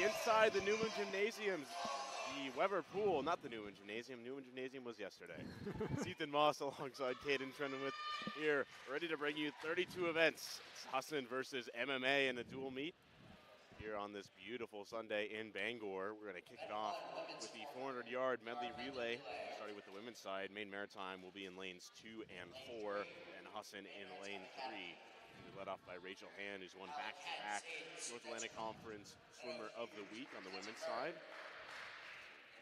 everybody inside the Newman Gymnasium. The Weber Pool, not the Newman Gymnasium. Newman Gymnasium was yesterday. It's Ethan Moss alongside Caden Trendenwith here, ready to bring you 32 events. It's Husson versus MMA in a dual meet here on this beautiful Sunday in Bangor. We're going to kick it off with the 400-yard medley relay, starting with the women's side. Maine Maritime will be in lanes 2 and 4, and Husson in lane 3. We're led off by Rachel Hand, who's won back-to-back North Atlantic Conference Swimmer of the Week on the women's side.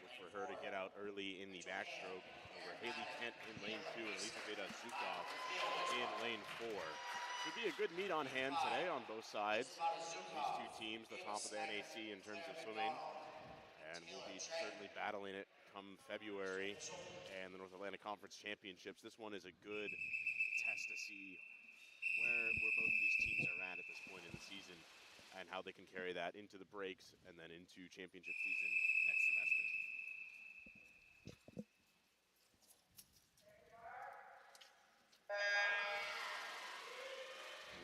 Look for her to get out early in the backstroke over Haley Kent in lane 2 and Lisa Veda Zukov in lane 4. Should be a good meet on hand today on both sides. These two teams, the top of the NAC in terms of swimming, and we'll be certainly battling it come February and the North Atlantic Conference Championships. This one is a good test to see where both of these teams are at this point in the season and how they can carry that into the breaks and then into championship season next semester.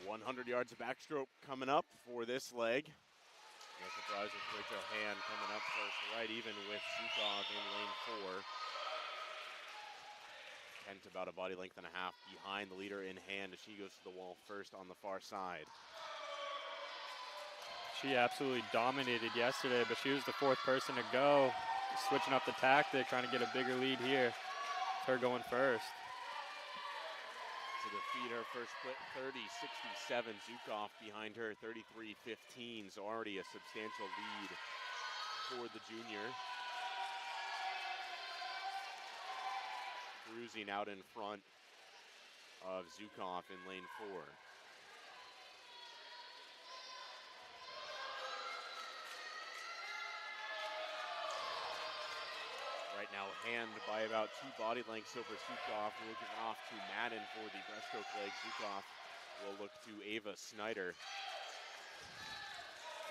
100 yards of backstroke coming up for this leg. No surprise with Rachel Hand coming up first, right even with Zukov in lane 4. Kent about a body length and a half behind the leader in Hand as she goes to the wall first on the far side. She absolutely dominated yesterday, but she was the 4th person to go, switching up the tactic, trying to get a bigger lead here. It's her going first. To defeat her first split, 30-67. Zukov behind her, 33-15. So already a substantial lead for the junior. Cruising out in front of Zukov in lane 4. Right now, Hand by about 2 body lengths over Zukov. We'll give it off to Madden for the breaststroke leg. Zukov will look to Ava Snyder.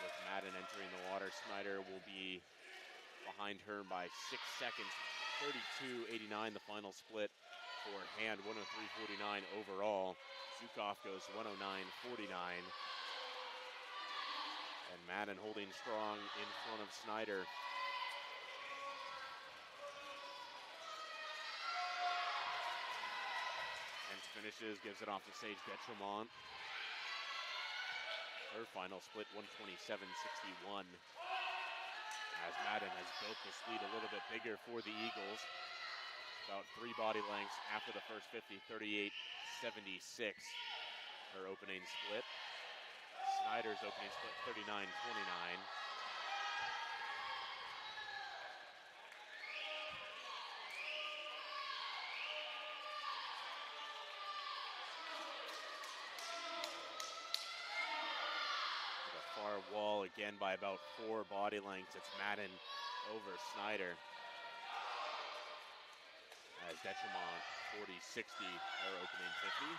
With Madden entering the water, Snyder will be behind her by 6 seconds. 32.89 the final split for Hand, 103.49 overall. Zukov goes 109.49. And Madden holding strong in front of Snyder. Finishes, gives it off to Sage Detremont. Her final split, 127.61. As Madden has built this lead a little bit bigger for the Eagles. About 3 body lengths after the first 50, 38.76. Her opening split. Snyder's opening split, 39.29. Far wall again by about 4 body lengths. It's Madden over Snyder. As Detremont 40-60, her opening 50.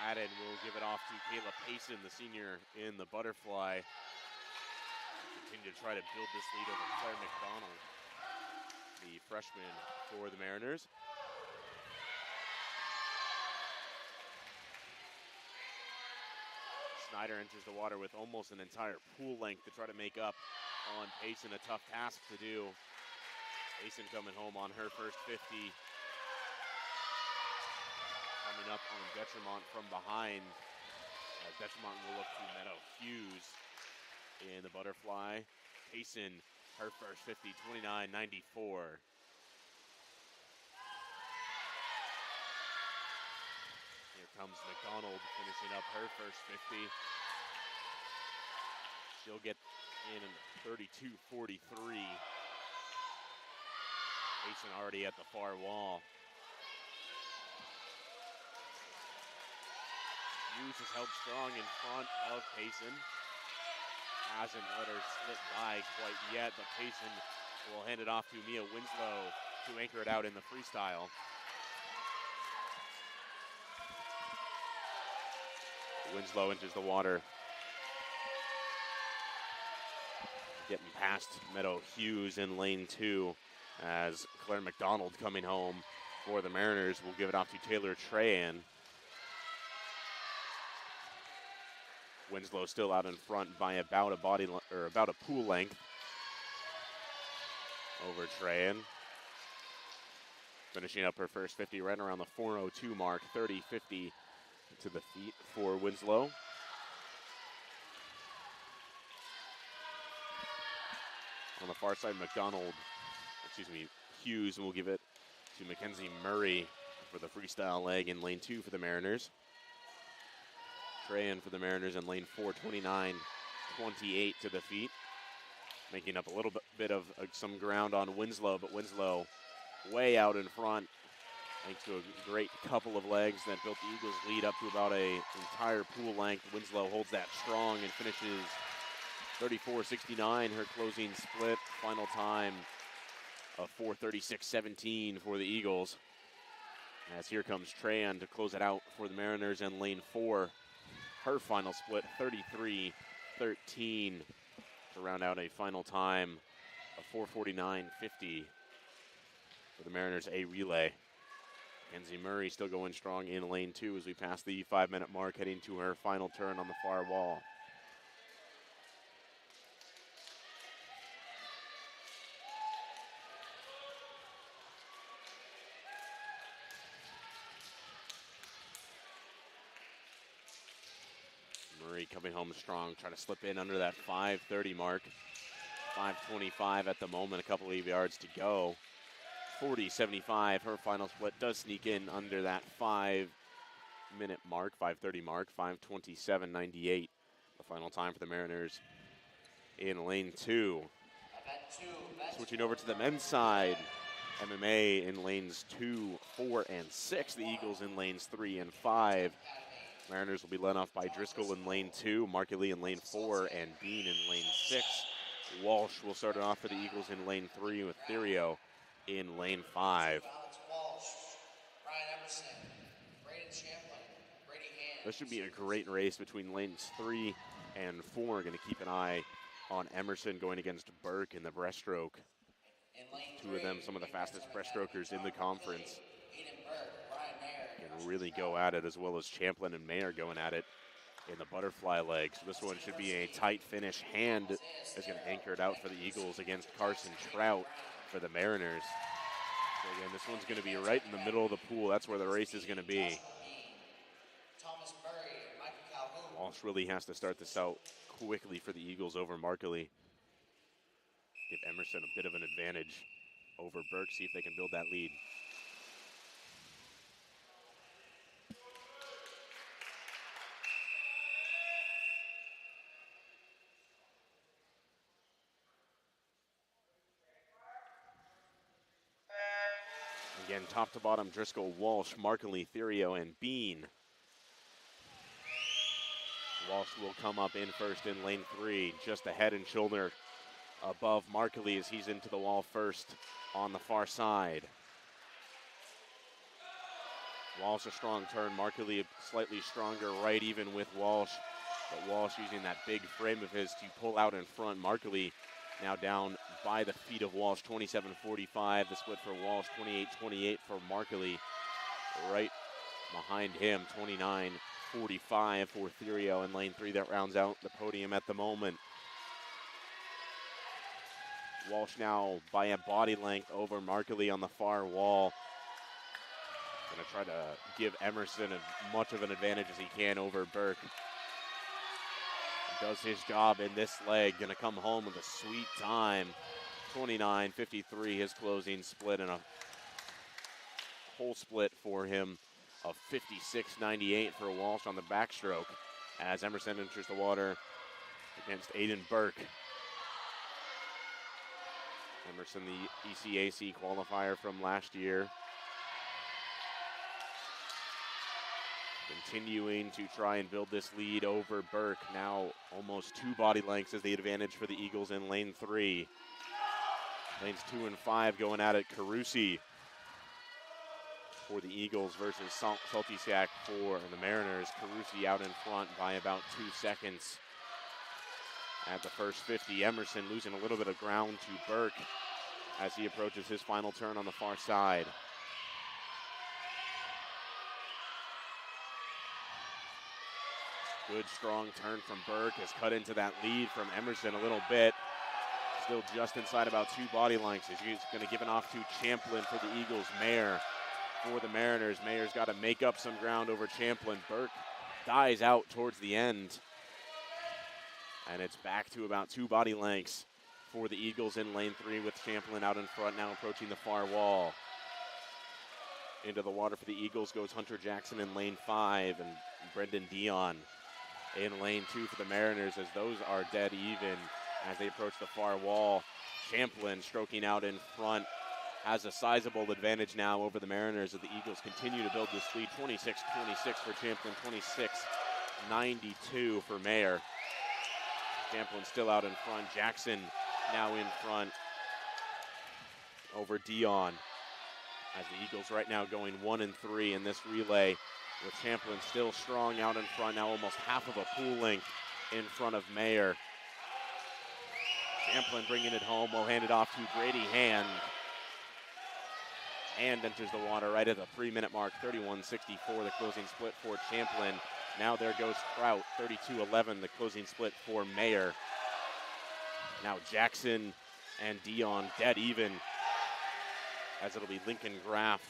Madden will give it off to Kayla Payson, the senior in the butterfly. Continue to try to build this lead over Claire McDonald, the freshman for the Mariners. Snyder enters the water with almost an entire pool length to try to make up on Payson, a tough task to do. Payson coming home on her first 50. Coming up on Detremont from behind. Detremont will look to Meadow Hughes in the butterfly. Payson, her first 50, 29.94. Comes McDonald finishing up her first 50. She'll get in 32.43. Payson already at the far wall. Hughes has held strong in front of Payson. Hasn't let her slip by quite yet, but Payson will hand it off to Mia Winslow to anchor it out in the freestyle. Winslow enters the water. Getting past Meadow Hughes in lane 2 as Claire McDonald coming home for the Mariners will give it off to Taylor Trahan. Winslow still out in front by about a pool length over Trahan. Finishing up her first 50 right around the 4:02 mark, 30-50 to the feet for Winslow. On the far side, Hughes will give it to Mackenzie Murray for the freestyle leg in lane 2 for the Mariners. Trahan for the Mariners in lane 4, 29-28 to the feet. Making up a little bit of some ground on Winslow, but Winslow way out in front thanks to a great couple of legs that built the Eagles' lead up to about an entire pool length. Winslow holds that strong and finishes 34-69, her closing split. Final time of 4:36.17 for the Eagles. As here comes Trahan to close it out for the Mariners in lane 4. Her final split, 33-13, to round out a final time of 4:49.50 for the Mariners A relay. Mackenzie Murray still going strong in lane 2 as we pass the 5-minute mark, heading to her final turn on the far wall. Murray coming home strong, trying to slip in under that 5:30 mark. 5:25 at the moment, a couple of yards to go. 40-75, her final split does sneak in under that 5-minute mark, 5:30 mark, 5:27.98. The final time for the Mariners in lane 2. Switching over to the men's side, MMA in lanes 2, 4, and 6. The Eagles in lanes 3 and 5. Mariners will be led off by Driscoll in lane 2, Markley in lane 4, and Bean in lane 6. Walsh will start it off for the Eagles in lane 3 with Therio in lane 5. This should be a great race between lanes 3 and 4. Going to keep an eye on Emerson going against Burke in the breaststroke. Two of them, some of the fastest breaststrokers in the conference. Can really go at it, as well as Champlin and Mayer going at it in the butterfly leg. So this one should be a tight finish. Hand is going to anchor it out for the Eagles against Carson Trout for the Mariners. So again, this one's going to be right in the middle of the pool. That's where the race is going to be. Walsh really has to start this out quickly for the Eagles over Markley. Give Emerson a bit of an advantage over Burke, see if they can build that lead. Again, top to bottom, Driscoll, Walsh, Markley, Therio, and Bean. Walsh will come up in first in lane 3, just a head and shoulder above Markley as he's into the wall first on the far side. Walsh a strong turn, Markley slightly stronger right even with Walsh, but Walsh using that big frame of his to pull out in front. Markley now down by the feet of Walsh, 27-45. The split for Walsh, 28-28 for Markley. Right behind him, 29-45 for Therio in lane 3. That rounds out the podium at the moment. Walsh now by a body length over Markley on the far wall. Going to try to give Emerson as much of an advantage as he can over Burke. Does his job in this leg. Going to come home with a sweet time. 29-53, his closing split, and a whole split for him of 56-98 for Walsh on the backstroke as Emerson enters the water against Aiden Burke. Emerson, the ECAC qualifier from last year. Continuing to try and build this lead over Burke. Now almost 2 body lengths is the advantage for the Eagles in lane 3. Lanes 2 and 5 going at it. Carusi for the Eagles versus Saltysack for the Mariners. Carusi out in front by about 2 seconds at the first 50. Emerson losing a little bit of ground to Burke as he approaches his final turn on the far side. Good strong turn from Burke has cut into that lead from Emerson a little bit. Still just inside about 2 body lengths. He's going to give it off to Champlin for the Eagles. Mayer for the Mariners. Mayer's got to make up some ground over Champlin. Burke dies out towards the end. And it's back to about 2 body lengths for the Eagles in lane 3 with Champlin out in front now approaching the far wall. Into the water for the Eagles goes Hunter Jackson in lane 5 and Brendan Dion in lane 2 for the Mariners as those are dead even as they approach the far wall. Champlin stroking out in front has a sizable advantage now over the Mariners as the Eagles continue to build this lead. 26-26 for Champlin, 26-92 for Mayer. Champlin still out in front. Jackson now in front over Dion as the Eagles right now going 1-3 in this relay with Champlin still strong out in front, now almost half of a pool length in front of Mayer. Champlin bringing it home, will hand it off to Brady Hand. Hand enters the water right at the 3-minute mark, 31-64, the closing split for Champlin. Now there goes Trout, 32-11, the closing split for Mayer. Now Jackson and Dion dead even, as it'll be Lincoln Graff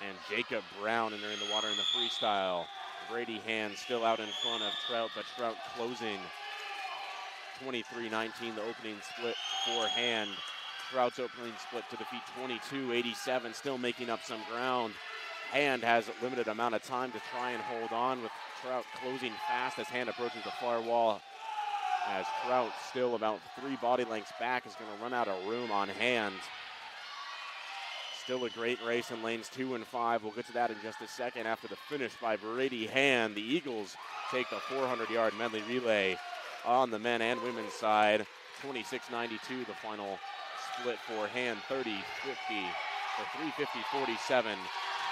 and Jacob Brown, and they're in the water in the freestyle. Brady Hand still out in front of Trout, but Trout closing 23-19, the opening split for Hand. Trout's opening split to defeat 22-87, still making up some ground. Hand has a limited amount of time to try and hold on, with Trout closing fast as Hand approaches the far wall. As Trout, still about 3 body lengths back, is going to run out of room on Hand. Still a great race in lanes 2 and 5. We'll get to that in just a second after the finish by Brady Hand. The Eagles take the 400-yard medley relay on the men and women's side. 26-92, the final split for Hand, 30-50 or 350-47.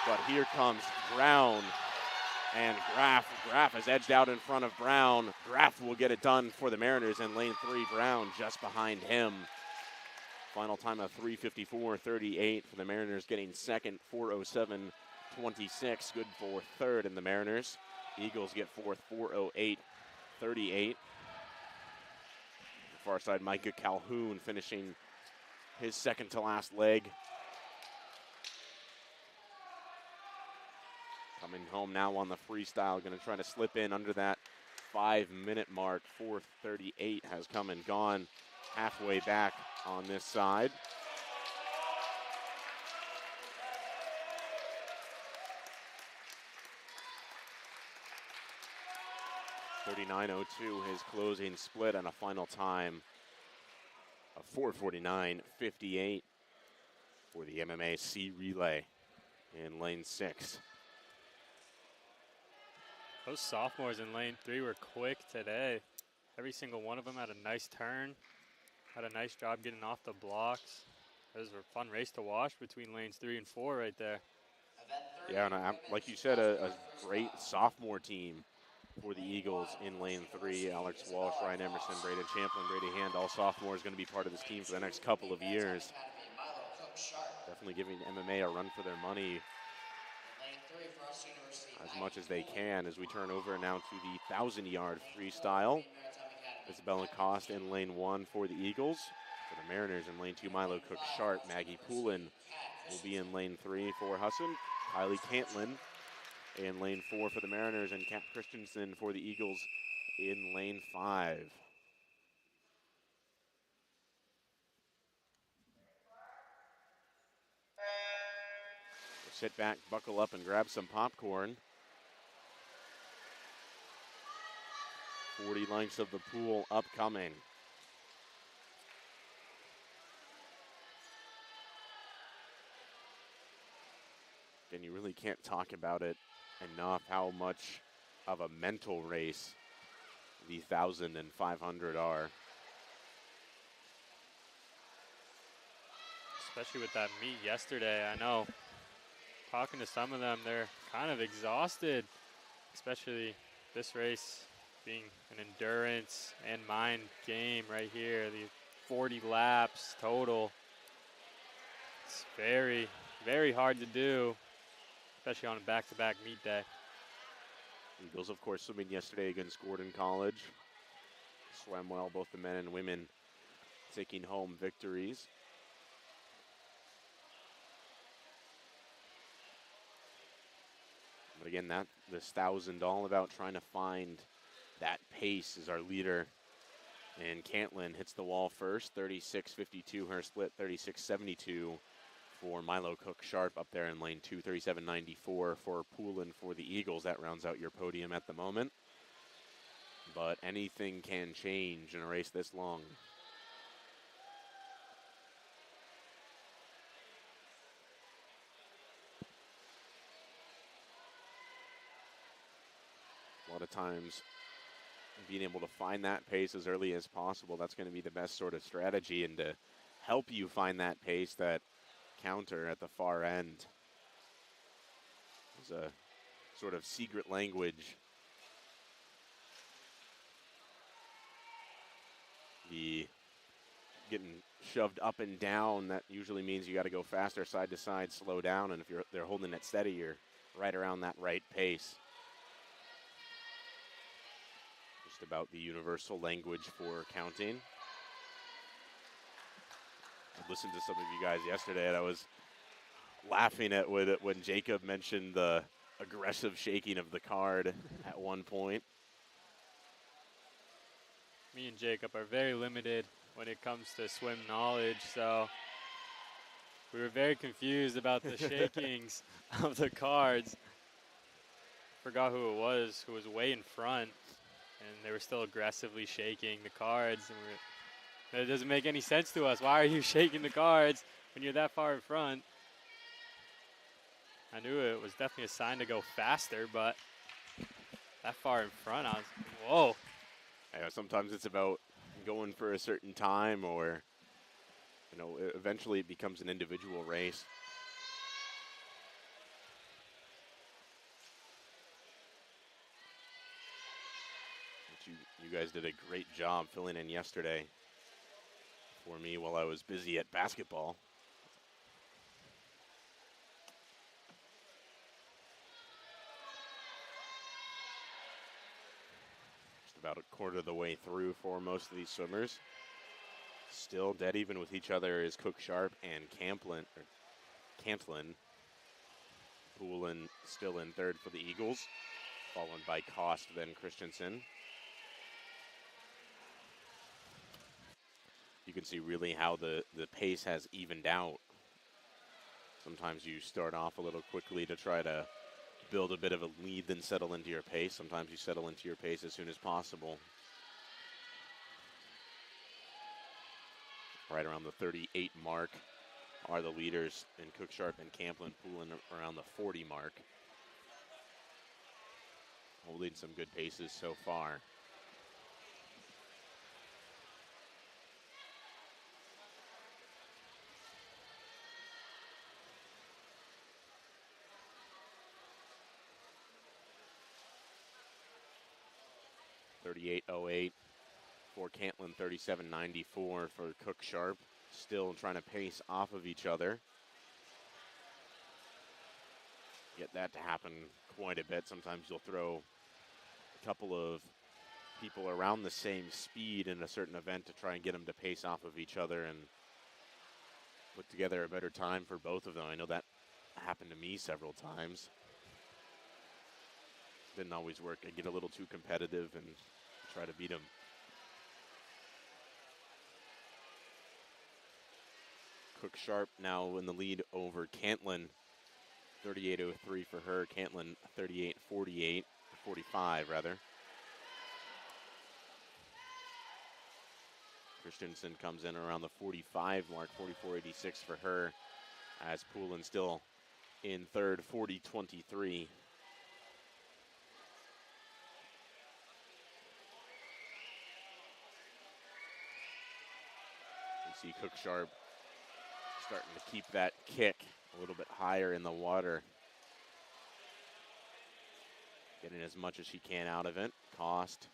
But here comes Brown and Graff. Graff is edged out in front of Brown. Graff will get it done for the Mariners in lane 3. Brown just behind him. Final time of 354.38 for the Mariners, getting second, 407.26. Good for third in the Mariners. Eagles get fourth, 408.38. Far side, Micah Calhoun finishing his second to last leg. Coming home now on the freestyle, going to try to slip in under that 5-minute mark. 4:38 has come and gone halfway back on this side. .39.02 his closing split, and a final time of 4:49.58 for the MMA C relay in lane 6. Those sophomores in lane 3 were quick today. Every single one of them had a nice turn, had a nice job getting off the blocks. It was a fun race to watch between lanes 3 and 4 right there. Yeah, and like you said, a great sophomore team for the Eagles in lane 3. Alex Walsh, Ryan Emerson, Braden Champlin, Brady Hand, all sophomores, going to be part of this team for the next couple of years. Definitely giving MMA a run for their money as much as they can, as we turn over now to the 1,000-yard freestyle. Isabella Cost in lane 1 for the Eagles. For the Mariners in lane 2, Milo Cook-Sharp. Maggie Poulin will be in lane 3 for Husson. Kylie Cantlin in lane 4 for the Mariners, and Kat Christensen for the Eagles in lane 5. Sit back, buckle up, and grab some popcorn. 40 lengths of the pool upcoming. And you really can't talk about it enough how much of a mental race the 1,000 and 500 are. Especially with that meet yesterday, I know. Talking to some of them, they're kind of exhausted, especially this race being an endurance and mind game right here. The 40 laps total. It's very, very hard to do, especially on a back-to-back meet day. Eagles, of course, swimming yesterday against Gordon College. Swam well, both the men and women taking home victories. But again, this 1,000 all about trying to find that pace as our leader. And Cantlin hits the wall first, 36.52. Her split, 36.72 for Milo Cook Sharp up there in lane 2, 37.94 for Poulin for the Eagles. That rounds out your podium at the moment. But anything can change in a race this long. A lot of times, being able to find that pace as early as possible, that's going to be the best sort of strategy. And to help you find that pace, that counter at the far end is a sort of secret language. The getting shoved up and down, that usually means you got to go faster, side to side, slow down, and if they're holding it steady, you're right around that right pace. Just about the universal language for counting. I listened to some of you guys yesterday, and I was laughing at when Jacob mentioned the aggressive shaking of the card at one point. Me and Jacob are very limited when it comes to swim knowledge, so we were very confused about the shakings of the cards. Forgot who it was who was way in front, and they were still aggressively shaking the cards. And it doesn't make any sense to us. Why are you shaking the cards when you're that far in front? I knew it was definitely a sign to go faster, but that far in front, I was, whoa. Yeah, sometimes it's about going for a certain time, or eventually it becomes an individual race. But you guys did a great job filling in yesterday for me while I was busy at basketball. About a quarter of the way through for most of these swimmers. Still dead even with each other is Cook Sharp and Cantlin. Poulin still in third for the Eagles, followed by Cost, then Christensen. You can see really how the pace has evened out. Sometimes you start off a little quickly to try to build a bit of a lead, then settle into your pace. Sometimes you settle into your pace as soon as possible. Right around the 38 mark are the leaders in Cook Sharp and Camplin. Poulin around the 40 mark. Holding some good paces so far. .38.08 for Cantlin, 37.94 for Cook Sharp. Still trying to pace off of each other. Get that to happen quite a bit. Sometimes you'll throw a couple of people around the same speed in a certain event to try and get them to pace off of each other and put together a better time for both of them. I know that happened to me several times. Didn't always work. I get a little too competitive and try to beat them. Cook Sharp now in the lead over Cantlin. 38.03 for her. Cantlin 38.48, 45 rather. Christensen comes in around the 45 mark, 44.86 for her, as Poulin still in third, 40.23. You see Cook Sharp starting to keep that kick a little bit higher in the water. Getting as much as she can out of it. Cost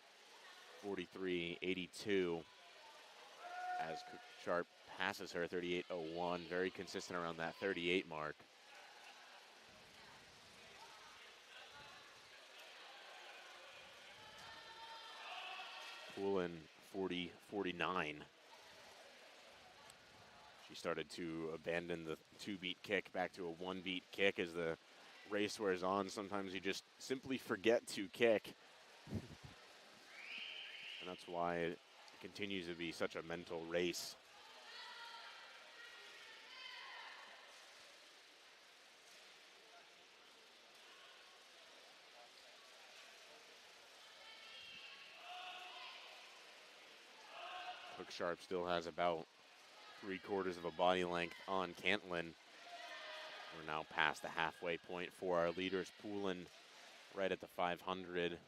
43.82 as Cook Sharp passes her, 38.01. Very consistent around that 38 mark. Poulin 40-49. She started to abandon the 2-beat kick back to a 1-beat kick as the race wears on. Sometimes you just simply forget to kick. And that's why it continues to be such a mental race. Cook Sharp still has about 3/4 of a body length on Cantlin. We're now past the halfway point for our leaders. Poulin right at the 500.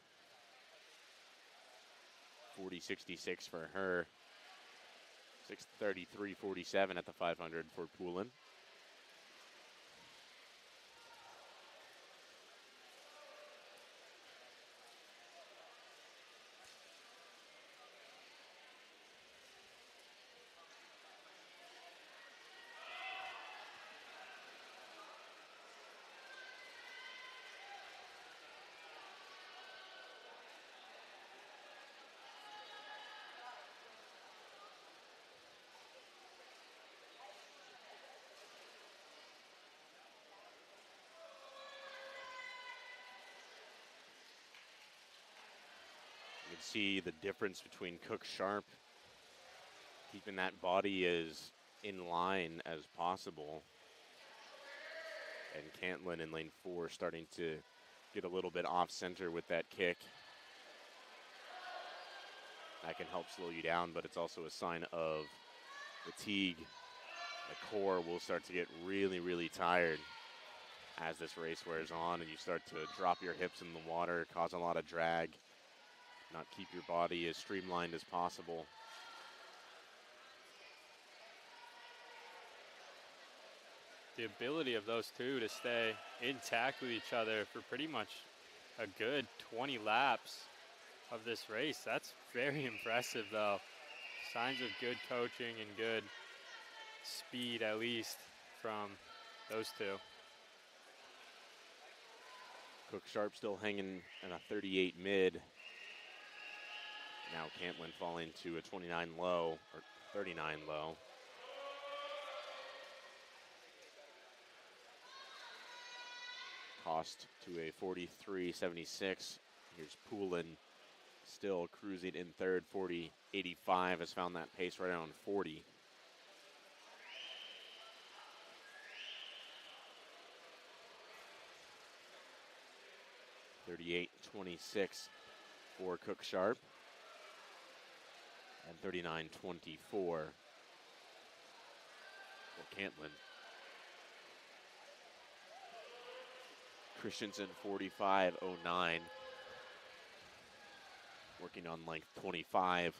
40-66 for her. 6:33.47 at the 500 for Poulin. You can see the difference between Cook Sharp keeping that body as in line as possible, and Cantlin in lane 4 starting to get a little bit off center with that kick. That can help slow you down, but it's also a sign of fatigue. The core will start to get really, really tired as this race wears on, and you start to drop your hips in the water, cause a lot of drag, not keep your body as streamlined as possible. The ability of those two to stay intact with each other for pretty much a good 20 laps of this race, that's very impressive though. Signs of good coaching and good speed, at least, from those two. Cook Sharp still hanging in a 38 mid. Now Cantlin falling to a 29 low, or 39 low. Cost to a 43.76. Here's Poulin still cruising in third. 40.85 has found that pace right around 40. $38.26 for Cook Sharp, and $39.24 for Cantlin. Christensen 45.09, working on length 25.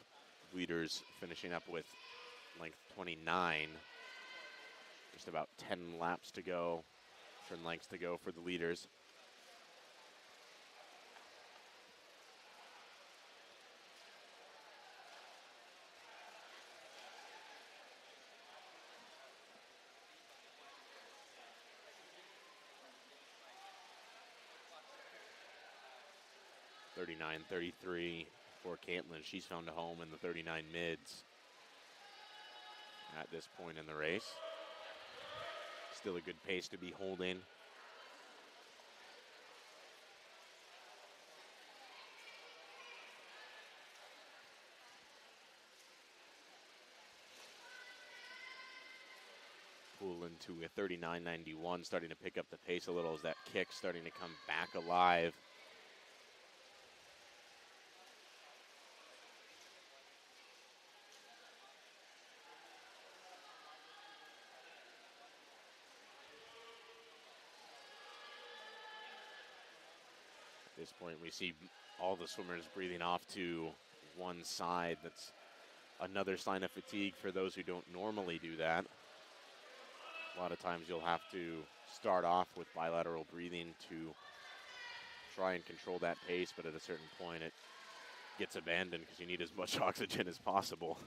Leaders finishing up with length 29. Just about 10 laps to go, 10 lengths to go for the leaders. $39.33 for Cantlin. She's found a home in the 39 mids at this point in the race. Still a good pace to be holding. Poulin to a 39.91, starting to pick up the pace a little as that kick starting to come back alive. At this point, we see all the swimmers breathing off to one side. That's another sign of fatigue for those who don't normally do that. A lot of times you'll have to start off with bilateral breathing to try and control that pace, but at a certain point it gets abandoned because you need as much oxygen as possible.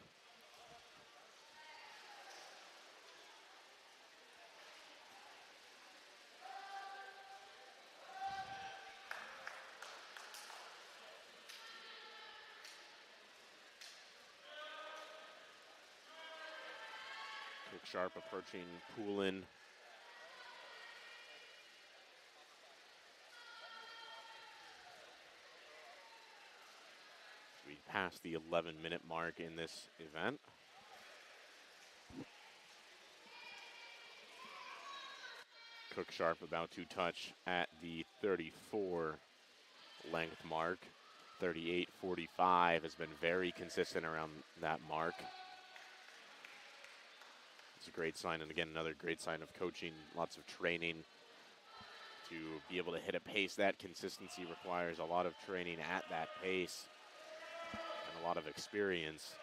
Cook Sharp approaching Poulin. We passed the 11-minute mark in this event. Cook Sharp about to touch at the 34 length mark. 38-45 has been very consistent around that mark. It's a great sign, and again, another great sign of coaching, lots of training. To be able to hit a pace, that consistency requires a lot of training at that pace and a lot of experience.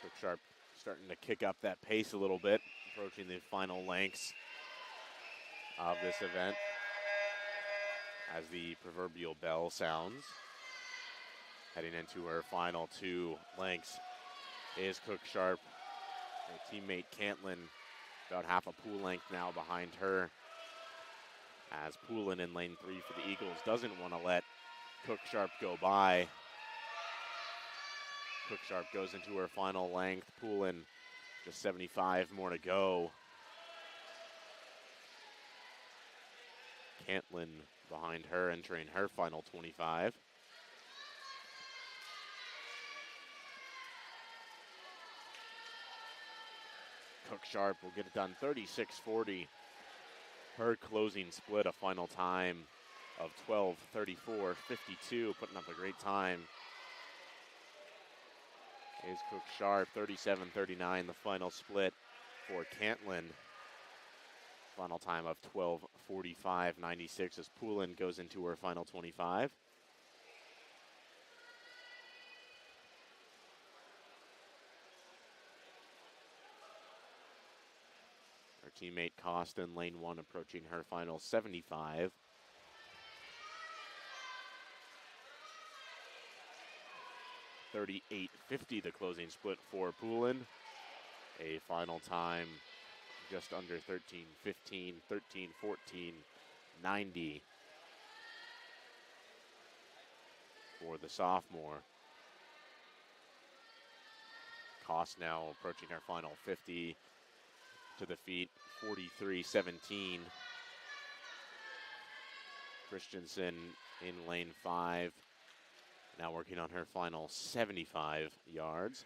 Cook Sharp starting to kick up that pace a little bit, approaching the final lengths of this event as the proverbial bell sounds. Heading into her final 2 lengths is Cook Sharp. Her teammate Cantlin about half a pool length now behind her, as Poulin in lane 3 for the Eagles doesn't want to let Cook Sharp go by. Cook Sharp goes into her final length. Poulin just 75 more to go. Cantlin behind her, entering her final 25. Cook Sharp will get it done 36-40. Her closing split, a final time of 12:34.52, putting up a great time. Is Cook Sharp, 37-39, the final split for Cantlin. Final time of 12:45.96 as Poulin goes into her final 25. Her teammate Costin, lane 1, approaching her final 75. $38.50 the closing split for Poulin. A final time just under 13:15, 13:14.90 for the sophomore. Cost now approaching her final 50 to the feet, 43-17. Christensen in lane 5, now working on her final 75 yards.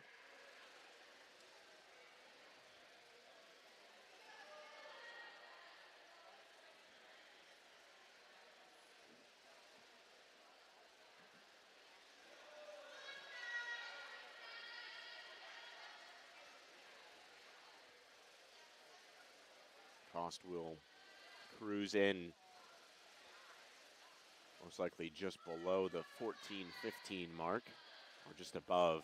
Cost will cruise in, most likely just below the 14:15 mark, or just above.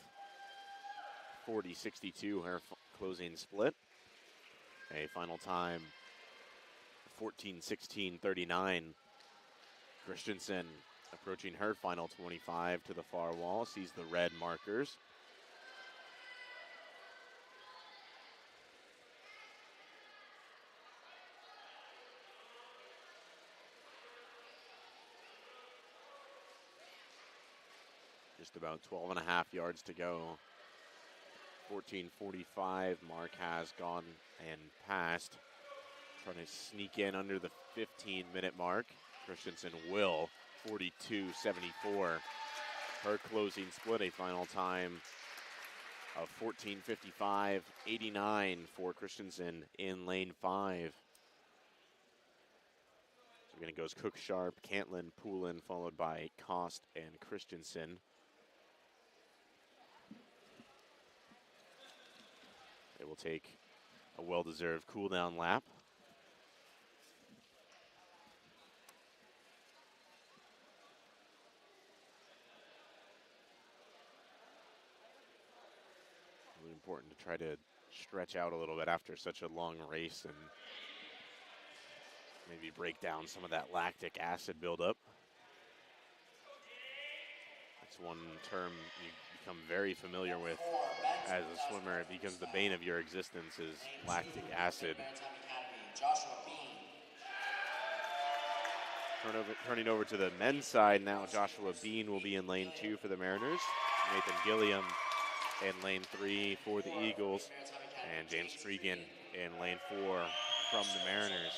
40-62, her closing split. A final time, 14:16.39. Christensen approaching her final 25 to the far wall, sees the red markers. Just about 12.5 yards to go. 14:45 mark has gone and passed. Trying to sneak in under the 15-minute mark. Christensen will. 42-74. Her closing split, a final time of 14:55.89 for Christensen in lane 5. So again, it goes Cook Sharp, Cantlin, Poulin, followed by Cost and Christensen. They will take a well-deserved cool-down lap. Really important to try to stretch out a little bit after such a long race and maybe break down some of that lactic acid buildup. That's one term you become very familiar with as a swimmer. It becomes the bane of your existence, is lactic acid. Turning over to the men's side now, Joshua Bean will be in lane 2 for the Mariners. Nathan Gilliam in lane 3 for the Eagles. And James Cregan in lane 4 from the Mariners.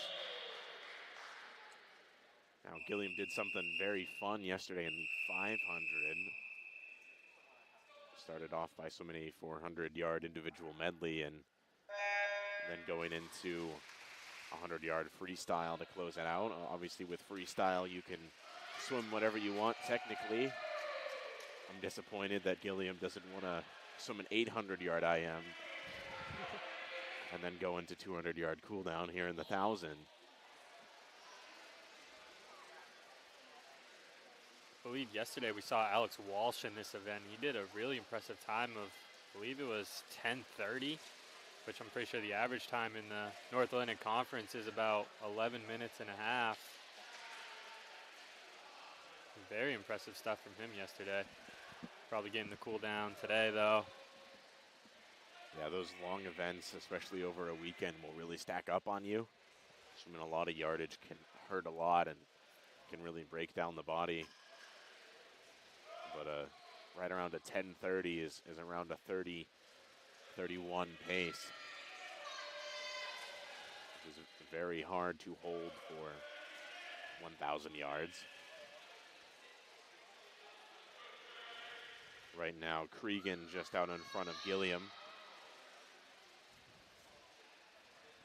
Now Gilliam did something very fun yesterday in the 500. Started off by so many 400-yard individual medley and then going into 100-yard freestyle to close it out. Obviously with freestyle you can swim whatever you want technically. I'm disappointed that Gilliam doesn't want to swim an 800-yard IM and then go into 200-yard cool down here in the 1,000. I believe yesterday we saw Alex Walsh in this event. He did a really impressive time of, I believe it was 10:30, which I'm pretty sure the average time in the North Atlantic Conference is about 11 minutes and a half. Very impressive stuff from him yesterday. Probably getting the cool down today though. Yeah, those long events, especially over a weekend, will really stack up on you. Swimming a lot of yardage can hurt a lot and can really break down the body. But right around a 10:30 is around a 30-31 pace, which is very hard to hold for 1,000 yards. Right now, Cregan just out in front of Gilliam.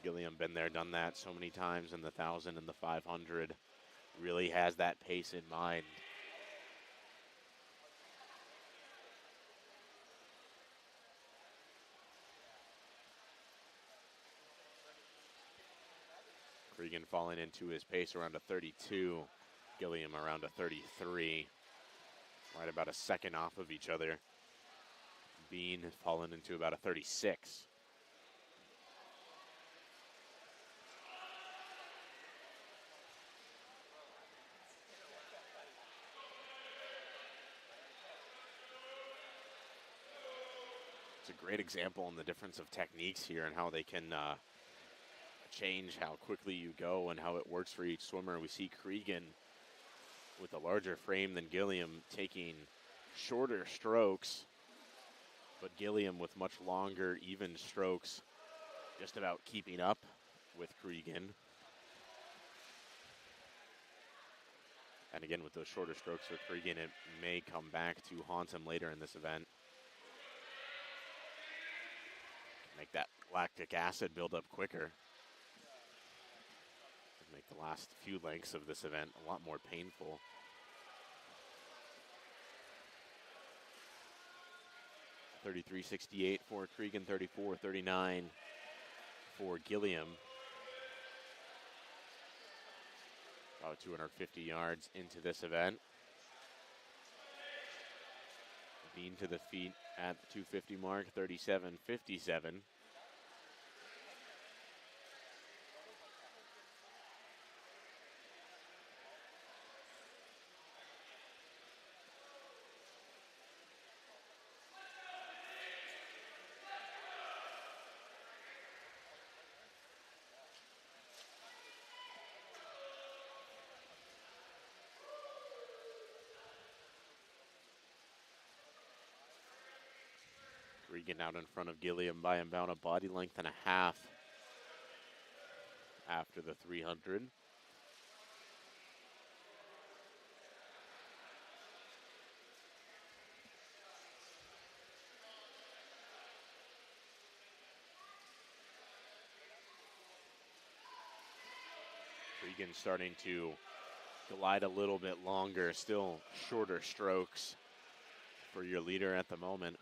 Gilliam been there, done that so many times in the 1,000 and the 500. Really has that pace in mind. Cregan falling into his pace around a 32. Gilliam around a 33. Right about a second off of each other. Bean falling into about a 36. It's a great example on the difference of techniques here and how they can change how quickly you go and how it works for each swimmer. We see Cregan with a larger frame than Gilliam taking shorter strokes, but Gilliam with much longer, even strokes, just about keeping up with Cregan. And again, with those shorter strokes for Cregan, it may come back to haunt him later in this event. Make that lactic acid build up quicker. Make the last few lengths of this event a lot more painful. $33.68 for Cregan, $34.39 for Gilliam. About 250 yards into this event. Bean to the feet at the 250 mark, 37.57. Cregan out in front of Gilliam by about a body length and a half after the 300. Cregan starting to glide a little bit longer, still shorter strokes for your leader at the moment.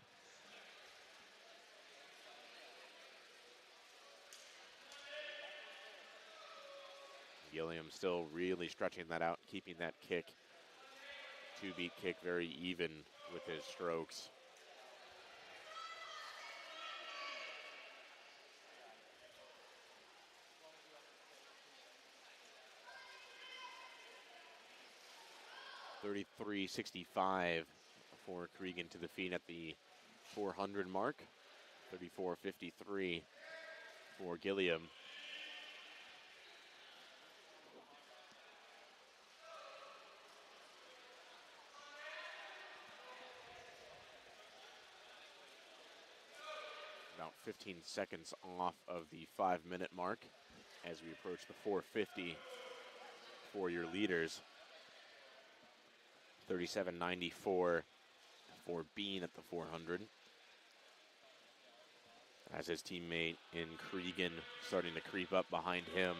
Gilliam still really stretching that out, keeping that kick, two-beat kick, very even with his strokes. $33.65 for Cregan to the feet at the 400 mark. $34.53 for Gilliam. 15 seconds off of the 5-minute mark as we approach the 450 for your leaders. 37.94 for Bean at the 400. As his teammate in Cregan starting to creep up behind him.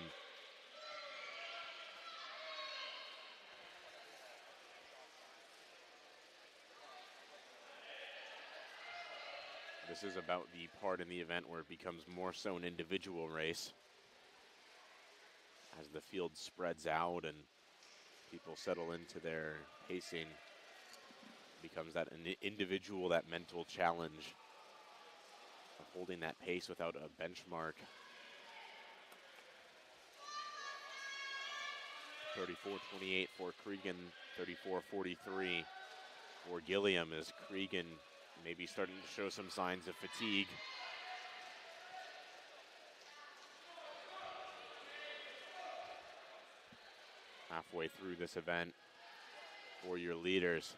This is about the part in the event where it becomes more so an individual race. As the field spreads out and people settle into their pacing, becomes that an individual, that mental challenge of holding that pace without a benchmark. 34.28 for Cregan, 34.43 for Gilliam, as Cregan maybe starting to show some signs of fatigue. Halfway through this event for your leaders.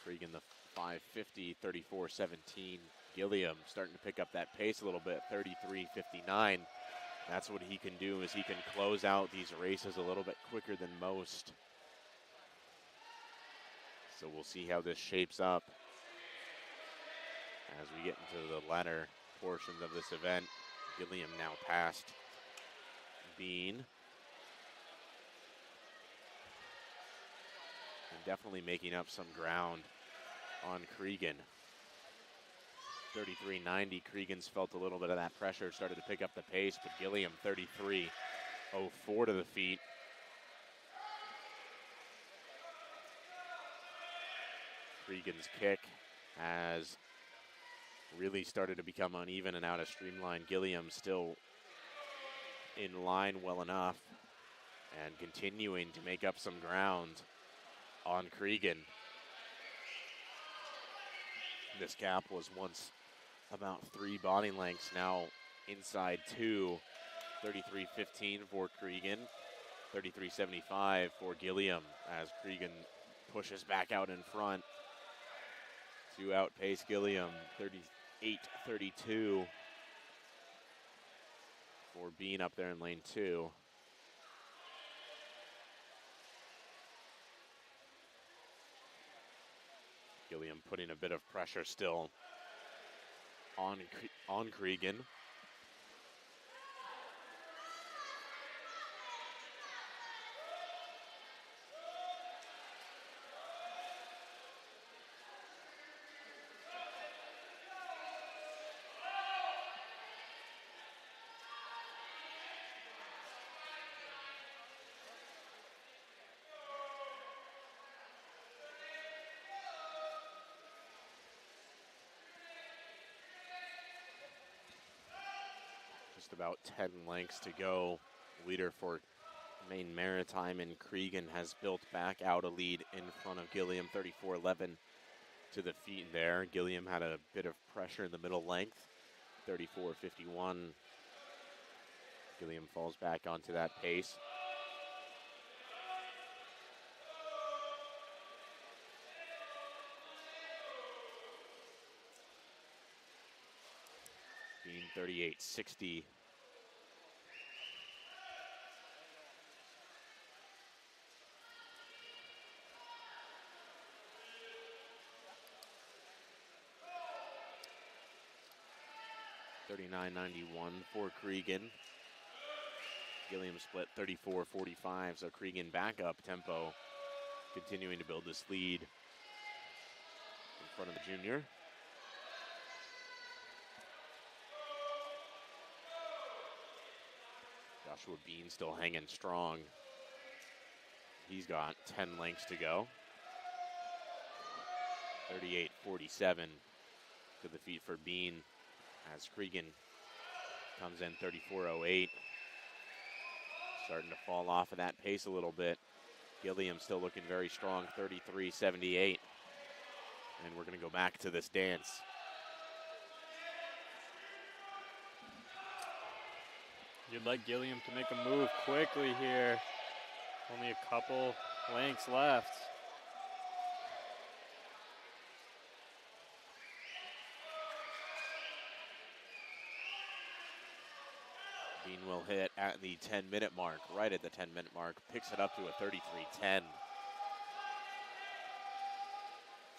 Cregan the 550, 34.17. Gilliam starting to pick up that pace a little bit, 33.59. That's what he can do, is he can close out these races a little bit quicker than most. So we'll see how this shapes up as we get into the latter portions of this event. Gilliam now past Bean. And definitely making up some ground on Cregan. 33.90, Cregan's felt a little bit of that pressure, started to pick up the pace, but Gilliam 33.04 to the feet. Cregan's kick has really started to become uneven and out of streamline. Gilliam still in line well enough and continuing to make up some ground on Cregan. This gap was once about 3 body lengths, now inside 2. 33.15 for Cregan, 33.75 for Gilliam as Cregan pushes back out in front to outpace Gilliam. 38.32 for Bean up there in lane 2. Gilliam putting a bit of pressure still on Cregan. Just about 10 lengths to go. Leader for Maine Maritime and Cregan has built back out a lead in front of Gilliam, 34.11 to the feet there. Gilliam had a bit of pressure in the middle length, 34.51. Gilliam falls back onto that pace. Being 38.60. $39.91 for Cregan. Gilliam split 34.45, so Cregan back up tempo, continuing to build this lead in front of the junior. Joshua Bean still hanging strong. He's got 10 lengths to go. 38.47 to the feet for Bean as Cregan comes in 34.08. Starting to fall off of that pace a little bit. Gilliam still looking very strong, 33.78. And we're going to go back to this dance. You'd like Gilliam to make a move quickly here. Only a couple lengths left. Bean will hit at the 10-minute mark, right at the 10-minute mark, picks it up to a 33-10.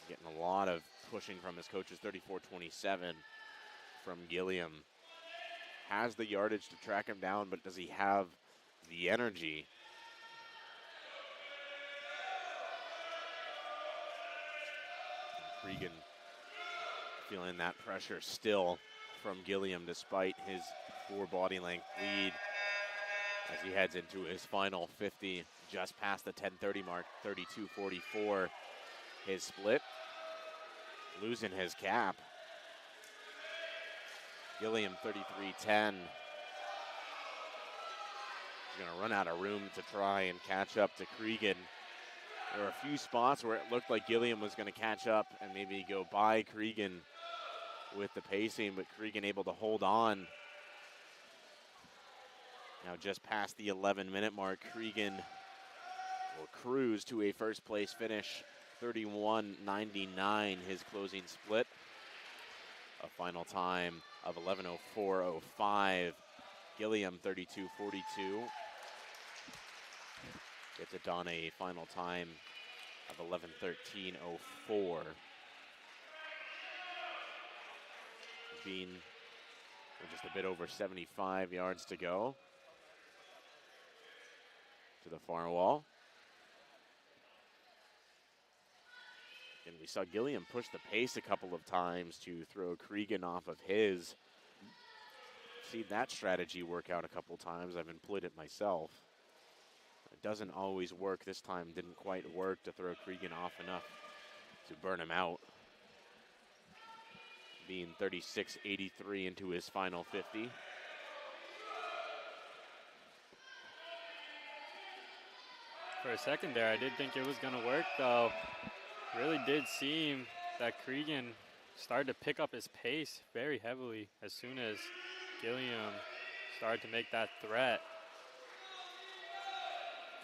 Getting a lot of pushing from his coaches, 34-27 from Gilliam. Has the yardage to track him down, but does he have the energy? Cregan feeling that pressure still from Gilliam despite his 4 body length lead as he heads into his final 50, just past the 10:30 mark, 32-44. His split, losing his cap. Gilliam 33-10. He's going to run out of room to try and catch up to Cregan. There were a few spots where it looked like Gilliam was going to catch up and maybe go by Cregan with the pacing, but Cregan able to hold on. Now just past the 11-minute mark, Cregan will cruise to a first place finish, 31.99, his closing split. A final time of 11:04.05. Gilliam 32-42. Gets it done a final time of 11:13.04. Bean with just a bit over 75 yards to go to the far wall. And we saw Gilliam push the pace a couple of times to throw Cregan off of his. Seen that strategy work out a couple times. I've employed it myself. It doesn't always work. This time didn't quite work to throw Cregan off enough to burn him out. Being 36-83 into his final 50. For a second there, I did think it was going to work, though. Really did seem that Cregan started to pick up his pace very heavily as soon as Gilliam started to make that threat.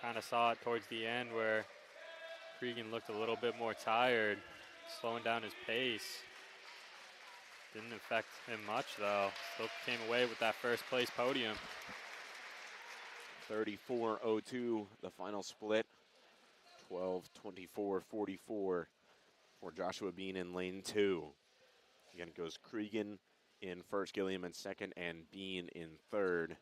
Kind of saw it towards the end where Cregan looked a little bit more tired, slowing down his pace. Didn't affect him much, though. Still came away with that first place podium. 34-02, the final split. 12-24-44 for Joshua Bean in lane 2. Again, it goes Cregan in first, Gilliam in second, and Bean in third.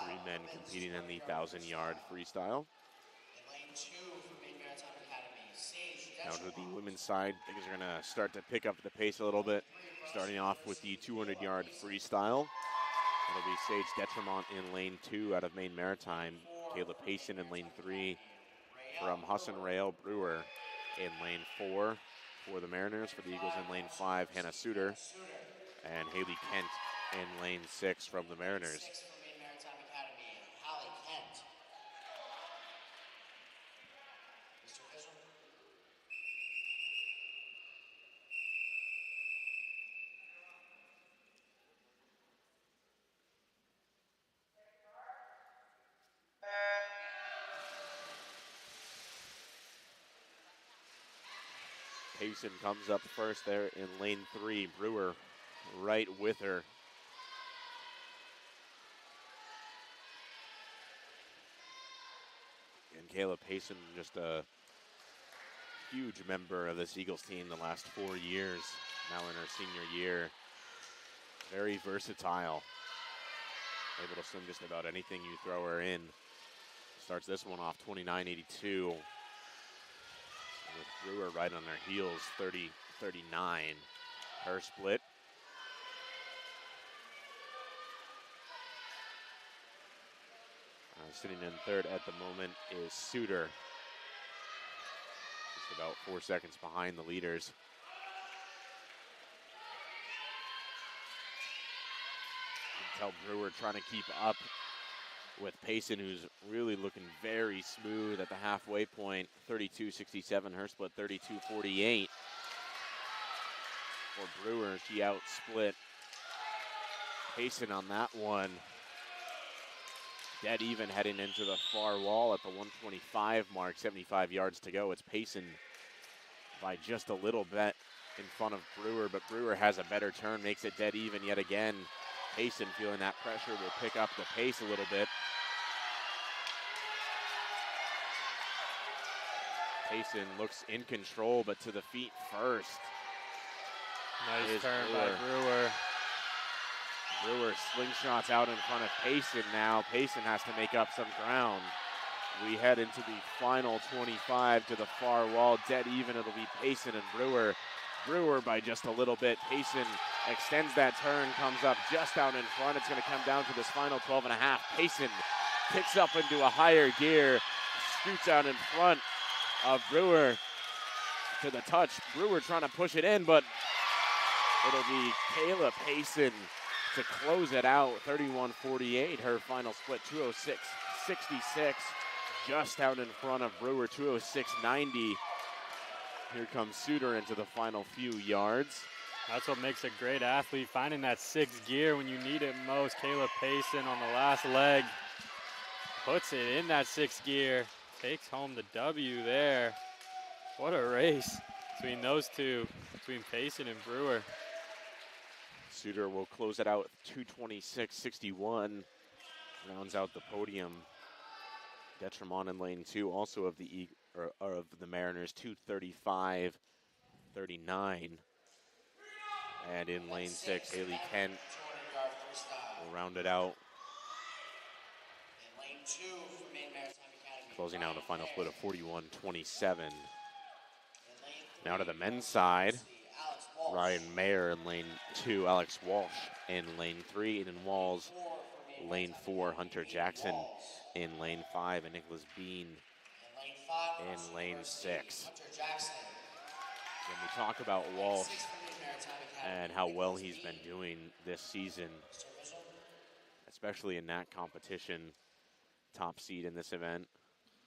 3 men competing in the 1,000-yard freestyle. In lane 2 for Maine Maritime Academy, Down to the women's side, things are going to start to pick up the pace a little bit. Starting off with the 200-yard freestyle. It'll be Sage Detremont in lane 2 out of Maine Maritime. Kayla Payson in lane 3 from Husson Rail Brewer in lane 4 for the Mariners. For the Eagles in lane 5, Hannah Suter. And Haley Kent in lane 6 from the Mariners. Payson comes up first there in lane 3. Brewer right with her. And Kayla Payson, just a huge member of this Eagles team the last 4 years, now in her senior year. Very versatile. Able to swim just about anything you throw her in. Starts this one off 29.82. With Brewer right on her heels, 30-39. Her split. Sitting in third at the moment is Suter. Just about 4 seconds behind the leaders. You can tell Brewer trying to keep up with Payson, who's really looking very smooth at the halfway point. 32.67, her split 32.48. For Brewer, she outsplit Payson on that one. Dead even heading into the far wall at the 125 mark, 75 yards to go. It's Payson by just a little bit in front of Brewer, but Brewer has a better turn, makes it dead even yet again. Payson feeling that pressure will pick up the pace a little bit. Payson looks in control, but to the feet first. Nice turn by Brewer. Brewer slingshots out in front of Payson now. Payson has to make up some ground. We head into the final 25 to the far wall. Dead even, it'll be Payson and Brewer. Brewer by just a little bit. Payson extends that turn, comes up just out in front. It's going to come down to this final 12 and a half. Payson kicks up into a higher gear, scoots out in front of Brewer to the touch. Brewer trying to push it in, but it'll be Kayla Payson to close it out. 31-48, her final split, 206-66. Just out in front of Brewer, 206-90. Here comes Suter into the final few yards. That's what makes a great athlete, finding that sixth gear when you need it most. Kayla Payson on the last leg puts it in that sixth gear, takes home the W there. What a race between those two, between Payson and Brewer. Suter will close it out with 226-61. Rounds out the podium. Detremont in lane 2, also of the Mariners, 235-39. And in lane 6, Haley Kent will round it out. In lane 2 for Maine Maritime Academy. Closing out a final split of 41-27. Now to the men's side. Ryan Mayer in lane 2, Alex Walsh in lane 3, Aiden Walls lane 4, Hunter Jackson in lane 5, and Nicholas Bean in lane 6. When we talk about Walsh and how well he's been doing this season, especially in that competition, top seed in this event,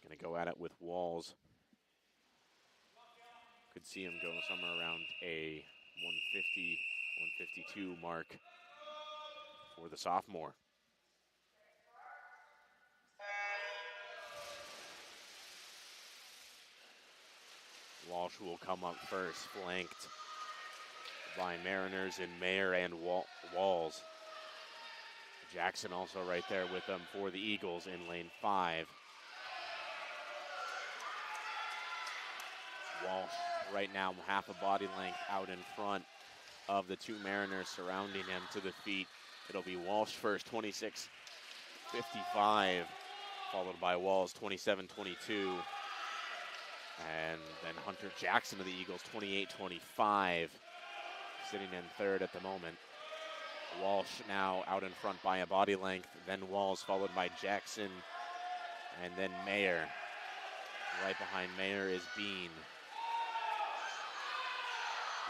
gonna go at it with Walls. Could see him go somewhere around a 150, 152 mark for the sophomore. Walsh will come up first, flanked by Mariners and Mayer and Walls. Jackson also right there with them for the Eagles in lane 5. Walsh right now half a body length out in front of the two Mariners surrounding him to the feet. It'll be Walsh first, 26-55, followed by Walls, 27-22. And then Hunter Jackson of the Eagles, 28-25, sitting in third at the moment. Walsh now out in front by a body length, then Walls followed by Jackson, and then Mayer. Right behind Mayer is Bean.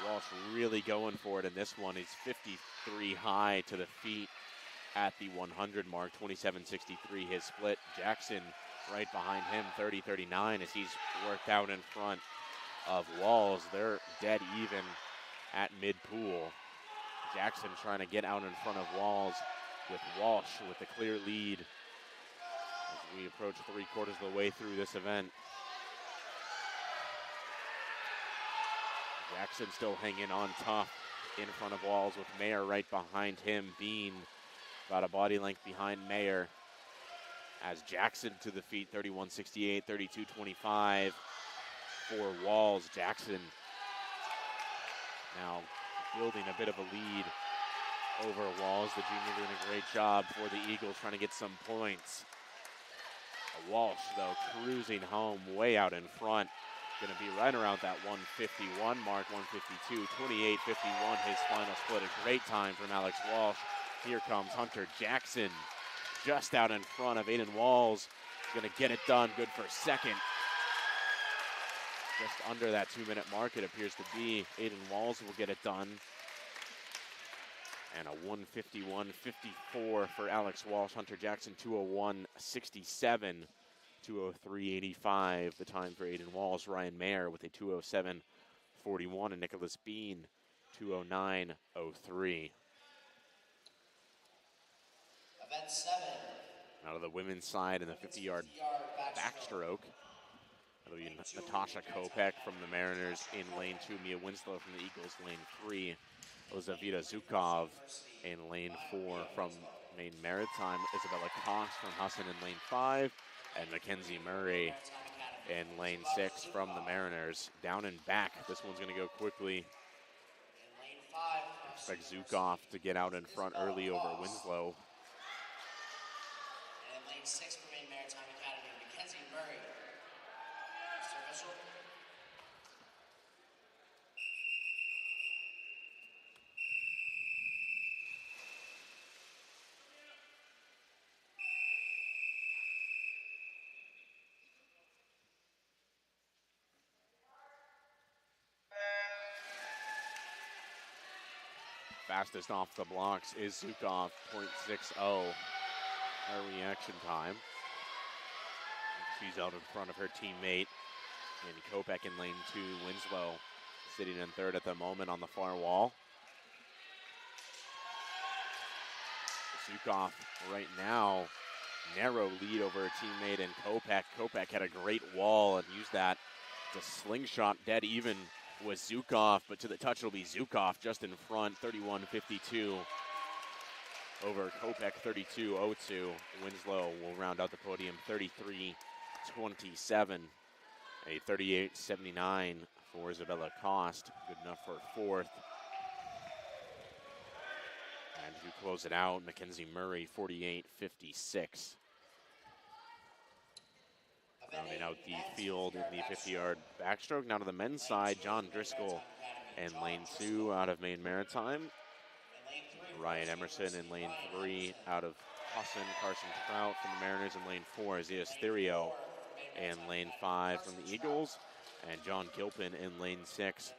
Walsh really going for it in this one. He's 53 high to the feet at the 100 mark, 27-63 his split. Jackson right behind him, 30-39 as he's worked out in front of Walls. They're dead even at mid-pool. Jackson trying to get out in front of Walls with Walsh with the clear lead as we approach 3/4 of the way through this event. Jackson still hanging on tough in front of Walls with Mayer right behind him. Bean about a body length behind Mayer as Jackson to the feet, 31-68, 32-25 for Walls. Jackson now building a bit of a lead over Walls. The junior doing a great job for the Eagles, trying to get some points. Walsh, though, cruising home way out in front. Going to be right around that 151 mark, 152, 28-51, his final split. A great time from Alex Walsh. Here comes Hunter Jackson, just out in front of Aiden Walls. Going to get it done, good for second. Just under that 2-minute mark, it appears to be. Aiden Walls will get it done. And a 151-54 for Alex Walsh. Hunter Jackson, 201-67. 203.85, the time for Aiden Walls. Ryan Mayer with a 207.41, and Nicholas Bean, 209.03. Event 7. Out of the women's side in the 50-yard backstroke. That'll be Natasha Kopech from the Mariners in lane 2. Mia Winslow from the Eagles, lane 3. Elizaveta Zukov in lane 4 from Maine Maritime. Isabella Cox from Husson in lane 5. And Mackenzie Murray in lane 6 from the Mariners. Down and back. This one's going to go quickly. In lane 5. Expect Zukov to get out in front early over Winslow. And in lane 6 for Maine Maritime Academy, Mackenzie Murray. Mr. Official. Fastest off the blocks is Zukov, 0.60. Her reaction time. She's out in front of her teammate. Andy Kopech in lane 2. Winslow sitting in third at the moment on the far wall. Zukov right now, narrow lead over her teammate and Kopech. Kopech had a great wall and used that to slingshot dead even with Zukov, but to the touch it'll be Zukov just in front, 31-52 over Kopech, 32-02. Winslow will round out the podium, 33-27. A 38-79 for Isabella Cost, good enough for fourth. And to close it out, Mackenzie Murray, 48-56. Rounding out the field in the 50-yard backstroke. Now to the men's side, John Driscoll in lane 2 out of Maine Maritime. Ryan Emerson in lane 3 out of Husson. Carson Trout from the Mariners in lane 4. Azias Therio in lane 5 from the Eagles. And John Gilpin in lane 6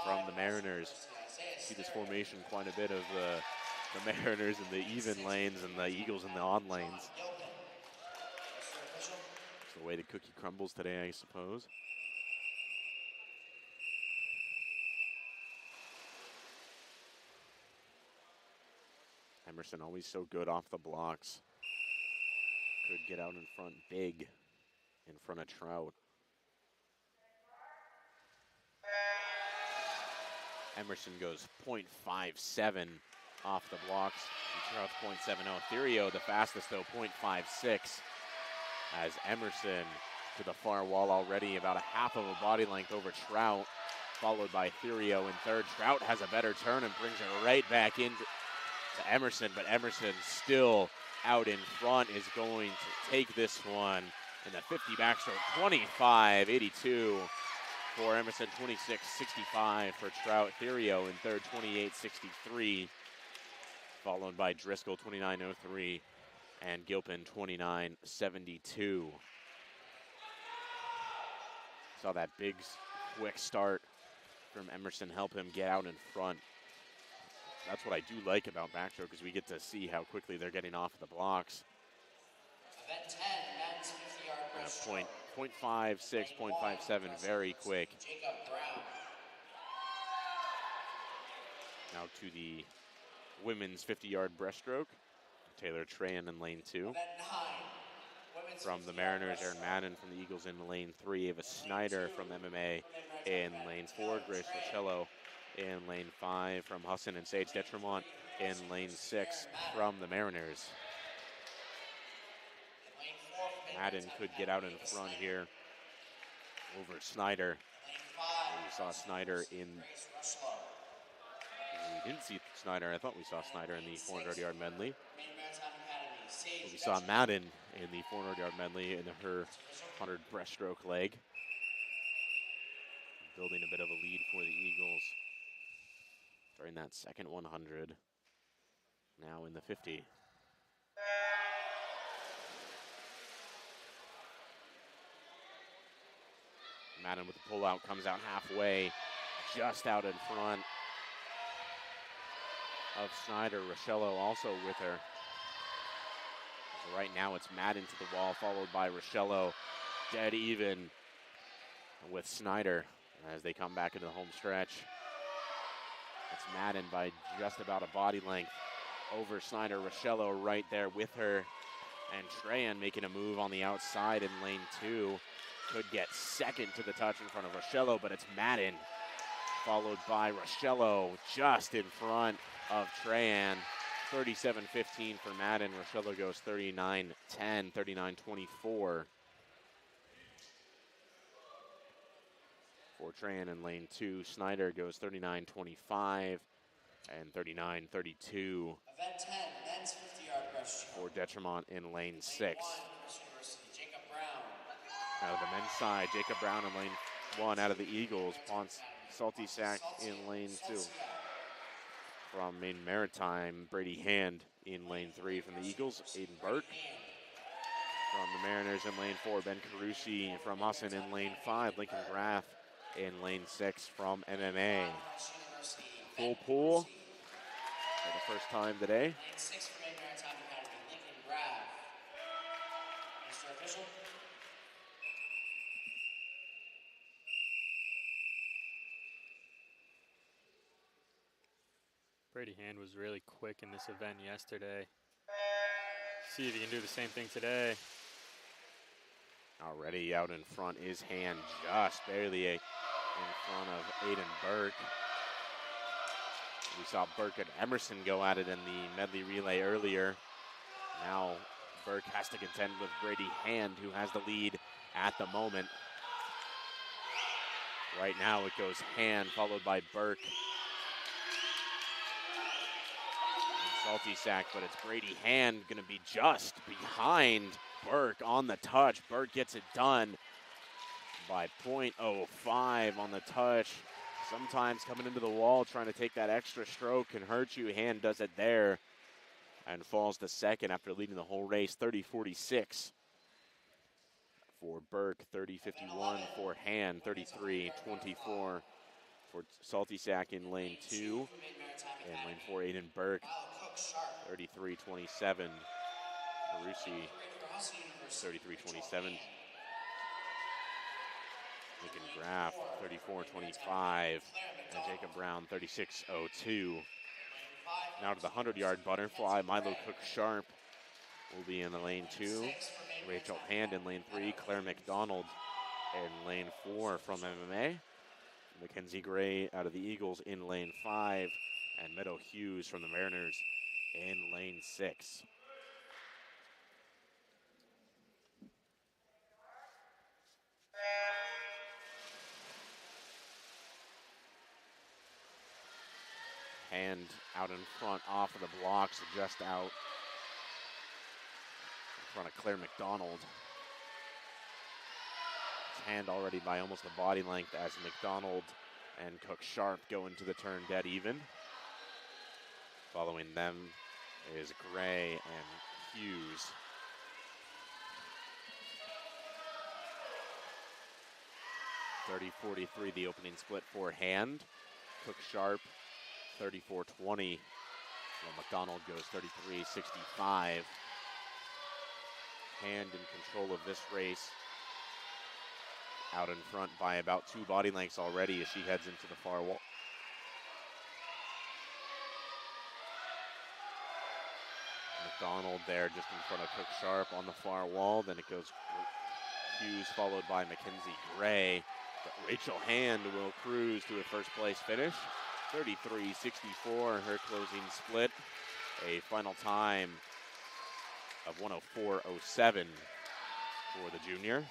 from the Mariners. See this formation quite a bit of the Mariners in the even lanes and the Eagles in the odd lanes. The way the cookie crumbles today, I suppose. Emerson always so good off the blocks. Could get out in front big in front of Trout. Emerson goes 0.57 off the blocks. Trout's 0.70. Therio, the fastest though, 0.56. As Emerson to the far wall already, about a half of a body length over Trout, followed by Therio in third. Trout has a better turn and brings it right back into Emerson, but Emerson still out in front, is going to take this one in the 50 backstroke, 25-82 for Emerson, 26-65 for Trout. Therio in third, 28-63, followed by Driscoll, 29-03. And Gilpin, 29-72. Saw that big, quick start from Emerson help him get out in front. That's what I do like about backstroke, because we get to see how quickly they're getting off the blocks. Event 10, men's 50-yard breaststroke. 0.56, 0.57, very quick. Jacob Brown. Now to the women's 50-yard breaststroke. Taylor Trahan in lane 2. Event 9, women's From the 50-yard Mariners, Erin breaststroke. Madden from the Eagles in lane 3. Ava Snyder from MMA in lane 4. Grace Rochello in lane 5 from Husson, and Sage Detremont in lane 6 from the Mariners. In lane 4 for Maine Madden Maritime could get out in Academy, front Snyder. here over Snyder. In lane 5, We saw Snyder in, Grace Rushlow. we didn't see Snyder, I thought we saw Snyder in the 400-yard medley. Maine Maritime Academy, Sage But we saw Detremont. Madden in the 400-yard medley in her 100 breaststroke leg. Building a bit of a lead for the Eagles during that second 100. Now in the 50. Madden with the pullout, comes out halfway, just out in front of Snyder. Rochello also with her. So right now it's Madden to the wall, followed by Rochello, dead even with Snyder as they come back into the home stretch. It's Madden by just about a body length over Snyder. Rochello right there with her. And Trahan making a move on the outside in lane 2. Could get second to the touch in front of Rochello, but it's Madden. Followed by Rochello just in front of Trahan. 37-15 for Madden. Rochello goes 39-10, 39-24. For Trahan in lane 2, Snyder goes 39-25 and 39-32. Event 10, men's 50-yard breaststroke. For Detremont in lane 6. Lane 1, Husson University, Jacob Brown. Out of the men's side, Jacob Brown in lane 1 out of the Eagles. Ponce Salty Sack in lane 2. From Maine Maritime, Brady Hand in lane 3 from the Eagles. Aiden Burke. From the Mariners in lane 4, Ben Carusi. From Husson in lane 5, Lincoln Graff in lane 6 from MMA. Full pool for the first time today. Lane 6 for Maine Maritime Academy, Lincoln Graff. Mr. Official. Brady Hand was really quick in this event yesterday. See if he can do the same thing today. Already out in front is Hand, just barely in front of Aiden Burke. We saw Burke and Emerson go at it in the medley relay earlier. Now Burke has to contend with Brady Hand, who has the lead at the moment. Right now it goes Hand, followed by Burke. And Salty Sack, but it's Brady Hand gonna be just behind Burke on the touch. Burke gets it done by .05 on the touch. Sometimes coming into the wall, trying to take that extra stroke can hurt you. Hand does it there and falls to second after leading the whole race, 30-46 for Burke, 30-51 for Hand, 33-24 for Salty Sack in lane 2. And lane 4, Aiden Burke, 33-27. Carusi, 33-27. Lincoln Graff, 34-25. And Jacob Brown, 36-02. Now to the 100-yard butterfly. Milo Cook-Sharp will be in the lane 2. Rachel Hand in lane 3. Claire McDonald in lane 4 from MMA. Mackenzie Gray out of the Eagles in lane 5. And Meadow Hughes from the Mariners in lane 6. Hand out in front off of the blocks, just out in front of Claire McDonald. It's Hand already by almost a body length as McDonald and Cook-Sharp go into the turn dead even. Following them is Gray and Hughes. .30-43 the opening split for Hand. Cook-Sharp 34-20. Well, McDonald goes 33-65. Hand in control of this race. Out in front by about 2 body lengths already as she heads into the far wall. McDonald there just in front of Cook-Sharp on the far wall. Then it goes Hughes followed by Mackenzie Gray. But Rachel Hand will cruise to a first place finish. 33-64, her closing split. A final time of 104.07 for the junior.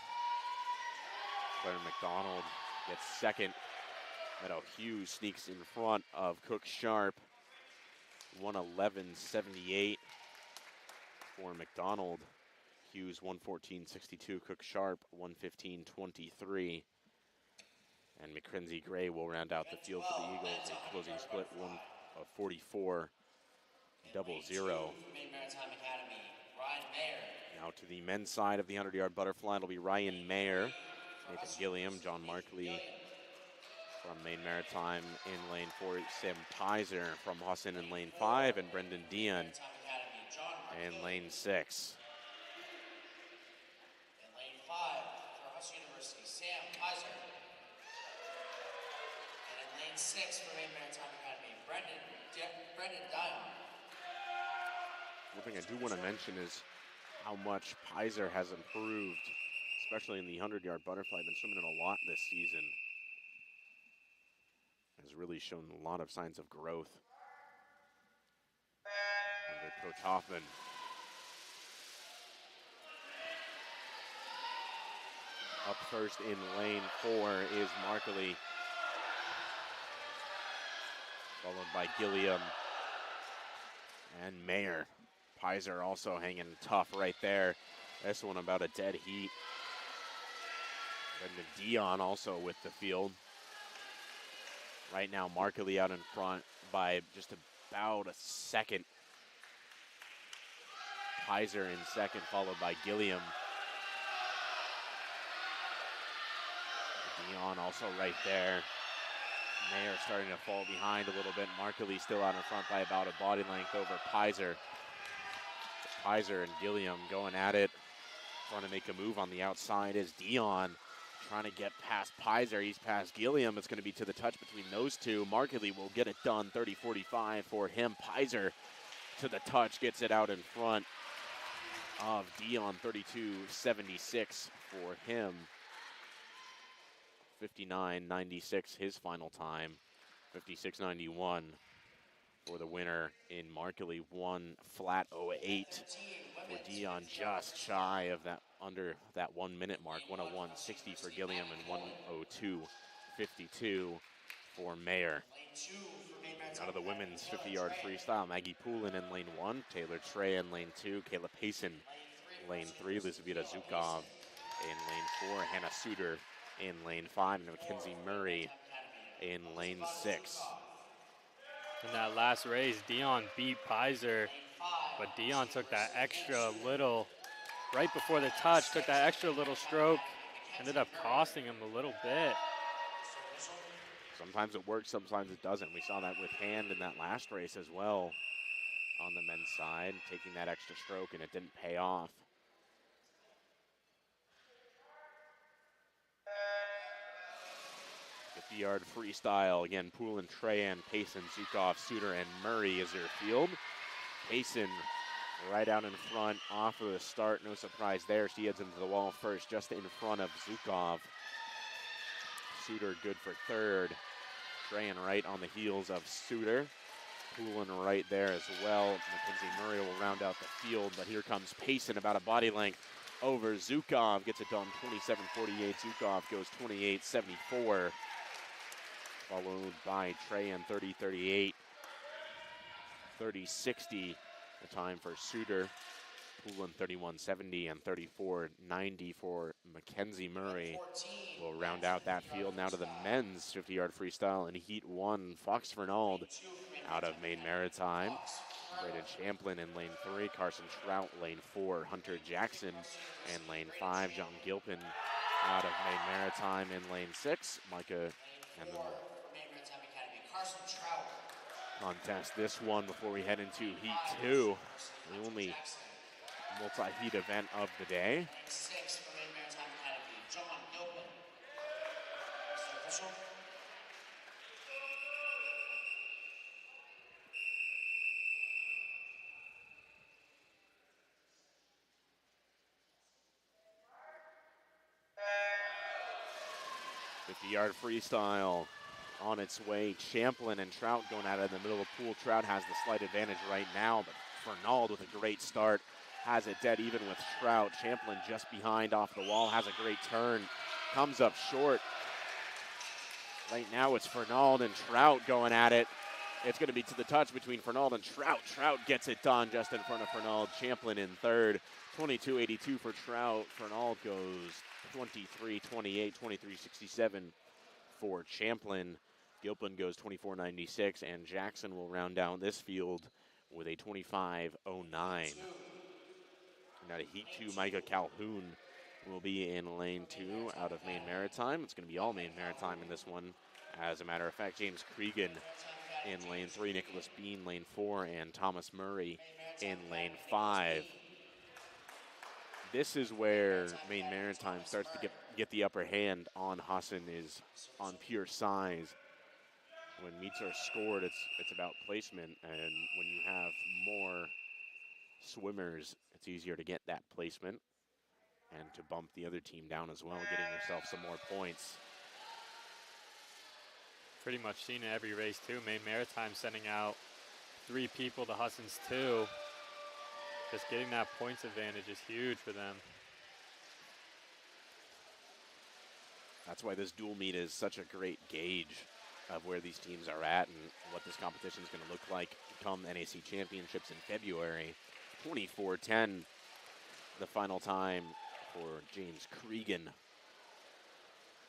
Claire McDonald gets second. Meadow Hughes sneaks in front of Cook-Sharp. 111.78 for McDonald. Hughes 114.62. Cook-Sharp 115.23. And Mackenzie Gray will round out the field for the Eagles. A closing split 44-00. Now to the men's side of the 100-yard butterfly, it'll be Ryan Mayer, Nathan Gilliam, John Markley from Maine Maritime in lane 4, Sam Pizer from Husson in lane 5, and Brendan Dion in lane 6. In lane 5 for Husson University, Sam Pizer. And in lane 6 for Maine Maritime Academy, Brendan Dion. One thing I do want to mention is how much Pizer has improved, especially in the 100-yard butterfly. Been swimming it a lot this season. Has really shown a lot of signs of growth under Coach Hoffman. Up first in lane 4 is Markley, followed by Gilliam and Mayer. Pizer also hanging tough right there. This one about a dead heat. Brendan Dion also with the field. Right now, Markley out in front by just about a second. Pizer in second, followed by Gilliam. Dion also right there. Mayer starting to fall behind a little bit. Markley still out in front by about a body length over Pizer. Pizer and Gilliam going at it. Trying to make a move on the outside is Dion. Trying to get past Pizer. He's past Gilliam. It's going to be to the touch between those two. Markley will get it done. 30-45 for him. Pizer to the touch. Gets it out in front of Dion. 32-76 for him. 59.96 his final time. 56.91 for the winner in Markley. 1 flat 08 for Dion, just shy of that, under that 1 minute mark. 101.60 for Gilliam and 102.52 for Mayer. Out of the women's 50-yard freestyle, Maggie Poulin in lane 1, Taylor Trey in lane 2, Kayla Payson lane 3, Elizaveta Zukov in lane 4, Hannah Suter in lane 5, and Mackenzie Murray in lane 6. In that last race, Dion beat Pizer, but Dion took that extra little, right before the touch, took that extra little stroke, ended up costing him a little bit. Sometimes it works, sometimes it doesn't. We saw that with Hand in that last race as well on the men's side, taking that extra stroke, and it didn't pay off. Yard freestyle. Again, Poulin, Trahan, Payson, Zukov, Suter, and Murray is their field. Payson right out in front off of the start. No surprise there. She heads into the wall first, just in front of Zukov. Suter good for third. Trahan right on the heels of Suter. Poulin right there as well. Mackenzie Murray will round out the field, but here comes Payson about a body length over Zukov. Gets it done 27-48. Zukov goes 28-74. Followed by Trahan 30-38, 30-60, the time for Suter. Poulin 31-70 and 34-90 for Mackenzie Murray. Will round out that field. Now to the men's 50-yard freestyle in Heat 1. Fox Fernald out of Maine Maritime. Braden Champlin in lane 3. Carson Trout lane 4. Hunter Jackson in lane 5. John Gilpin out of Maine Maritime in lane 6. Micah and then contest this one before we head into Heat 2, the only multi-heat event of the day. 6 for Maine Maritime Academy, John Gilpin. Mr. Official. Yard freestyle on its way. Champlin and Trout going at it in the middle of the pool. Trout has the slight advantage right now, but Fernald with a great start has it dead even with Trout. Champlin just behind off the wall, has a great turn, comes up short. Right now it's Fernald and Trout going at it. It's going to be to the touch between Fernald and Trout. Trout gets it done just in front of Fernald. Champlin in third. 22-82 for Trout. Fernald goes 23-28, 23-67 for Champlin. Gilpin goes 24-96, and Jackson will round down this field with a 25-09. Now to Heat 2, Micah Calhoun will be in lane 2 out of Maine Maritime. It's going to be all Maine Maritime in this one. As a matter of fact, James Cregan in lane 3, Nicholas Bean lane 4, and Thomas Murray in lane 5. This is where Maine Maritime starts to get the upper hand on Husson, is on pure size. When meets are scored, it's about placement, and when you have more swimmers, it's easier to get that placement and to bump the other team down as well, getting yourself some more points. Pretty much seen in every race too. Maine Maritime sending out 3 people to Husson's 2. Just getting that points advantage is huge for them. That's why this dual meet is such a great gauge of where these teams are at and what this competition is going to look like come NAC Championships in February. 24-10, the final time for James Cregan.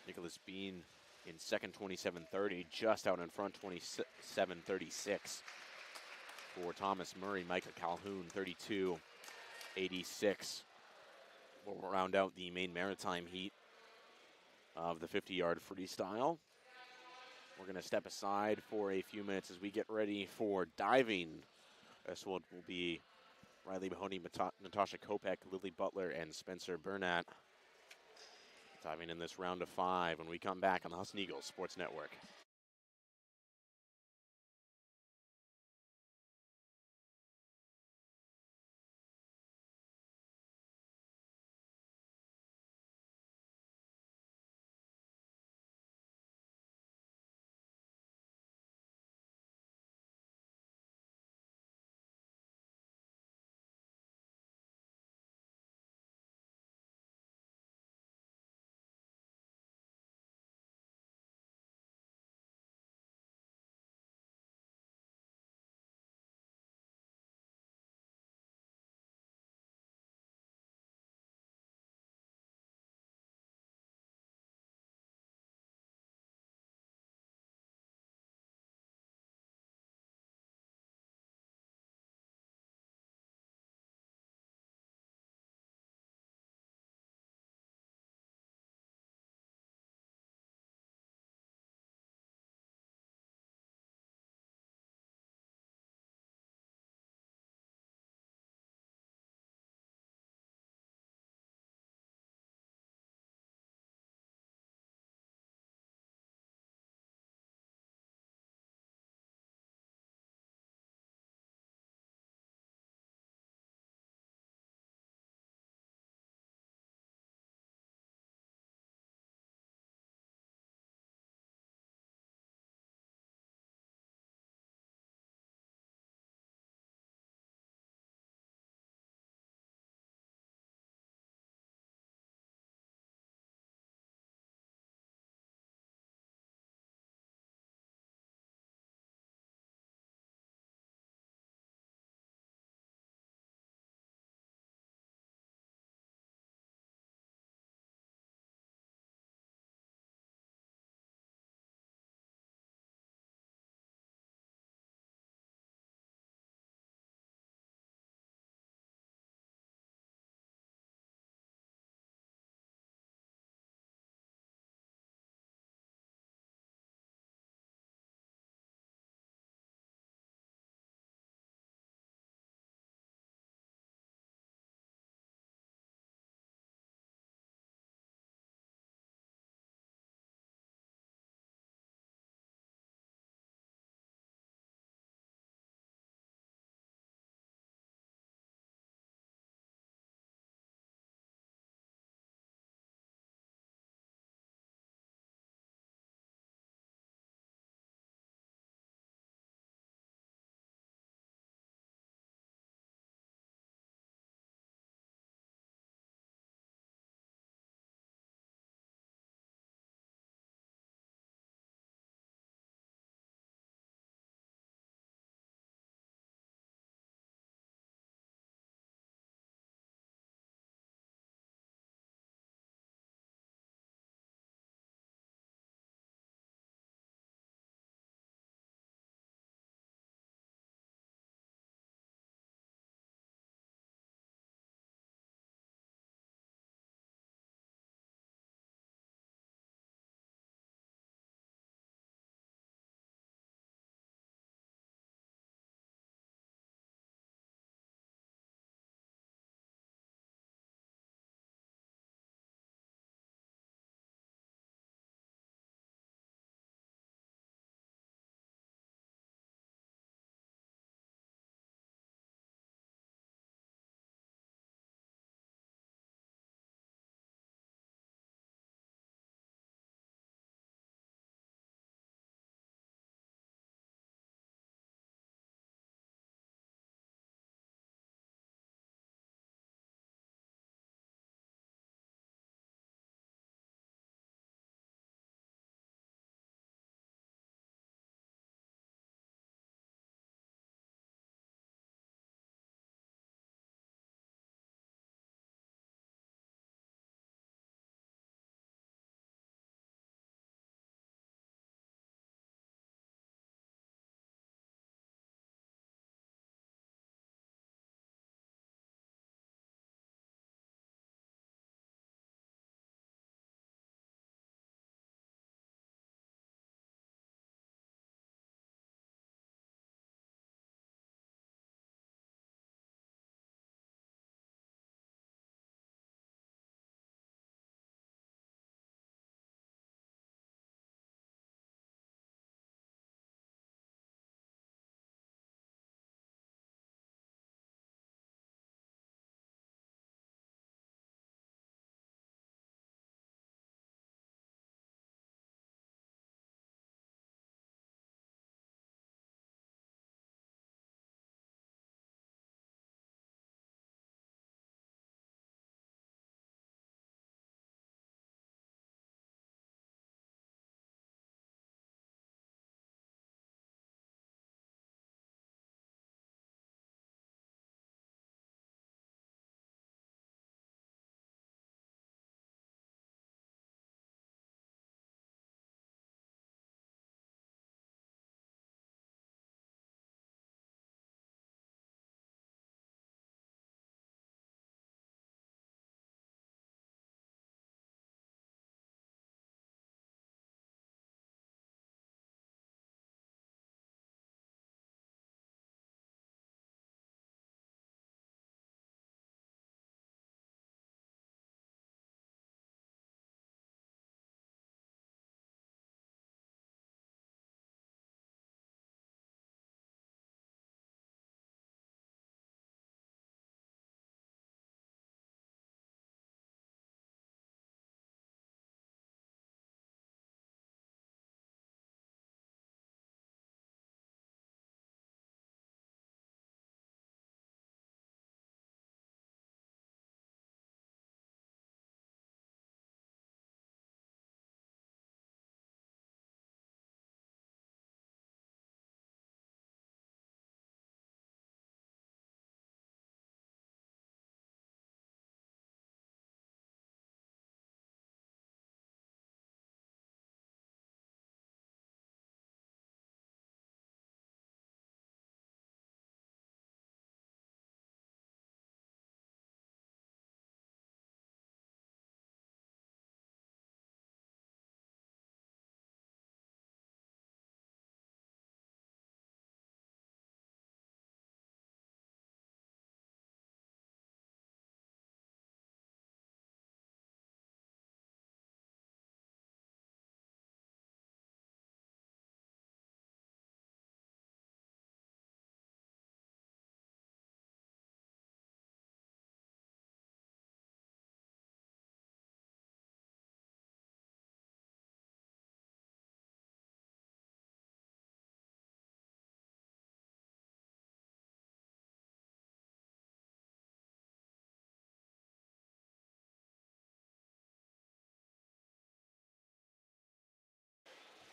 Nicholas Bean in second, 27-30, just out in front, 27-36. For Thomas Murray, Micah Calhoun, 32-86. We'll round out the Maine Maritime heat of the 50-yard freestyle. We're going to step aside for a few minutes as we get ready for diving. This will be Riley Mahoney, Natasha Kopek, Lily Butler, and Spencer Burnett diving in this round of 5 when we come back on the Husson Eagles Sports Network.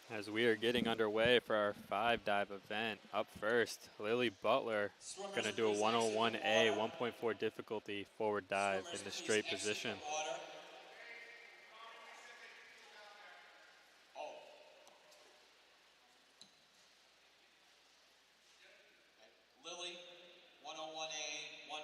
As we are getting underway for our 5-dive event, up first, Lily Butler going to do a 101A, 1.4 difficulty forward dive in the straight position. Lily, 101A, 14.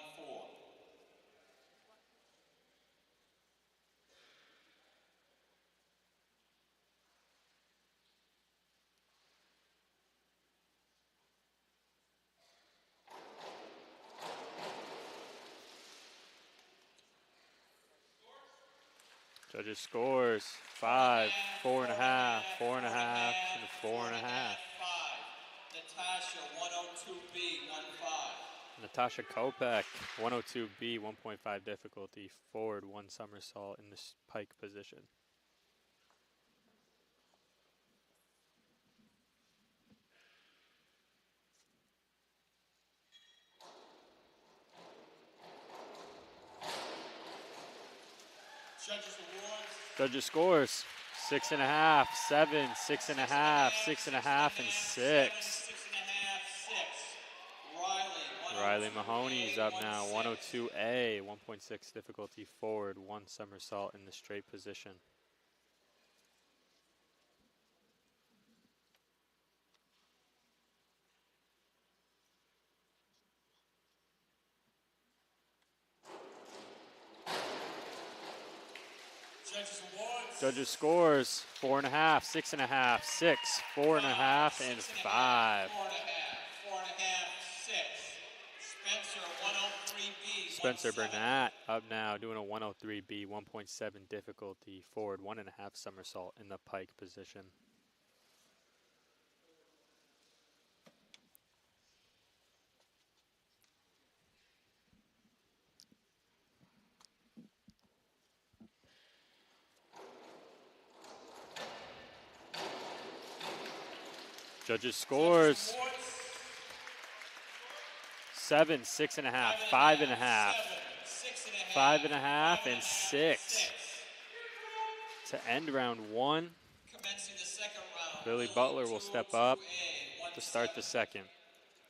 Judges scores 5, 4.5, 4.5, and 4.5. Natasha, 102B, 15. Natasha Kopek, 102B, 1.5 difficulty, forward 1 somersault in the pike position. Judges awards. Judges scores 6.5, 7, 6.5, 6.5, and 6. 6.5, 6. Riley Mahoney's up now, 102A, 1.6 difficulty forward, 1 somersault in the straight position. Judges awards. Judges scores 4.5, 6.5, 6, 4.5, and 5. 4.5, 6. Spencer, 103B. Spencer Burnett up now doing a 103B, 1.7 difficulty forward, 1.5 somersault in the pike position. Judges scores 7, 6.5, 5.5, 5.5, and 6. To end round 1, Commencing the second round. Lily Butler will step up to start the second.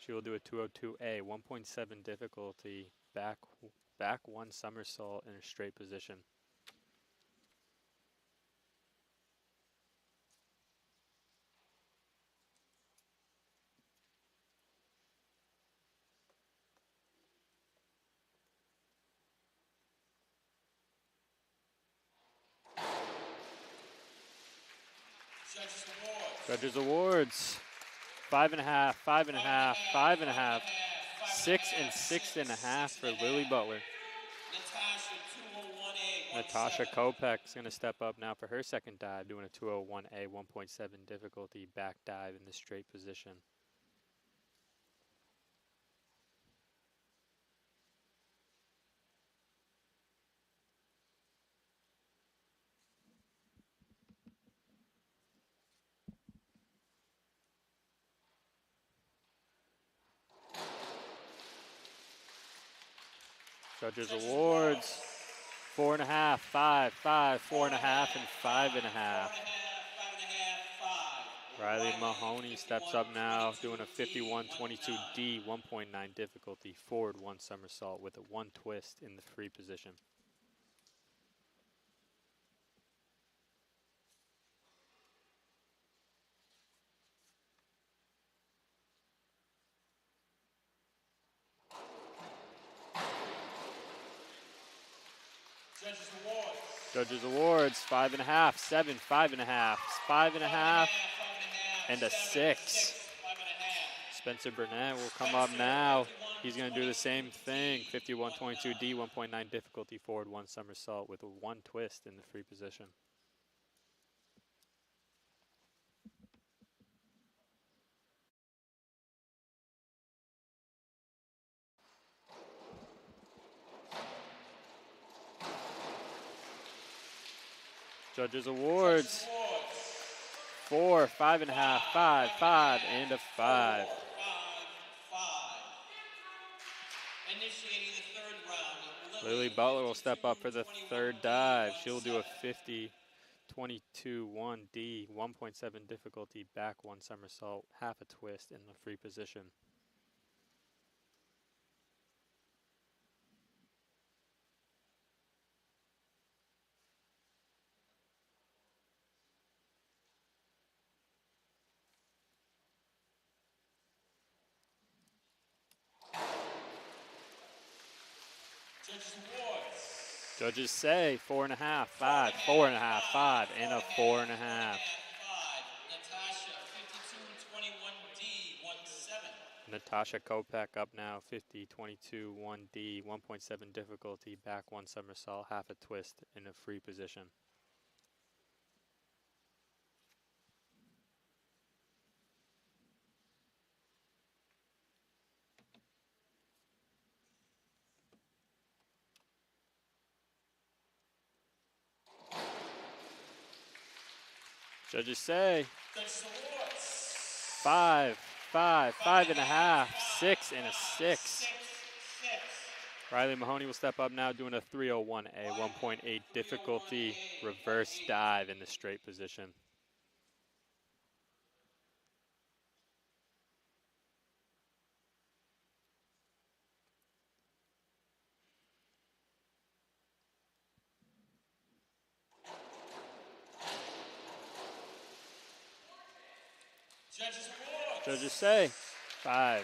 She will do a 202A, 1.7 difficulty, back 1 somersault in a straight position. Judges awards 5.5, 5.5, 5.5, 6, and 6.5 for Lily Butler. Natasha Kopek's going to step up now for her second dive, doing a 201A, 1.7 difficulty back dive in the straight position. Judges awards 4.5, 5, 5, 4.5, and 5.5. Riley Mahoney steps up now, doing a 51-22D, 1.9 difficulty, forward 1 somersault with a 1 twist in the free position. Judges awards 5.5, 7, 5.5, 5.5, and a 6. Spencer Burnett will come up now. He's going to do the same thing, 51-22D, 1.9 difficulty, forward 1 somersault with a 1 twist in the free position. Judges awards 4, 5.5, 5, 5, and a 5. Initiating the third round. Lily Butler will step up for the third dive. She'll do a 22-1D, 1.7 difficulty, back 1 somersault, half a twist in the free position. Judges say 4.5, 5, 4.5, 5, and a 4.5. Natasha Kopech up now, 50, 22, 1D, 1.7 difficulty, back 1 somersault, half a twist in a free position. Judges say 5, 5, 5.5, 6, and a 6. Riley Mahoney will step up now doing a 301A, 1.8 difficulty, reverse dive in the straight position. Judges say 5.5,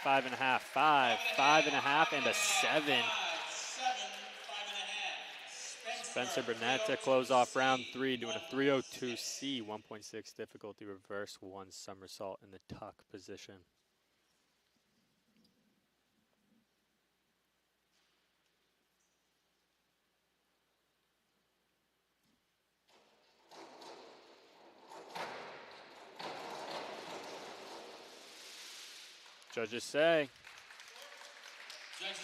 5.5, 5, 5.5, and a 7. Spencer Burnett to close off round 3, doing a 302C, 1.6 difficulty, reverse 1 somersault in the tuck position. Judges say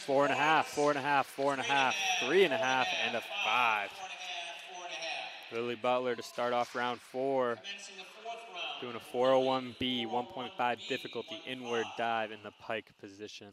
4.5, 4.5, 4.5, 3.5, and a 5. Lily Butler to start off round 4, doing a 401B, 1.5 difficulty, inward dive in the pike position.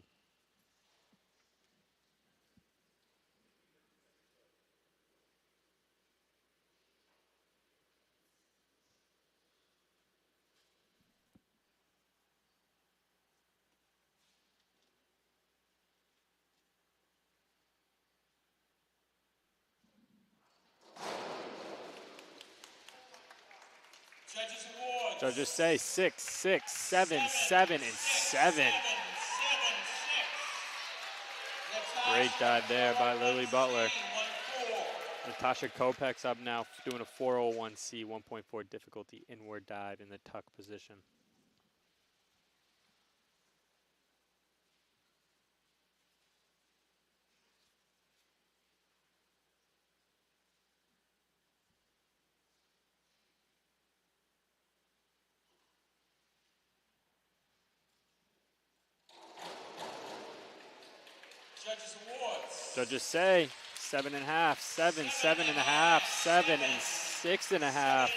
Judges say 6, 6, 7, 7, and 7. Great dive there by Lily Butler. Natasha Kopech's up now doing a 401C, 1.4 difficulty, inward dive in the tuck position. Judges say 7.5, 7, 7.5, 7, and 6.5.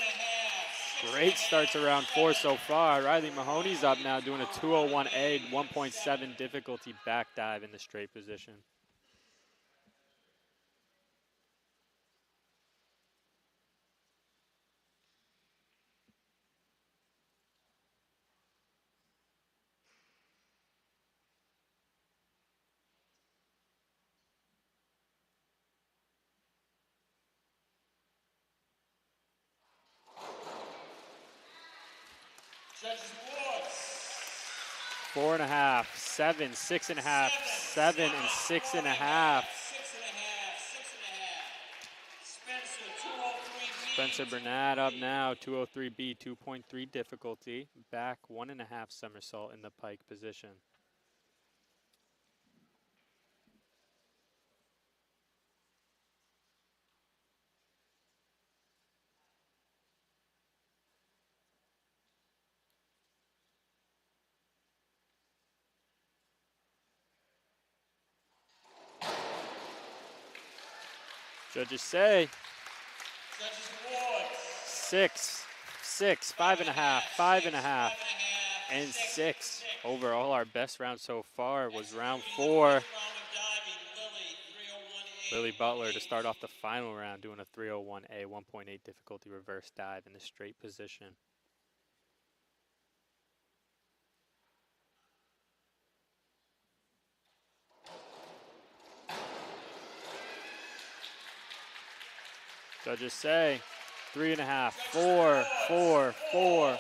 Great start to round 4 so far. Riley Mahoney's up now doing a 201A, 1.7 difficulty back dive in the straight position. Judges awards. 4.5, 7, 6.5, 7, and 6.5. Spencer Burnett up now, 203B, 2.3 difficulty, back 1.5 somersault in the pike position. Judges say 6, 6, 5.5, 5.5, and 6. Overall, our best round so far was round 4. Lily Butler to start off the final round doing a 301A 1.8 difficulty reverse dive in the straight position. Judges say 3.5, 4, 4, 4,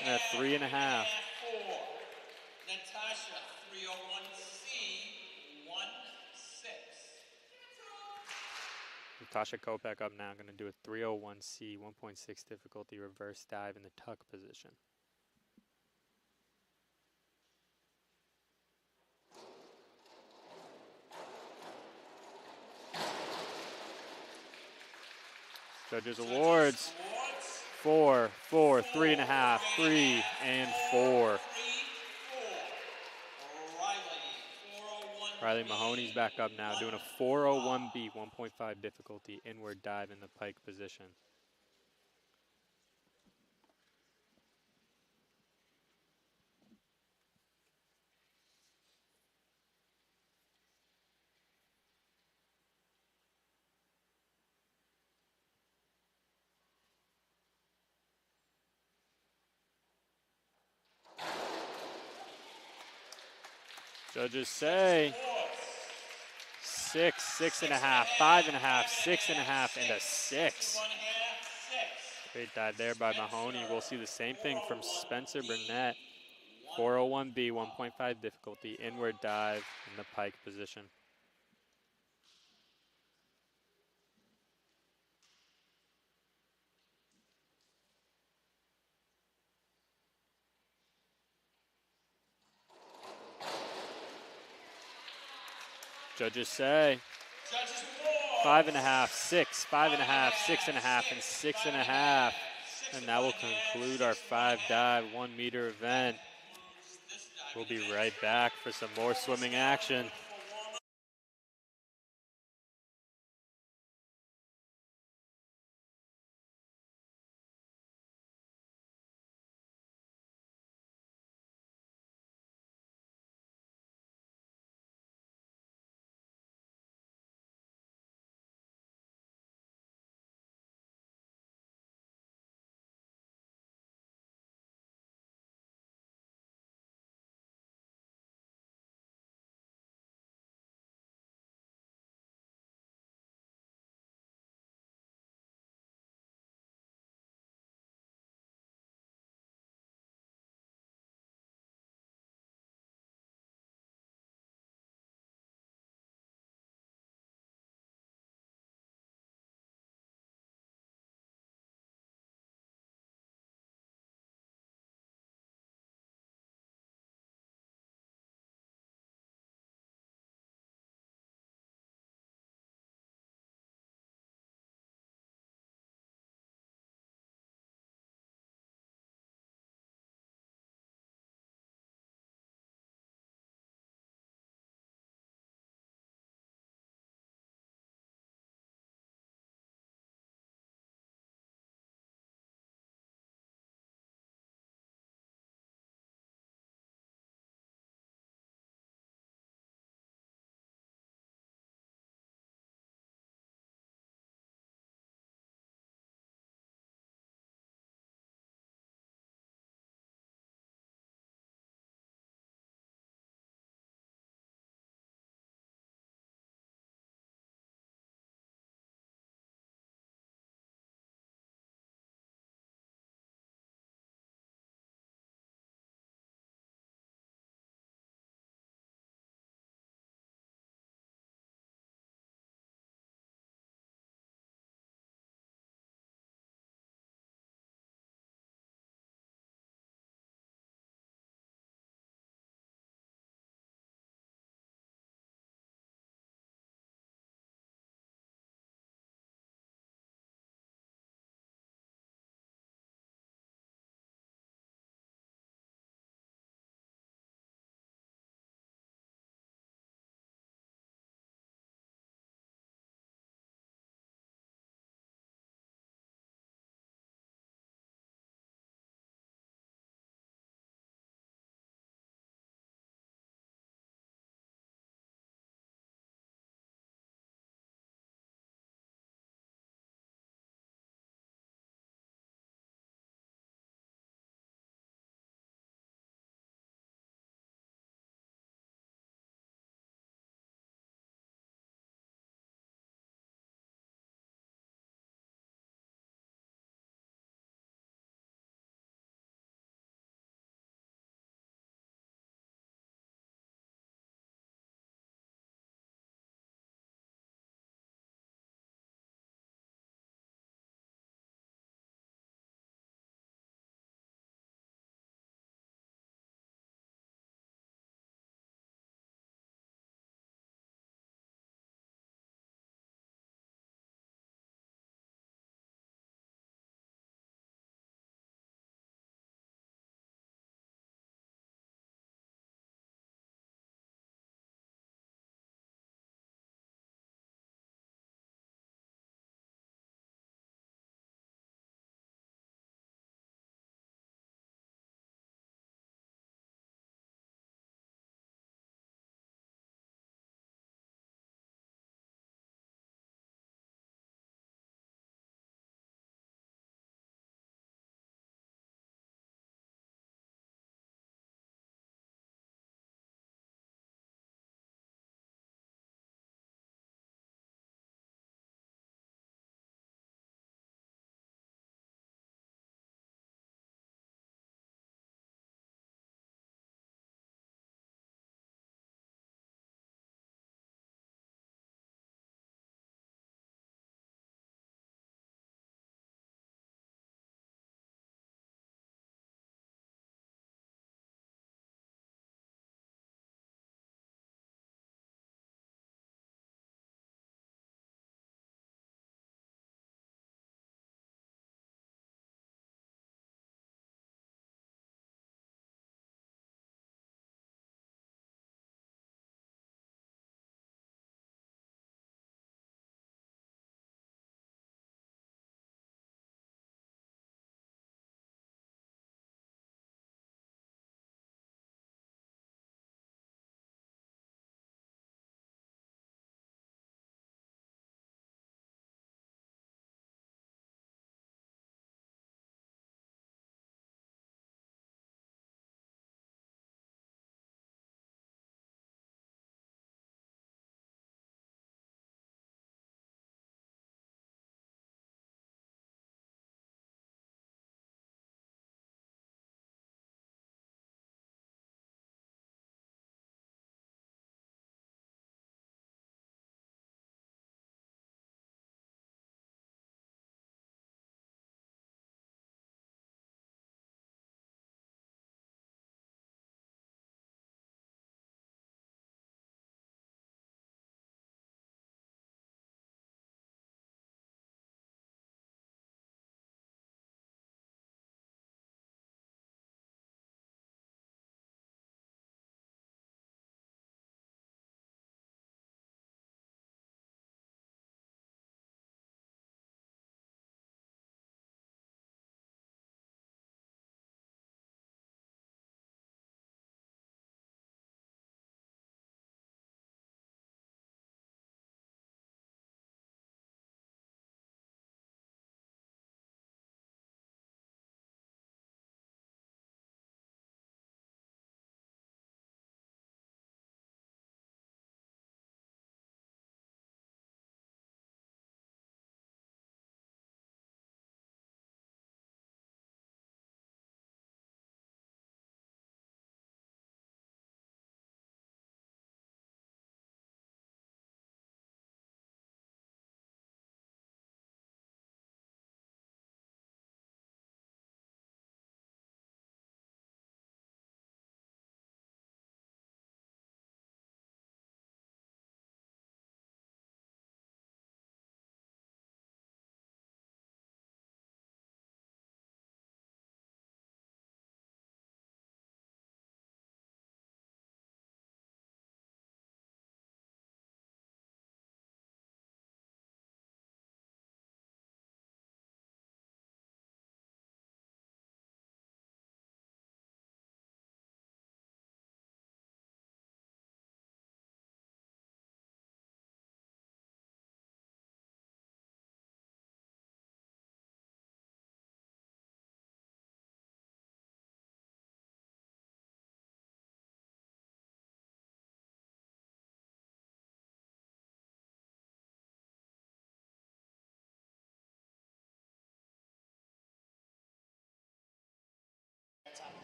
and a 3.5. Natasha 301C 16. Natasha Kopek up now, going to do a 301C 1.6 difficulty reverse dive in the tuck position. Judges awards 4, 4, 3.5, 3, and 4. Riley Mahoney's back up now, doing a 401B 1.5 difficulty inward dive in the pike position. Judges say 6, 6.5, 5.5, 6.5, and a 6. Great dive there by Mahoney. We'll see the same thing from Spencer Burnett. 401B 1.5 difficulty inward dive in the pike position. Judges say 5.5, 6, 5.5, 6.5, and 6.5. And that will conclude our 5-dive 1-meter event. We'll be right back for some more swimming action.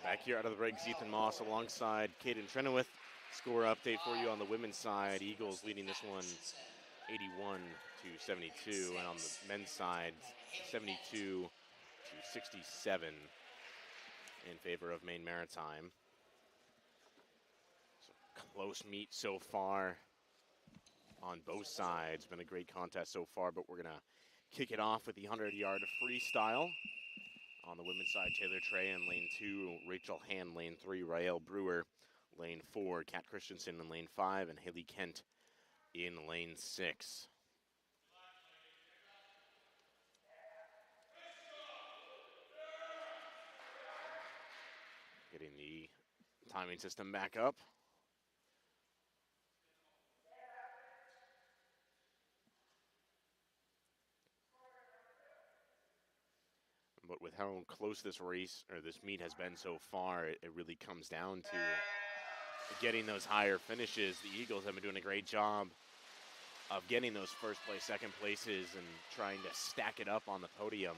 Back here out of the break, Ethan Moss alongside Caden Trenowith. Score update for you on the women's side. Eagles leading this one 81-72, and on the men's side, 72-67 in favor of Maine Maritime. So close meet so far on both sides. Been a great contest so far, but we're gonna kick it off with the 100-yard freestyle. On the women's side, Taylor Trey in lane 2, Rachel Hand lane 3, Rael Brewer lane 4, Kat Christensen in lane 5, and Haley Kent in lane 6. Getting the timing system back up. But with how close this race or this meet has been so far, it really comes down to getting those higher finishes. The Eagles have been doing a great job of getting those first place, second places, and trying to stack it up on the podium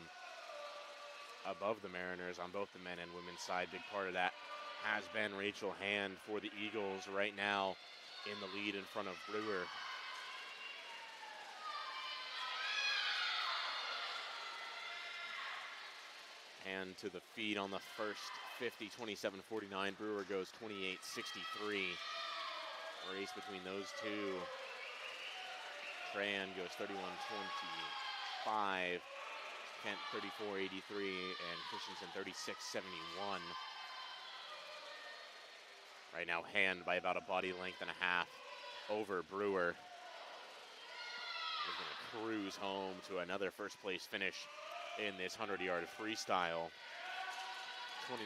above the Mariners on both the men and women's side. Big part of that has been Rachel Hand for the Eagles right now in the lead in front of Brewer. Hand to the feet on the first 50, 27-49. Brewer goes 28-63. Race between those two. Tran goes 31-25. Kent 34-83 and Christensen 36-71. Right now, Hand by about a body length and a half over Brewer. Is going to cruise home to another first place finish in this 100-yard freestyle.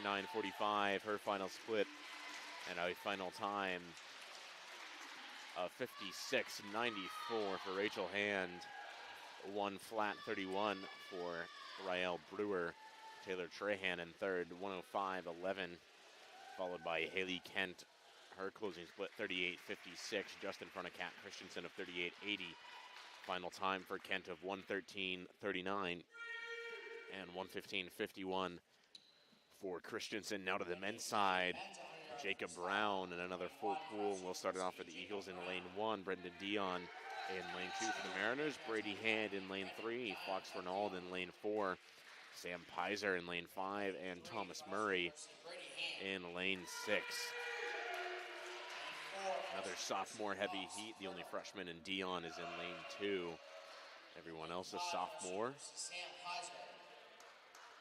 29:45, her final split, and a final time of 56:94 for Rachel Hand. 1 flat 31 for Rael Brewer. Taylor Trahan in third, 105.11, followed by Haley Kent. Her closing split 38:56, just in front of Kat Christensen of 38:80. Final time for Kent of 1:13.39 and 1:15.51 for Christensen. Now to the men's side, Jacob Brown and another full pool. We'll start it off for the Eagles in lane 1. Brendan Dion in lane 2 for the Mariners. Brady Hand in lane 3. Fox Fernald in lane 4. Sam Pizer in lane 5. And Thomas Murray in lane 6. Another sophomore heavy heat. The only freshman in Dion is in lane 2. Everyone else is sophomore. Sam Pizer.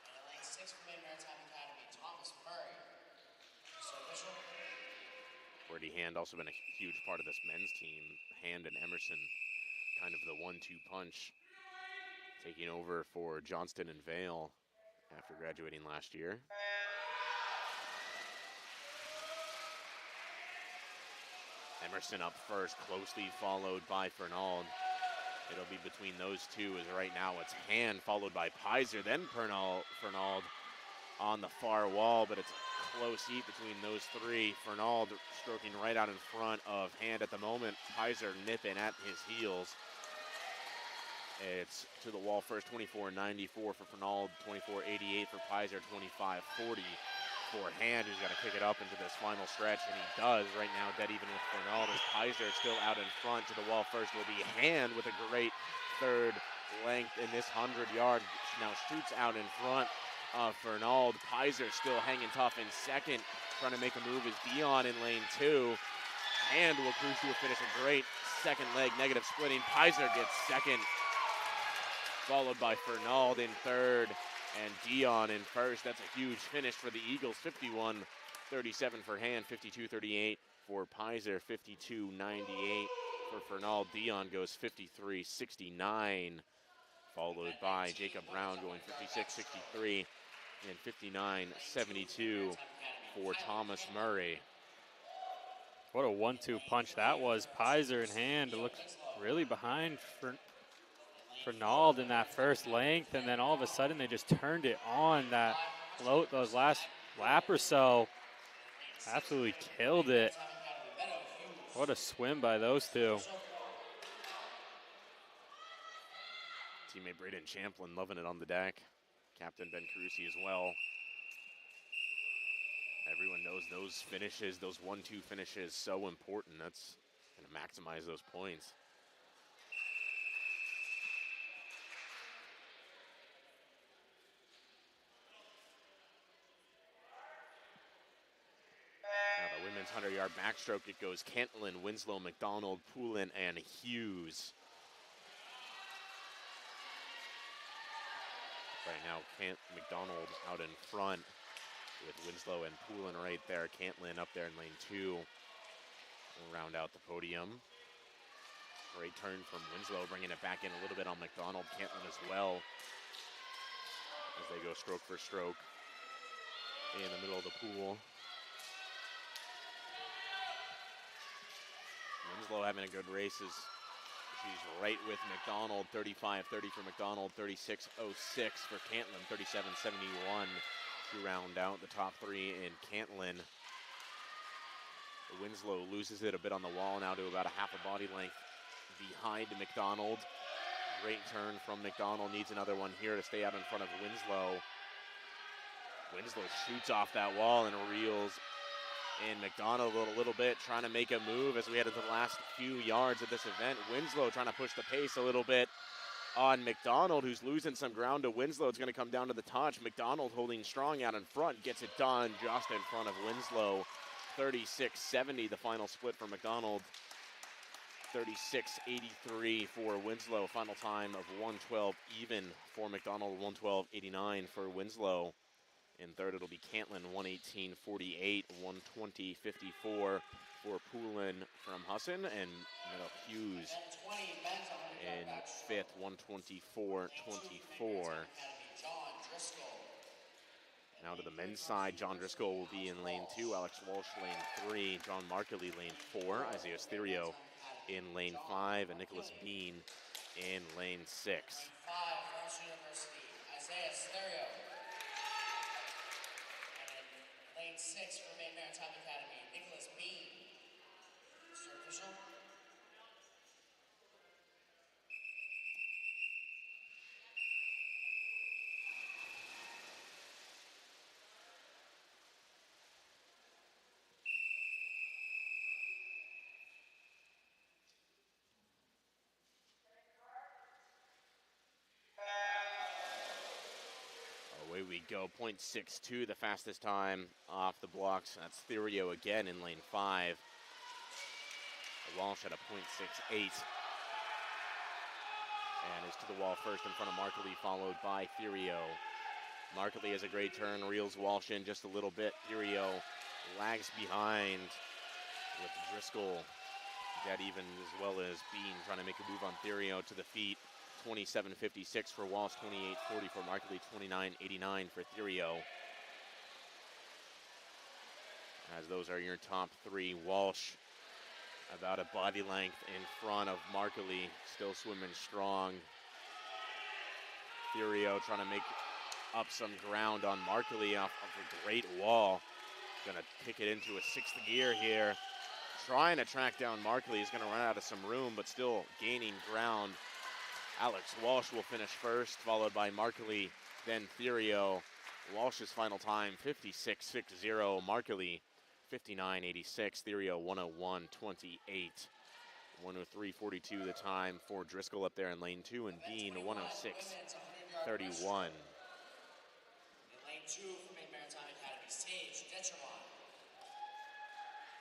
And in lane 6 for Maine Maritime Academy, Thomas Murray. So official. Brady Hand also been a huge part of this men's team. Hand and Emerson, kind of the 1-2 punch, taking over for Johnston and Vale after graduating last year. Emerson up first, closely followed by Fernald. It'll be between those two, as right now it's Hand followed by Pizer, then Fernald on the far wall, but it's a close heat between those three. Fernald stroking right out in front of Hand at the moment. Pizer nipping at his heels. It's to the wall first, 24.94 for Fernald, 24.88 for Pizer, 25.40 for Hand, who's got to kick it up into this final stretch, and he does right now, dead even with Fernald, as Pizer still out in front. To the wall first will be Hand with a great third length in this 100-yard. Now shoots out in front of Fernald. Pizer still hanging tough in second, trying to make a move is Dion in lane 2. Hand will cruise to a finish, a great second leg negative splitting. Pizer gets second, followed by Fernald in third and Dion in first. That's a huge finish for the Eagles. 51-37 for Hand, 52-38 for Pizer, 52-98 for Fernald. Dion goes 53-69, followed by Jacob Brown going 56-63 and 59-72 for Thomas Murray. What a 1-2 punch that was. Pizer and Hand looked really behind Fernald in that first length, and then all of a sudden they just turned it on that those last lap or so. Absolutely killed it. What a swim by those two. Teammate Braden Champlin loving it on the deck. Captain Ben Carusi as well. Everyone knows those finishes, those 1-2 finishes, so important. That's going to maximize those points. Now the women's 100-yard backstroke, it goes Cantlin, Winslow, McDonald, Poulin, and Hughes. Right now, McDonald out in front with Winslow and Poulin right there. Cantlin up there in lane 2. We'll round out the podium. Great turn from Winslow, bringing it back in a little bit on McDonald. Cantlin as well, as they go stroke for stroke in the middle of the pool. Winslow having a good race. She's right with McDonald. 35-30 for McDonald, 36-06 for Cantlin, 37-71 to round out the top 3 in Cantlin. Winslow loses it a bit on the wall now to about a half a body length behind McDonald. Great turn from McDonald, needs another one here to stay out in front of Winslow. Winslow shoots off that wall and reels in McDonald a little bit, trying to make a move as we head into the last few yards of this event. Winslow trying to push the pace a little bit on McDonald, who's losing some ground to Winslow. It's going to come down to the touch. McDonald holding strong out in front, gets it done just in front of Winslow. 36-70 the final split for McDonald. 36-83 for Winslow. Final time of 112 even for McDonald, 112.89 for Winslow. In third, it'll be Cantlin, 118.48, 120.54 for Poulin from Husson, and Hughes in fifth, 124.24. Now to the men's side, John Driscoll will be in lane 2, Alex Walsh lane 3, John Markley lane 4, Isaiah Styrio in lane 5, and Nicholas Bean in lane 6. Lane 5, Frost University, Isaiah Styrio. And lane 6 for Maine Maritime Academy, Nicholas Bean. Mr. Official. Away we go, 0.62, the fastest time off the blocks. That's Styrio again in lane 5. Walsh at a 0.68. And is to the wall first in front of Markley, followed by Styrio. Markley has a great turn, reels Walsh in just a little bit. Styrio lags behind with Driscoll dead even, as well as Bean trying to make a move on Styrio to the feet. 27.56 for Walsh, 28.40 for Markley, 29.89 for Styrio. As those are your top 3. Walsh about a body length in front of Markley, still swimming strong. Styrio trying to make up some ground on Markley off of a great wall. Gonna kick it into a 6th gear here. Trying to track down Markley. He's gonna run out of some room, but still gaining ground. Alex Walsh will finish first, followed by Markley, then Styrio. Walsh's final time, 56.60. Markley, 59.86. Styrio, 101.28. 103.42 the time for Driscoll up there in lane 2, and Bean, 106.31. In lane 2 for Maine Maritime Academy, Sage Detremont.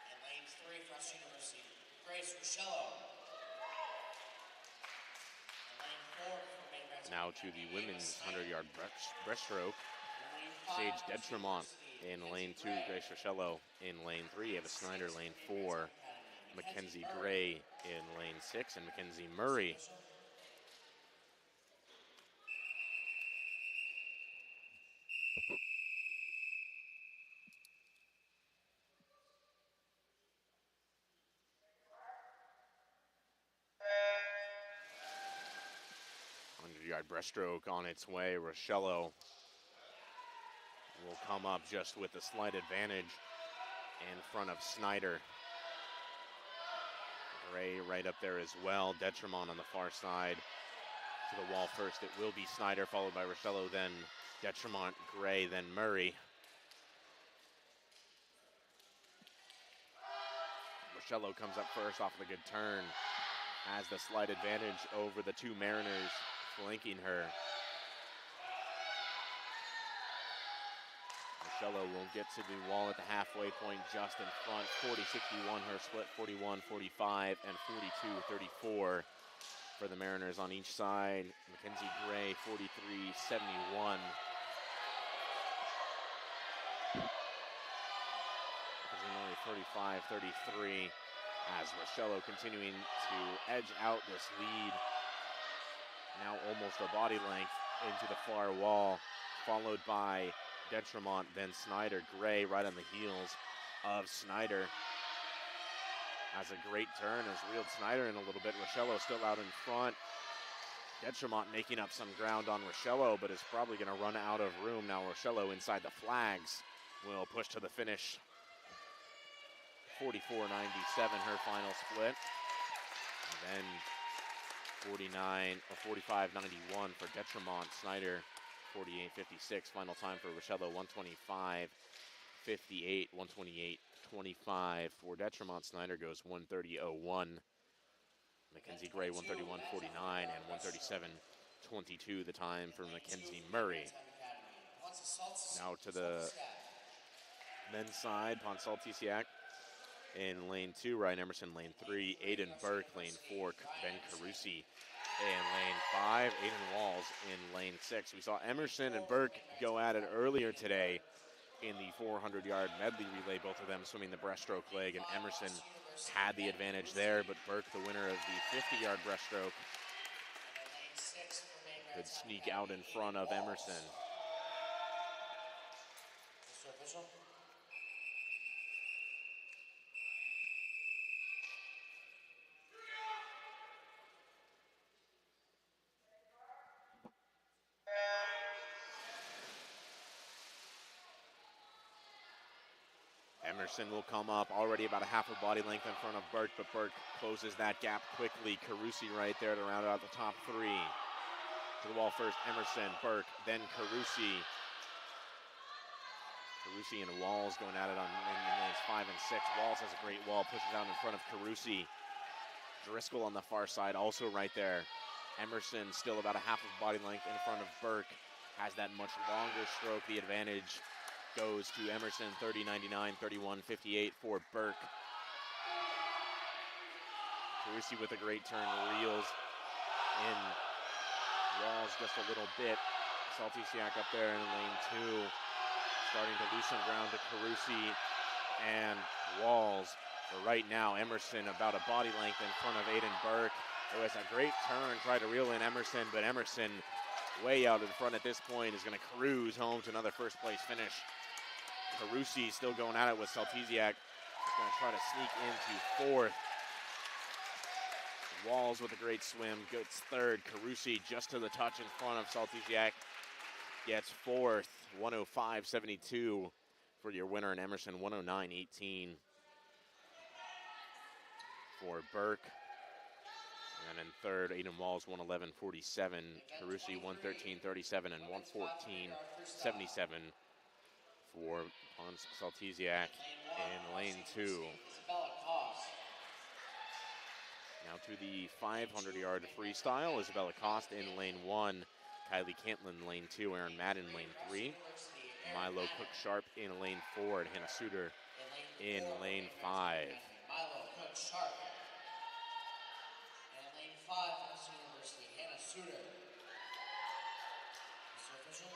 In lane 3, Frost University, Grace Rochello. Now to the women's 100-yard breaststroke. Sage Detremont in lane 2, Grace Rochello in lane 3, Ava Snyder lane 4, Mackenzie Gray in lane 6, and Mackenzie Murray. Yard breaststroke on its way. Rochello will come up just with a slight advantage in front of Snyder. Gray right up there as well. Detremont on the far side. To the wall first, it will be Snyder, followed by Rochello, then Detremont, Gray, then Murray. Rochelle comes up first off of a good turn. Has the slight advantage over the two Mariners flanking her. Rochelle won't get to the wall at the halfway point, just in front. 40-61 her split, 41-45 and 42-34 for the Mariners on each side. Mackenzie Gray, 43-71. 35-33 as Rochelle continuing to edge out this lead. Now almost a body length into the far wall, followed by Detremont, then Snyder. Gray right on the heels of Snyder. Has a great turn, has reeled Snyder in a little bit. Rochelle still out in front. Detremont making up some ground on Rochelle, but is probably going to run out of room. Now Rochelle inside the flags will push to the finish. 44-97 her final split. And then 45-91 for Detremont. Snyder 48-56. Final time for Rochelle, 125-58, 128-25 for Detremont. Snyder goes 130-01. Mackenzie Gray 131-49 and 137-22 the time for Mackenzie Murray. Now to the men's side, Ponsaltisiak in lane 2, Ryan Emerson lane 3, Aiden Burke lane 4, Ben Carusi in lane 5, Aiden Walls in lane 6. We saw Emerson and Burke go at it earlier today in the 400-yard medley relay, both of them swimming the breaststroke leg, and Emerson had the advantage there, but Burke, the winner of the 50-yard breaststroke, could sneak out in front of Emerson. Emerson will come up already about a half a body length in front of Burke, but Burke closes that gap quickly. Carusi right there to round out the top 3. To the wall first, Emerson, Burke, then Carusi. Carusi and Walls going at it on lanes 5 and 6. Walls has a great wall, pushes out in front of Carusi. Driscoll on the far side also right there. Emerson still about a half of body length in front of Burke. Has that much longer stroke. The advantage goes to Emerson, 30-99, 31-58 for Burke. Carusi with a great turn, reels in Walls just a little bit. Saltisiak up there in lane 2, starting to lose some ground to Carusi and Walls. But right now, Emerson about a body length in front of Aiden Burke. It was a great turn, tried to reel in Emerson, but Emerson way out in front at this point is going to cruise home to another first place finish. Carusi still going at it with Saltisiak. He's going to try to sneak into 4th. Walls with a great swim, gets 3rd. Carusi just to the touch in front of Saltisiak. Gets 4th, 105-72 for your winner, and Emerson 109-18 for Burke. And in 3rd, Aiden Walls 111-47. Carusi 113-37 and 114-77 for Saltisiak in lane 2. Now to the 500-yard freestyle, Isabella Cost in lane 1, Kylie Cantlin lane 2, Aaron Madden lane 3, Milo Cook-Sharp in lane 4, and Hannah Suter in lane 5. Milo Cook-Sharp. And lane 5, Husson University, Hannah Suter. Mr. Official.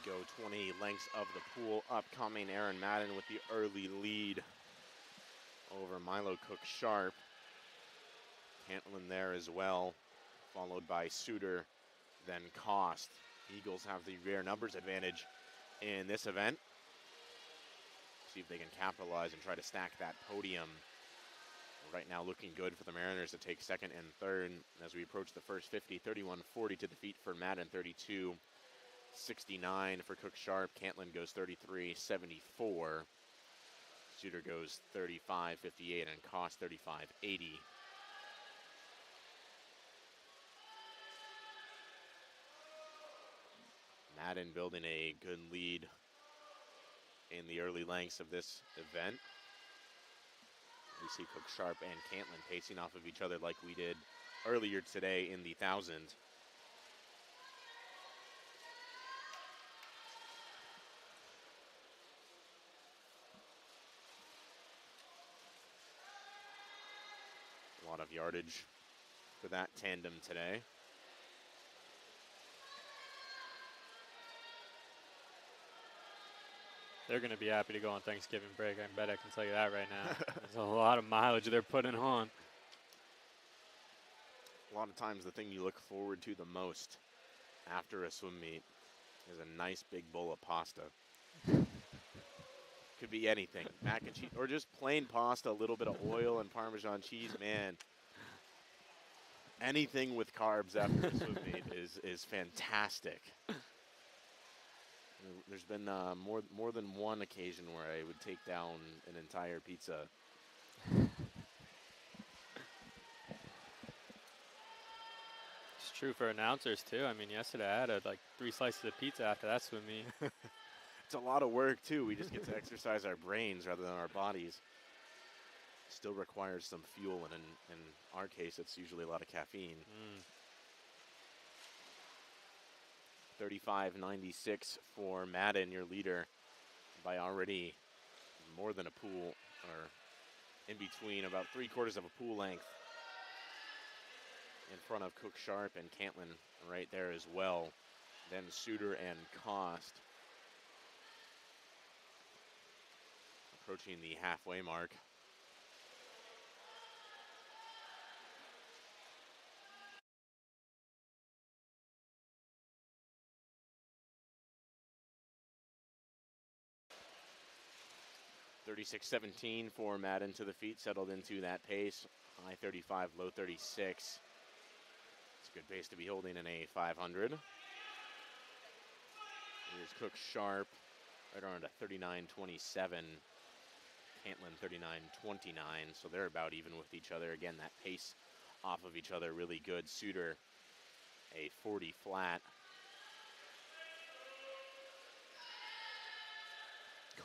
Go 20 lengths of the pool upcoming. Aaron Madden with the early lead over Milo Cook-Sharp. Cantlin there as well, followed by Suter, then Cost. Eagles have the rare numbers advantage in this event. See if they can capitalize and try to stack that podium. Right now looking good for the Mariners to take 2nd and 3rd as we approach the first 50. 31-40 to defeat for Madden, 32 69 for Cook Sharp. Cantlin goes 33-74. Suter goes 35-58 and Cost 35-80. Madden building a good lead in the early lengths of this event. We see Cook Sharp and Cantlin pacing off of each other like we did earlier today in the 1000. A lot of yardage for that tandem today. They're going to be happy to go on Thanksgiving break. I bet I can tell you that right now. There's a lot of mileage they're putting on. A lot of times the thing you look forward to the most after a swim meet is a nice big bowl of pasta. Could be anything, mac and cheese, or just plain pasta, a little bit of oil and Parmesan cheese, man. Anything with carbs after a swim meet is fantastic. There's been more than one occasion where I would take down an entire pizza. It's true for announcers too. I mean, yesterday I had like 3 slices of pizza after that swim meet. It's a lot of work too. We just get to exercise our brains rather than our bodies. Still requires some fuel, and in our case, it's usually a lot of caffeine. 35-96 for Madden, your leader, by already more than a pool, or in between, about 3/4 of a pool length in front of Cook Sharp and Cantlin right there as well. Then Suter and Cost approaching the halfway mark. (36-17) for Madden to the feet, settled into that pace. High 35, low 36. It's a good pace to be holding in a 500. Here's Cook Sharp, right around a 39-27. Cantlin 39-29, so they're about even with each other. Again, that pace off of each other really good. Suter, a 40 flat.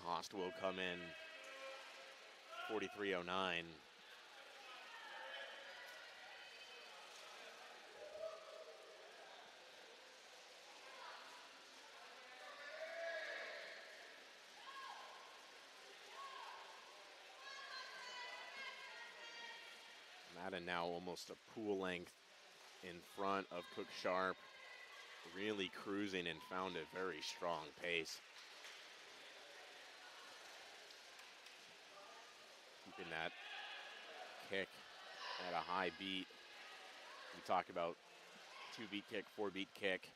Cost will come in 43.09. Madden now almost a pool length in front of Cook Sharp. Really cruising and found a very strong pace. Keeping that kick at a high beat. We talk about 2-beat kick, 4-beat kick.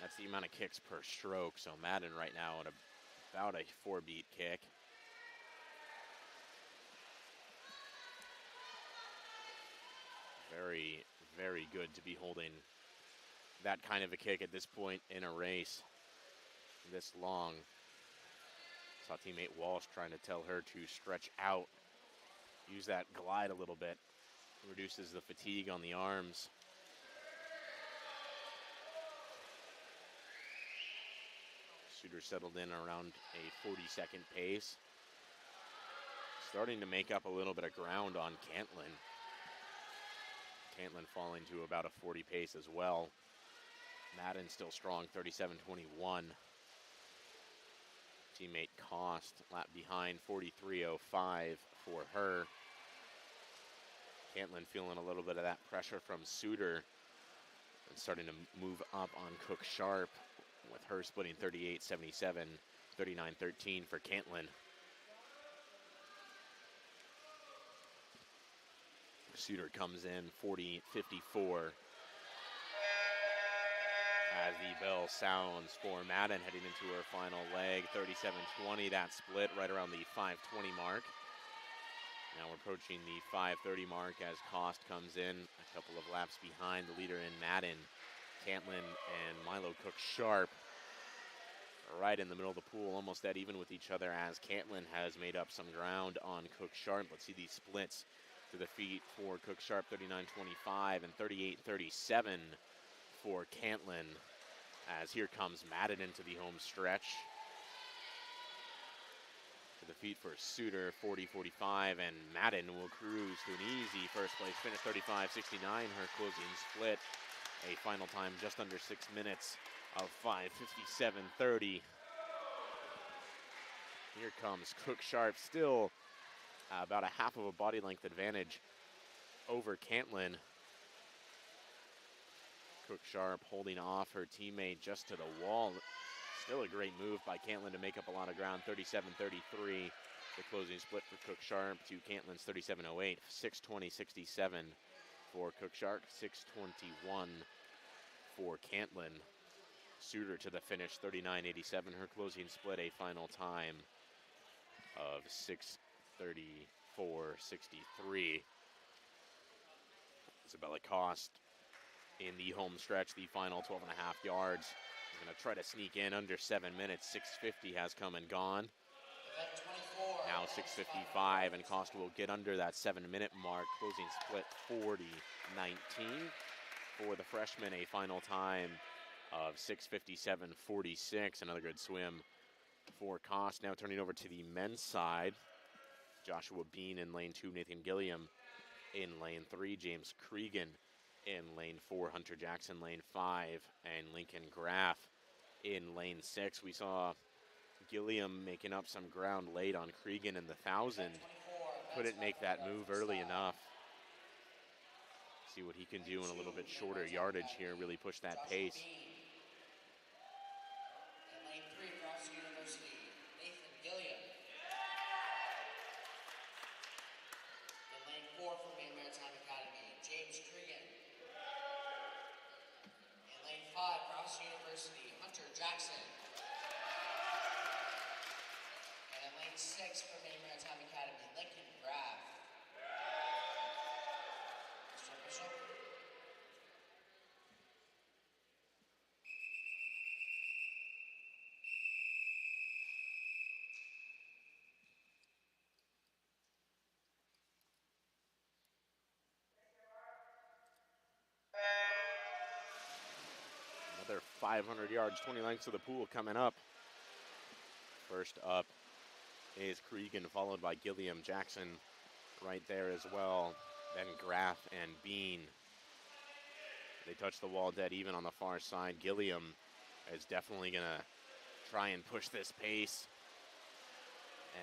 That's the amount of kicks per stroke. So Madden right now at about a 4-beat kick. Very, very good to be holding that kind of a kick at this point in a race this long. Saw teammate Walsh trying to tell her to stretch out, use that glide a little bit. Reduces the fatigue on the arms. Suter settled in around a 40-second pace. Starting to make up a little bit of ground on Cantlin. Cantlin falling to about a 40 pace as well. Madden still strong, 37-21. Teammate Cost lap behind, 43.05 for her. Cantlin feeling a little bit of that pressure from Suter and starting to move up on Cook Sharp, with her splitting 38-77, 39-13 for Cantlin. Suter comes in 40-54 as the bell sounds for Madden heading into her final leg. 37-20, that split right around the 5:20 mark. Now we're approaching the 5:30 mark as Cost comes in a couple of laps behind the leader in Madden. Cantlin and Milo Cook Sharp right in the middle of the pool, almost dead even with each other, as Cantlin has made up some ground on Cook Sharp. Let's see these splits to the feet for Cook Sharp, 39-25 and 38-37 for Cantlin, as here comes Madden into the home stretch. To the feet for Suter, 40-45, and Madden will cruise to an easy first place finish, 35-69, her closing split. A final time just under 6 minutes of 5:57:30. Here comes Cook Sharp, still about a half of a body length advantage over Cantlin. Cook Sharp holding off her teammate just to the wall. Still a great move by Cantlin to make up a lot of ground, 37-33. The closing split for Cook Sharp to Cantlin's 37-08, 6:20:67 for Cook Sharp, 6:21 for Cantlin. Suter to the finish, 39-87. Her closing split, a final time of 6:34:63. Isabella Cost in the home stretch, the final 12.5 yards. Is going to try to sneak in under 7 minutes. 6:50 has come and gone. Now 6:55, and Cost will get under that 7-minute mark. Closing split 40-19 for the freshman, a final time of 6:57:46. Another good swim for Cost. Now turning over to the men's side. Joshua Bean in lane 2, Nathan Gilliam in lane 3, James Cregan in lane 4, Hunter Jackson lane 5, and Lincoln Graff in lane 6. We saw Gilliam making up some ground late on Cregan in the 1,000. Couldn't make that move early enough. See what he can do in a little bit shorter yardage here, really push that pace. In lane 3 for Husson University, Nathan Gilliam. In lane 4 for Maine Maritime Academy, James Cregan. In lane 5 for Husson University, Hunter Jackson. And in lane 6 for Maine Maritime Academy, Lincoln Graff. Mr. Official. Another 500 yards, 20 lengths of the pool coming up. First up is Cregan, followed by Gilliam, Jackson right there as well. Then Graff and Bean. They touch the wall dead even on the far side. Gilliam is definitely going to try and push this pace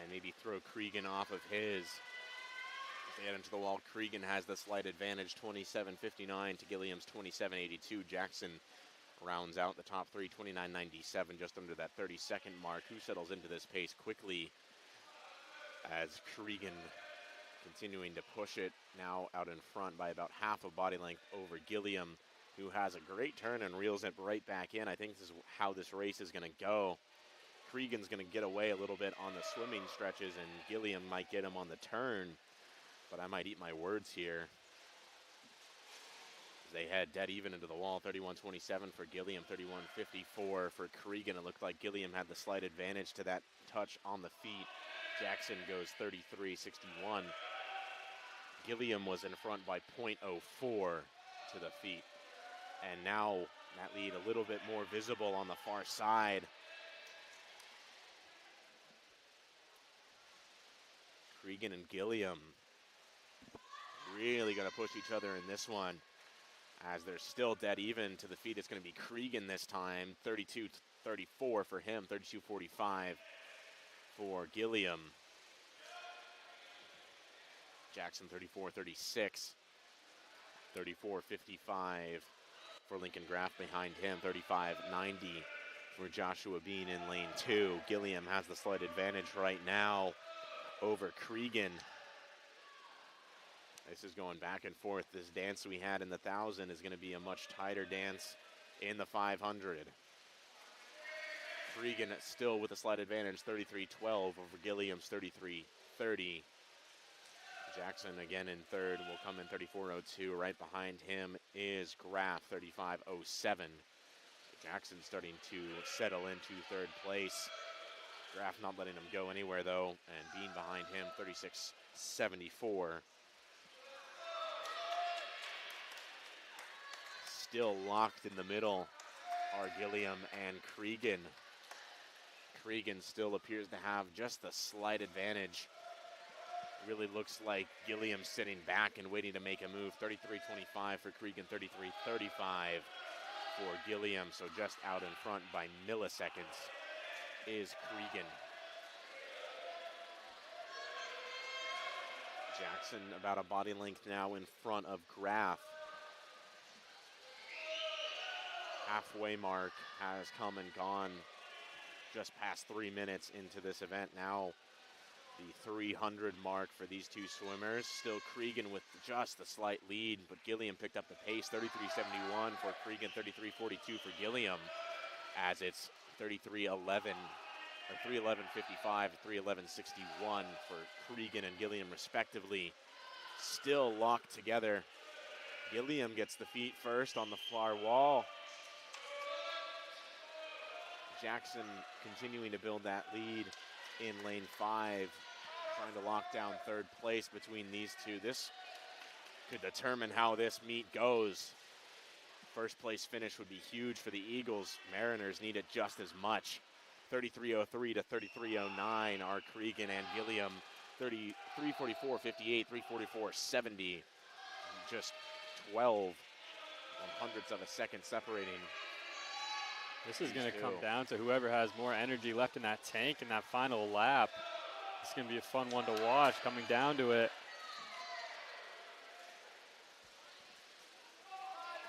and maybe throw Cregan off of his. If they head into the wall, Cregan has the slight advantage, 27:59 to Gilliam's 27:82. Jackson rounds out the top three, 29:97, just under that 30-second mark. Who settles into this pace quickly as Cregan continuing to push it, now out in front by about half a body length over Gilliam, who has a great turn and reels it right back in. I think this is how this race is going to go. Cregan's going to get away a little bit on the swimming stretches, and Gilliam might get him on the turn, but I might eat my words here. They head dead even into the wall, 31:27 for Gilliam, 31:54 for Cregan. It looked like Gilliam had the slight advantage to that touch on the feet. Jackson goes 33:61. Gilliam was in front by .04 to the feet. And now that lead a little bit more visible on the far side. Cregan and Gilliam really going to push each other in this one, as they're still dead even to the feet. It's going to be Cregan this time, 32:34 for him, 32:45 for Gilliam. Jackson 34:36, 34:55 for Lincoln Graff behind him, 35:90 for Joshua Bean in lane 2. Gilliam has the slight advantage right now over Cregan. This is going back and forth. This dance we had in the 1,000 is going to be a much tighter dance in the 500. Cregan still with a slight advantage, 33:12 over Gilliam's 33:30. Jackson again in third will come in 34.02. Right behind him is Graff, 35.07. Jackson starting to settle into third place. Graff not letting him go anywhere though, and Bean behind him, 36.74. Still locked in the middle are Gilliam and Cregan. Cregan still appears to have just a slight advantage. Really looks like Gilliam sitting back and waiting to make a move. 33.25 for Cregan, 33.35 for Gilliam. So just out in front by milliseconds is Cregan. Jackson about a body length now in front of Graff. Halfway mark has come and gone. Just past 3 minutes into this event now. The 300 mark for these two swimmers. Still Cregan with just a slight lead, but Gilliam picked up the pace. 33.71 for Cregan, 33.42 for Gilliam, as it's 33.11 or 3:11.55, 3:11.61 for Cregan and Gilliam respectively. Still locked together. Gilliam gets the feet first on the far wall. Jackson continuing to build that lead in lane 5, trying to lock down third place between these two. This could determine how this meet goes. First place finish would be huge for the Eagles. Mariners need it just as much. 33.03 to 33.09 are Cregan and Gilliam. 3:44.58, 3:44.70. Just 12 100ths of a second separating. This is going to come down to whoever has more energy left in that tank in that final lap. It's going to be a fun one to watch coming down to it.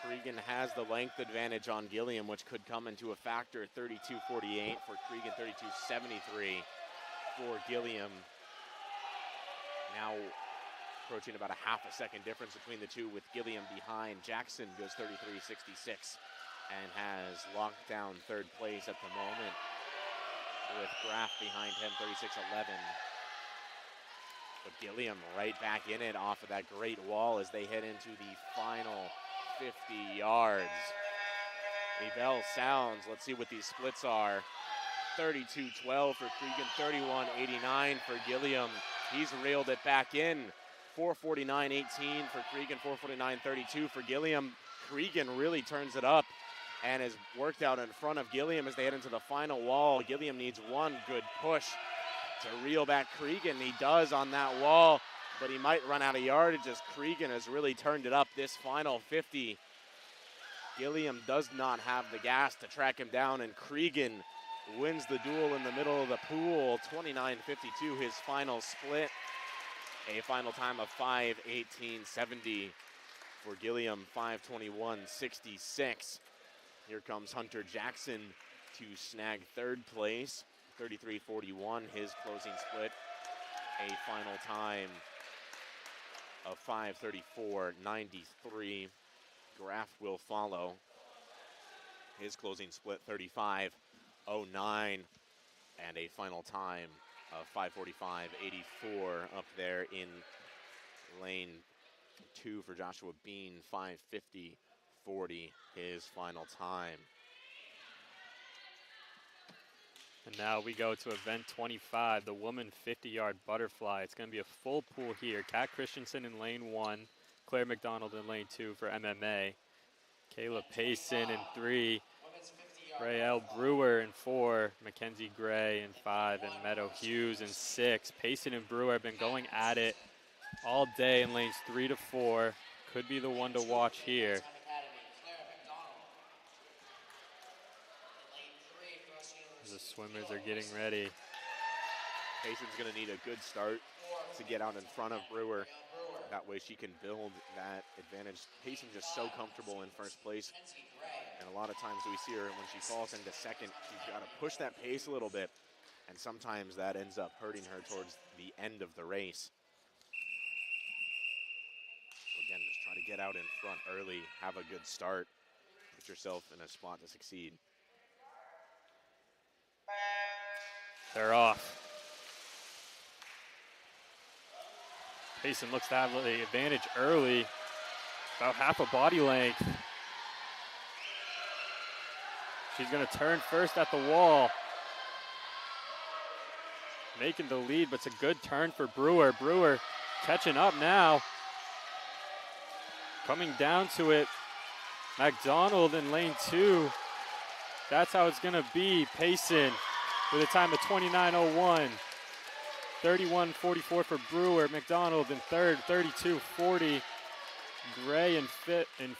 Cregan has the length advantage on Gilliam, which could come into a factor. 32.48 for Cregan, 32.73 for Gilliam. Now approaching about a half a second difference between the two, with Gilliam behind. Jackson goes 33.66 and has locked down third place at the moment, with Graff behind him, 36.11. But Gilliam right back in it off of that great wall as they head into the final 50 yards. The bell sounds. Let's see what these splits are. 32.12 for Cregan, 31.89 for Gilliam. He's reeled it back in. 4:49.18 for Cregan, 4:49.32 for Gilliam. Cregan really turns it up and is worked out in front of Gilliam as they head into the final wall. Gilliam needs one good push to reel back Cregan. He does on that wall, but he might run out of yardage as Cregan has really turned it up this final 50. Gilliam does not have the gas to track him down, and Cregan wins the duel in the middle of the pool. 29.52 his final split. A final time of 5:18.70 for Gilliam, 5:21.66. Here comes Hunter Jackson to snag third place, 33.41 his closing split. A final time of 5:34.93. Graff will follow. His closing split 35.09, and a final time of 5:45.84 up there in lane 2 for Joshua Bean. 5:50.40 his final time. And now we go to event 25, the woman 50-yard butterfly. It's going to be a full pool here. Kat Christensen in lane 1, Claire McDonald in lane 2 for MMA, Kayla Payson in 3, Rael Brewer in 4, Mackenzie Gray in 5, and Meadow Hughes in 6. Payson and Brewer have been going at it all day in lanes 3 to 4. Could be the one to watch here. The swimmers are getting ready. Payson's going to need a good start to get out in front of Brewer. That way she can build that advantage. Payson just so comfortable in first place. And a lot of times we see her when she falls into second, she's got to push that pace a little bit. And sometimes that ends up hurting her towards the end of the race. So again, just try to get out in front early, have a good start, put yourself in a spot to succeed. They're off. Payson looks to have the advantage early, about half a body length. She's going to turn first at the wall. Making the lead, but it's a good turn for Brewer. Brewer catching up now. Coming down to it. McDonald in lane 2. That's how it's going to be. Payson with a time of 29:01. 31:44 for Brewer. McDonald in third, 32:40. Gray in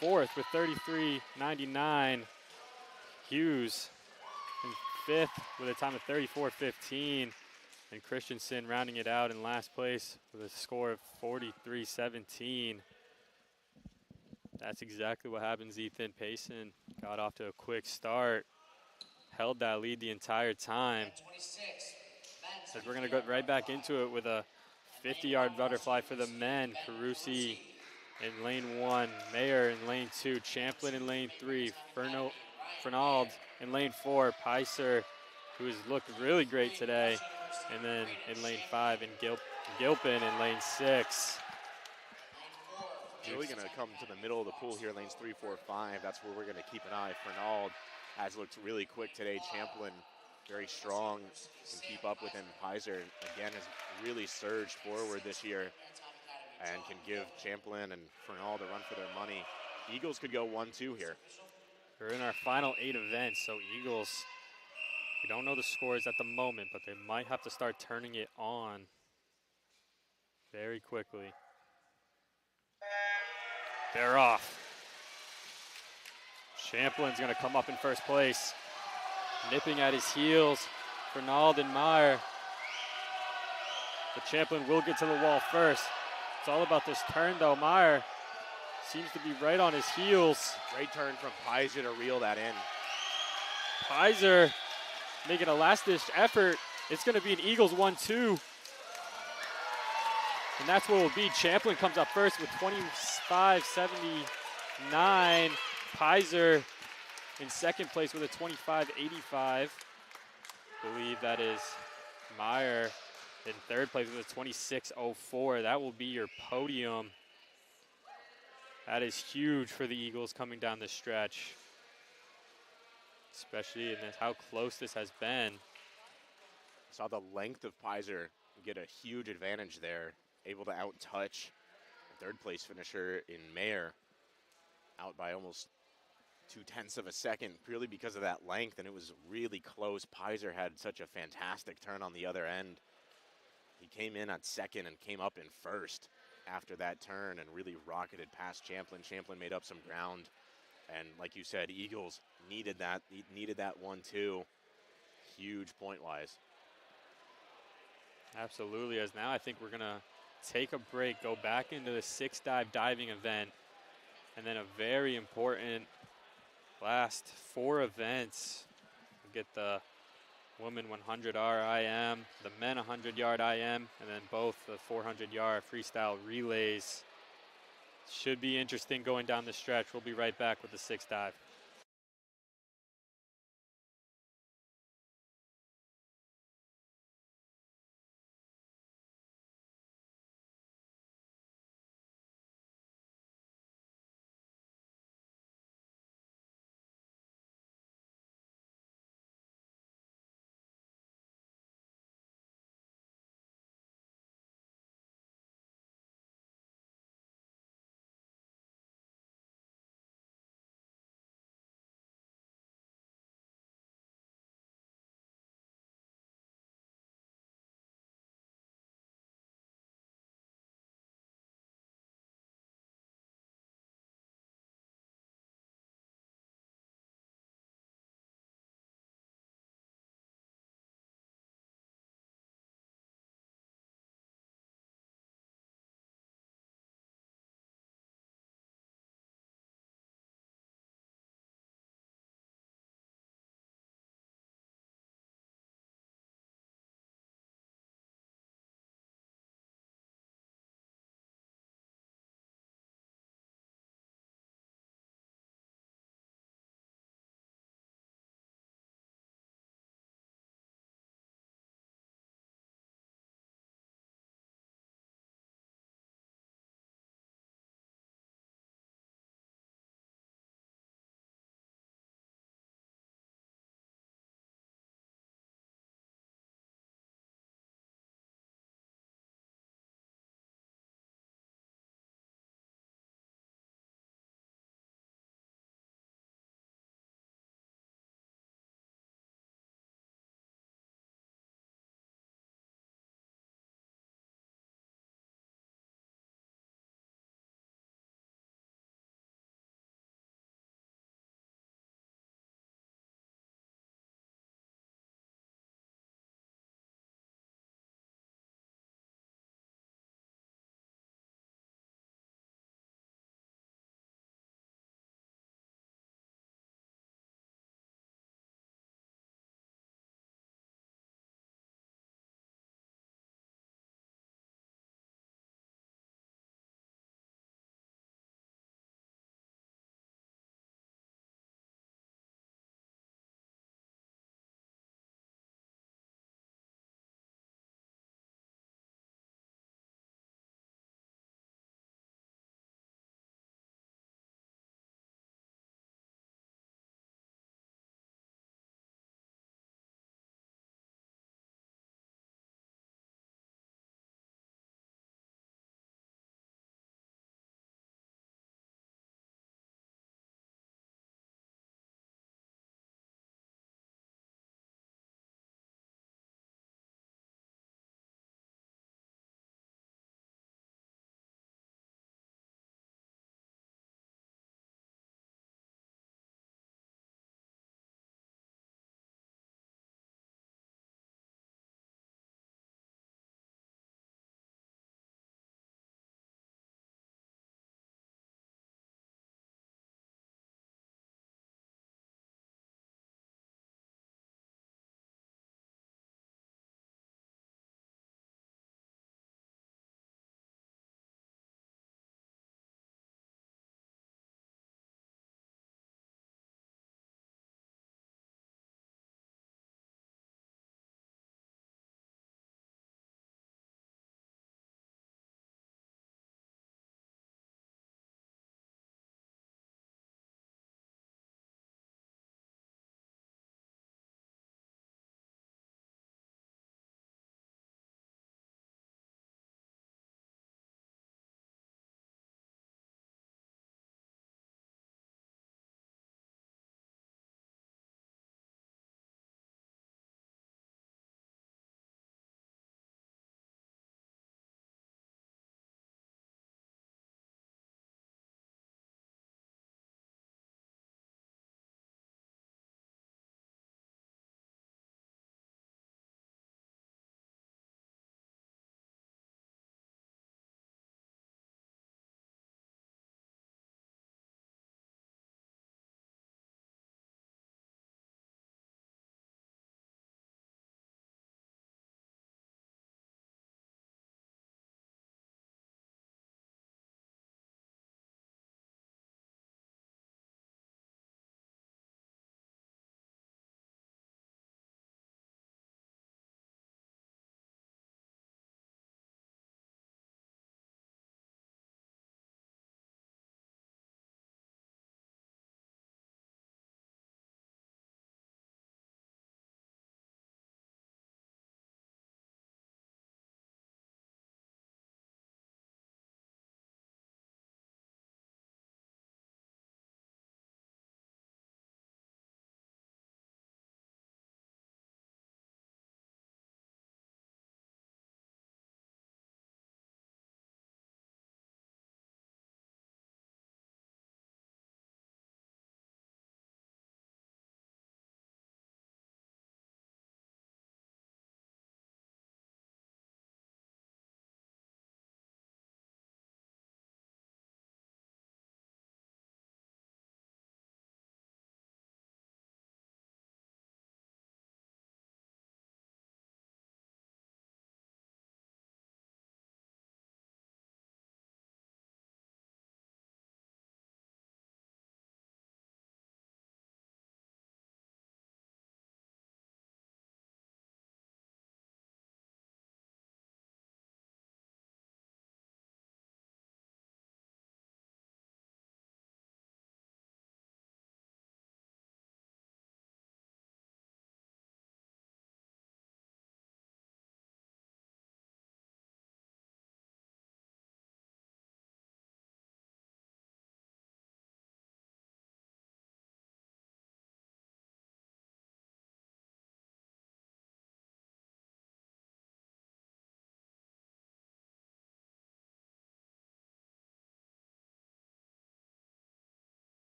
fourth with 33:99. Hughes in fifth with a time of 34:15. And Christensen rounding it out in last place with a score of 43:17. That's exactly what happens, Ethan. Payson got off to a quick start, held that lead the entire time. As we're going to go right back into it with a 50-yard butterfly for the men. Carusi in lane 1, Mayer in lane 2, Champlin in lane 3, Fernald in lane 4, Picer, who has looked really great today, and then in lane 5, and Gilpin in lane 6. Really going to come to the middle of the pool here, lanes 3, 4, 5. That's where we're going to keep an eye. Fernald has looked really quick today. Champlin very strong, can keep up with him. Pizer, again, has really surged forward this year and can give Champlin and Fernald a run for their money. Eagles could go 1-2 here. We're in our final 8 events, so Eagles, we don't know the scores at the moment, but they might have to start turning it on very quickly. They're off. Champlin's going to come up in first place. Nipping at his heels, Fernald and Meyer. But Champlin will get to the wall first. It's all about this turn, though. Meyer seems to be right on his heels. Great turn from Pizer to reel that in. Pizer making a last-ditch effort. It's going to be an Eagles 1-2. And that's what it will be. Champlin comes up first with 25:79. Pizer in second place with a 25:85. Believe that is Meyer in third place with a 26:04. That will be your podium. That is huge for the Eagles coming down the stretch, especially in this, how close this has been. Saw the length of Pizer get a huge advantage there. Able to out-touch third place finisher in Mayer, out by almost 0.2 of a second, purely because of that length, and it was really close. Pizer had such a fantastic turn on the other end. He came in at second and came up in first after that turn and really rocketed past Champlin. Champlin made up some ground, and like you said, Eagles needed that 1-2. Huge point-wise. Absolutely, as now I think we're gonna take a break, go back into the 6-dive diving event, and then a very important last 4 events. We'll get the women 100 RIM, the men 100-yard IM, and then both the 400-yard freestyle relays. Should be interesting going down the stretch. We'll be right back with the 6-dive.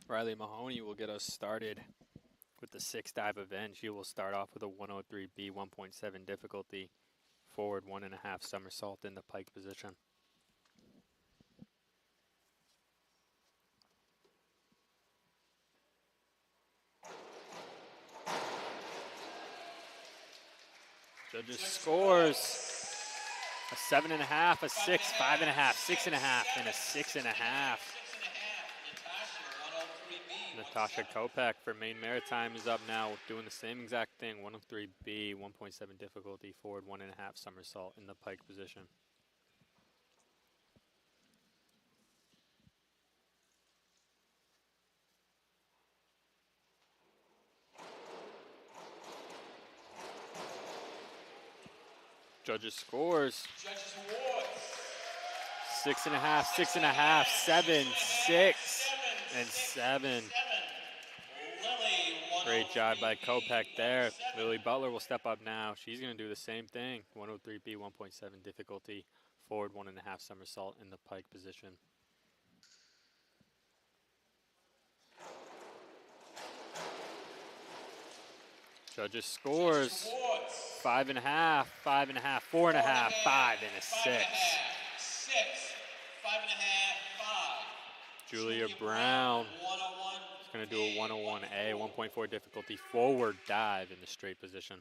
Riley Mahoney will get us started with the 6-dive event. She will start off with a 103B, 1.7 difficulty, forward 1.5 somersault in the pike position. Judges scores a 7.5, a 6, 5.5, 6.5, and a 6.5. Natasha Kopech for Maine Maritime is up now, doing the same exact thing. 103B, 1.7 difficulty, forward 1.5 somersault in the pike position. Judges scores. Judges awards. 6.5, 6.5, 7, 6, and 7. Great job by Kopech there. Lily Butler will step up now. She's going to do the same thing. 103B, 1.7 difficulty, forward 1.5 somersault in the pike position. Judges scores. 5.5, 5.5, 4.5, 5, and a 6. 6, 5.5, 5. Julia Brown is going to do a 101A, 1.4 difficulty, forward dive in the straight position.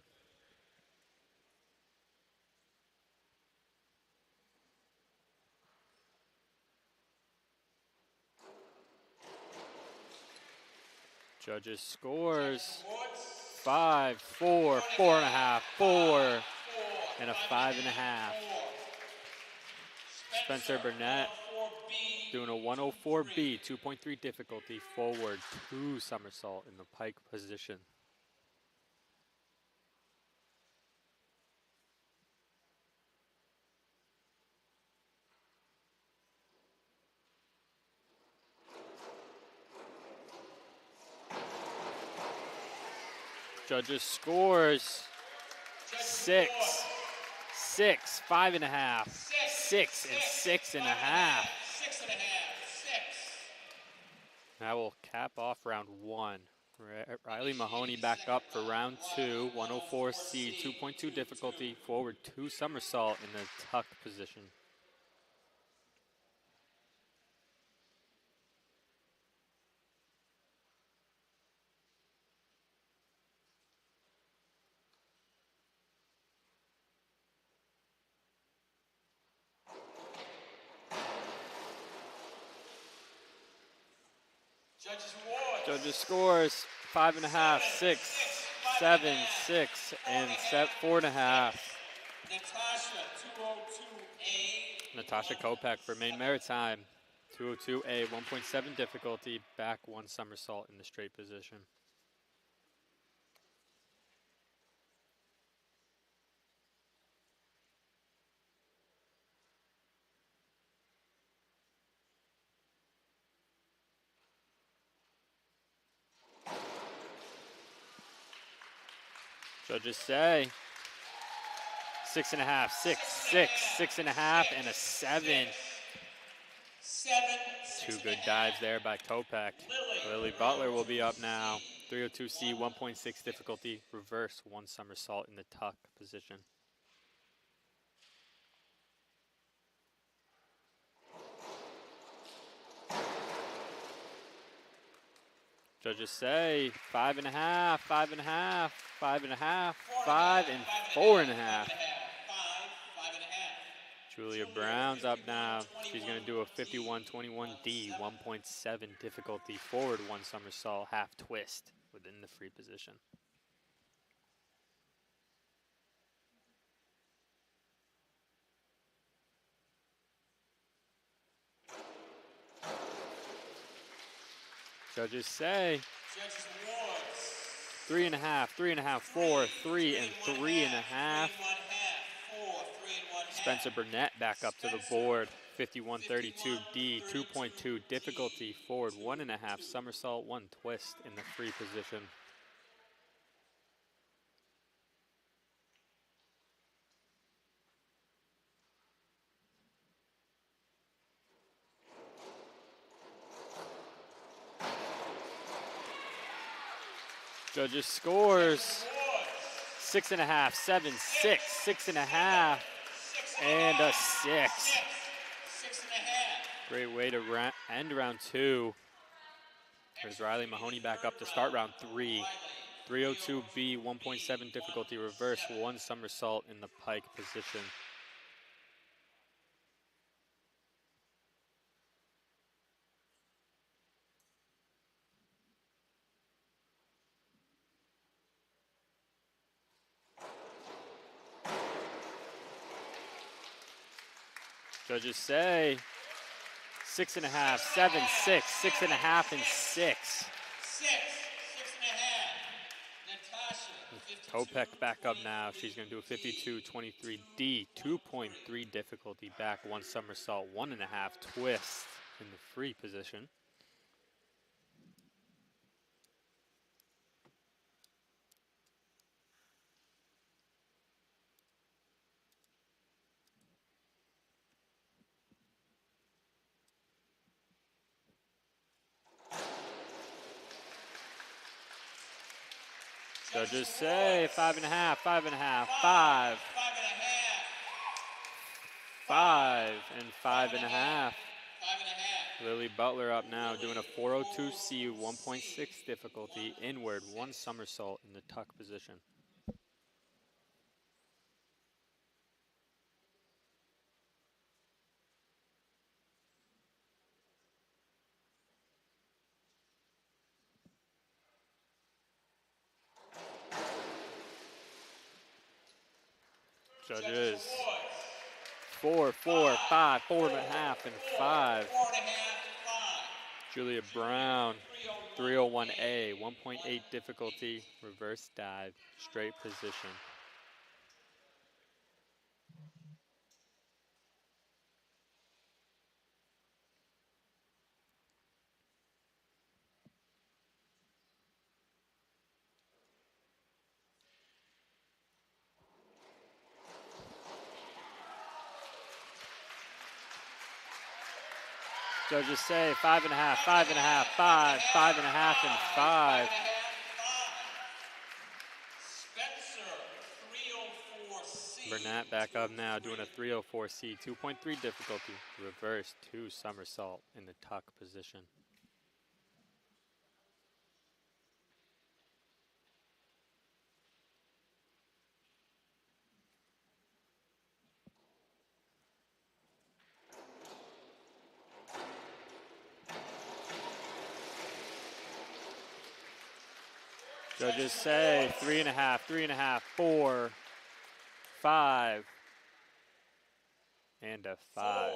Judges scores. 5, 4, 4.5, 4, and a 5.5. Spencer Burnett doing a 104B, 2.3 difficulty, forward 2 somersault in the pike position. Judges scores. 6, 6, 5.5, 6, and 6.5. That will cap off round 1. Riley Mahoney back up for round 2, 104C, 2.2 difficulty, forward 2 somersault in the tuck position. Judges scores 5.5, 6, 7, 6, and 4.5. Natasha Kopech for Maine Maritime. 202A, 1.7 difficulty, back 1 somersault in the straight position. Judges say 6.5, 6, 6, 6.5, and a 7. 2 good dives there by Kopech. Lily Butler will be up now. 302C, 1.6 difficulty, reverse 1 somersault in the tuck position. Judges say 5.5, 5.5, 5.5, 5, and 4.5. Julia Brown's up now. She's going to do a 51-21D, 1.7 difficulty, forward 1 somersault, half twist within the free position. Judges say 3.5, 3.5, 4, 3, and 3.5. Spencer Burnett back up to the board. 51-32D, 2.2 difficulty, forward 1.5 somersault, 1 twist in the free position. Judges scores 6.5, 7, 6, 6.5, and a 6. Great way to end round 2. There's Riley Mahoney back up to start round 3. 302B, 1.7 difficulty, reverse 1 somersault in the pike position. Judges say 6.5, 7, 6, 6.5, and 6. 6.5. Kopech back up now. She's going to do a 52-23D, 2.3 difficulty, back 1 somersault, 1.5 twist in the free position. Judges say 5.5, 5.5, 5, 5, and 5.5. Lily Butler up now doing a 402C, 1.6 difficulty, inward, 1 somersault in the tuck position. Judges 4, 4, 5, 4.5, and 5. Julia Brown, 301A, 1.8 difficulty, reverse dive, straight position. Judges say 5.5, 5.5, 5, 5.5, and 5. Burnett back up now, doing a 304C, 2.3 difficulty, reverse 2 somersault in the tuck position. Judges say 3.5, 3.5, 4, 5, and a 5. 3.5, 3.5,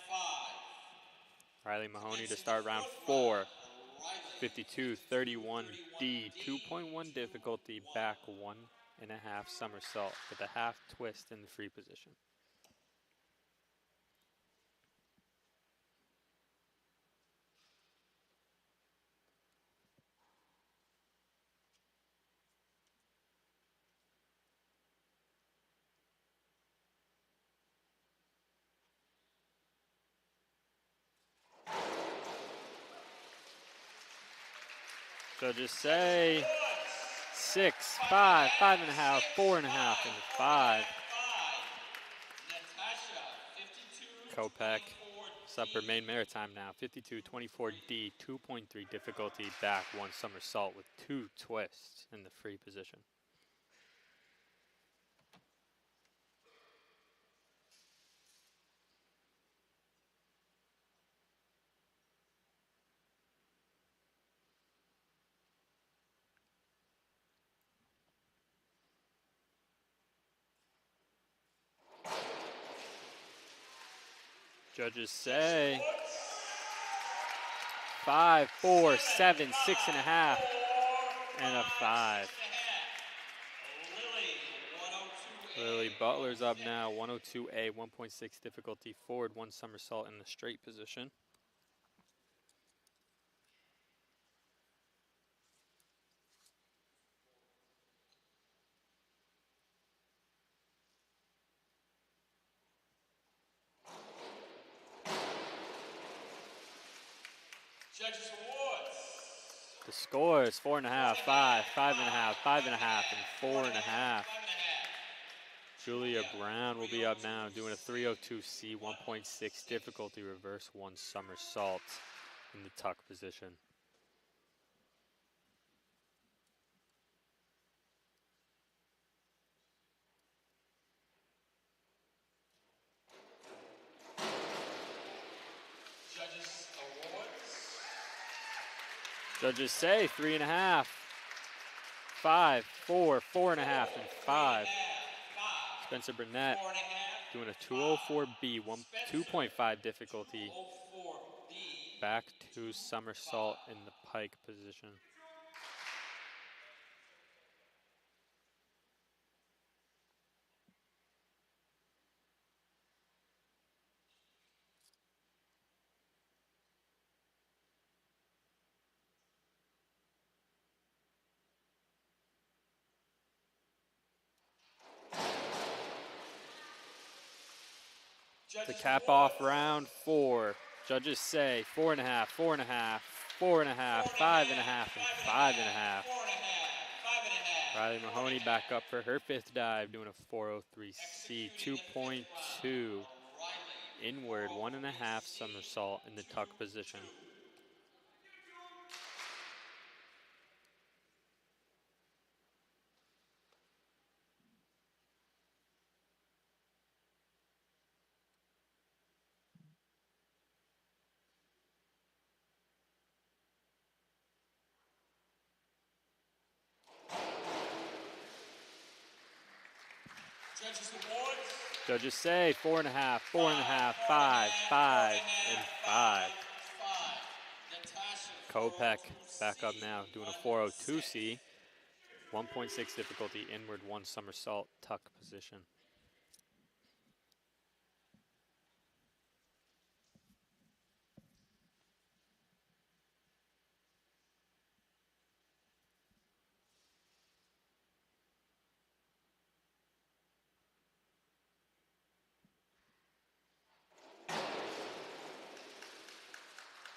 5. Riley Mahoney to start round 4. 52-31D, 2.1 difficulty, back 1.5 somersault with a half twist in the free position. Judges say 6, 5, 5.5, 4.5, and 5. Kopech, upper Maine Maritime now, 52-24D, 2.3 difficulty, back 1 somersault with 2 twists in the free position. Judges say 5, 4, 7, 6.5, and a 5. Lily Butler's up now, 102A, 1.6 difficulty, forward 1 somersault in the straight position. Judges awards. The score is 4.5, 5, 5.5, 5.5, and 4.5. Julia Brown will be up now doing a 302C, 1.6 difficulty reverse one somersault in the tuck position. Judges awards. Judges say 3.5, 5, 4, 4.5, and 5. Spencer Burnett doing a 204B, 2.5 difficulty. Back to somersault in the pike position. To cap off round 4, judges say 4.5, 4.5, 4.5, 5.5, and 5.5. Riley Mahoney back up for her 5th dive, doing a 403C, 2.2 inward, 1.5 somersault in the tuck position. Judges awards. Judges say 4.5, 4.5, 5, 5, and 5. Kopech back up now, doing a 402C, 1.6 difficulty, inward one somersault, tuck position.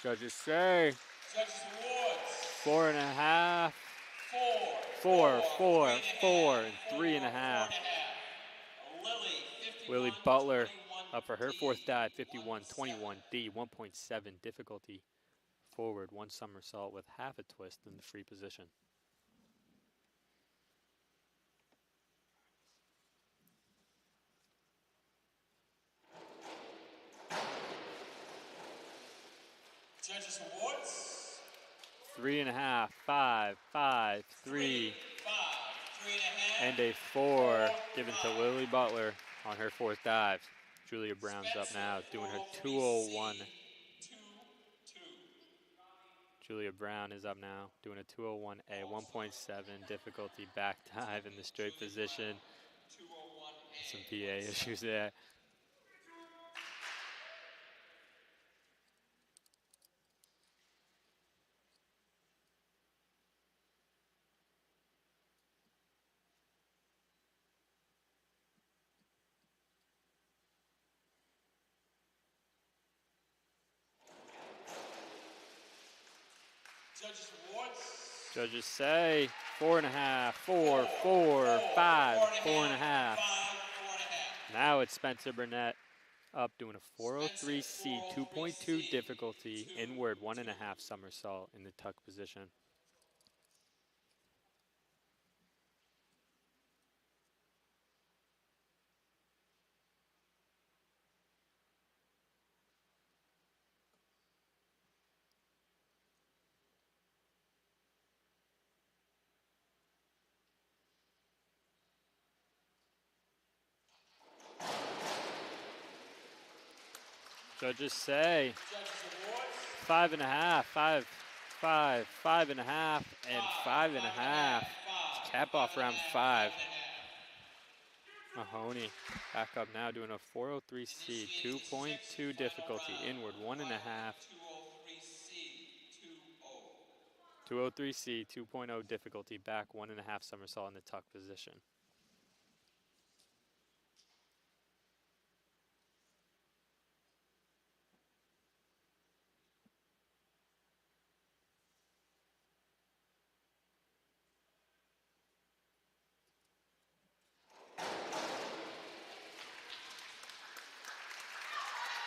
Judges say 4.5, 4, 4, 4, and 3.5. Lily Butler up for her 4th dive, 51-21D, 1.7 difficulty, forward one somersault with half a twist in the free position. Judges awards. 3.5, 5, 5, 3, 3.5. and a 4 given to Lily Butler on her 4th dive. Julia Brown's up now, doing her 201. Julia Brown is up now, doing a 201A, 1.7 difficulty back dive in the straight position. Some PA issues there. Judges awards. Judges say 4.5, 4, 4, 5, 4.5. Now it's Spencer Burnett up doing a 403C, 2.2 difficulty, inward 1.5 somersault in the tuck position. Judges say 5.5, 5, 5, 5.5, and 5.5. Cap off round 5. Mahoney back up now doing a 403C, 2.2 difficulty, inward 1.5. 203C, 2.0 difficulty, back 1.5 somersault in the tuck position.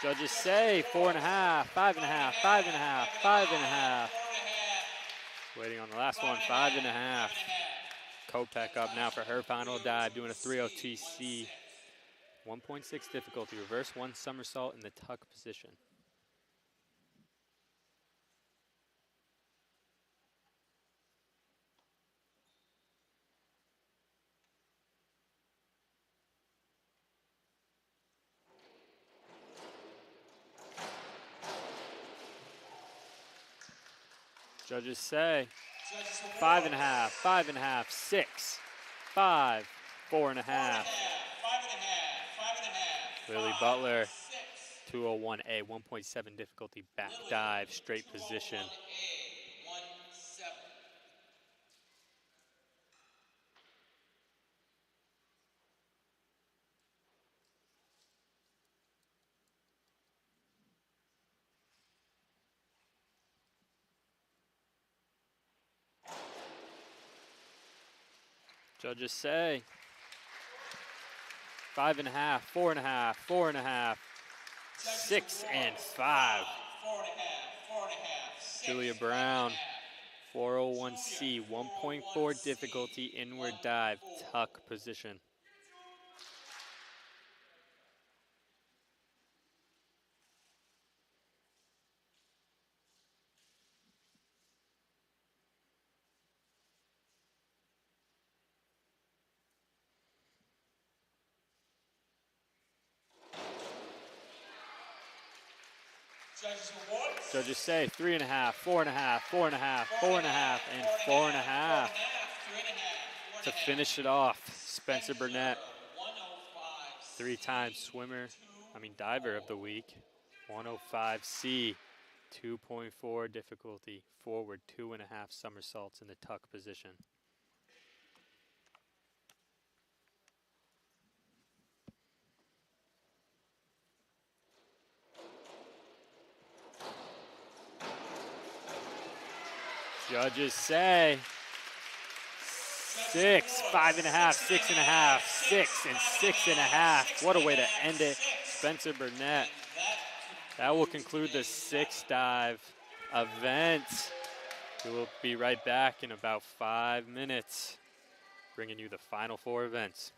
Judges say 4.5, 5.5, 5.5, 5.5. Waiting on the last one, 5.5. Kopech up now for her final dive, doing a 3-0 TC. 1.6 difficulty, reverse one somersault in the tuck position. Judges say 5.5, 5.5, 6, 5, 4.5. Lily Butler, 201A, 1.7 difficulty, back dive, straight position. Judges say 5.5, 4.5, 4.5, 6 and 5. Julia Brown, 401C, 1.4 difficulty, inward dive, tuck position. Judges say 3.5, 4.5, 4.5, 4.5, and 4.5 to finish it off. Spencer Burnett, 3-time diver of the week. 105C, 2.4 difficulty, forward 2.5 somersaults in the tuck position. Judges say 6, 5.5, 6.5, 6, and 6.5. What a way to end it. Spencer Burnett. That will conclude the 6 dive event. We will be right back in about 5 minutes, bringing you the final 4 events.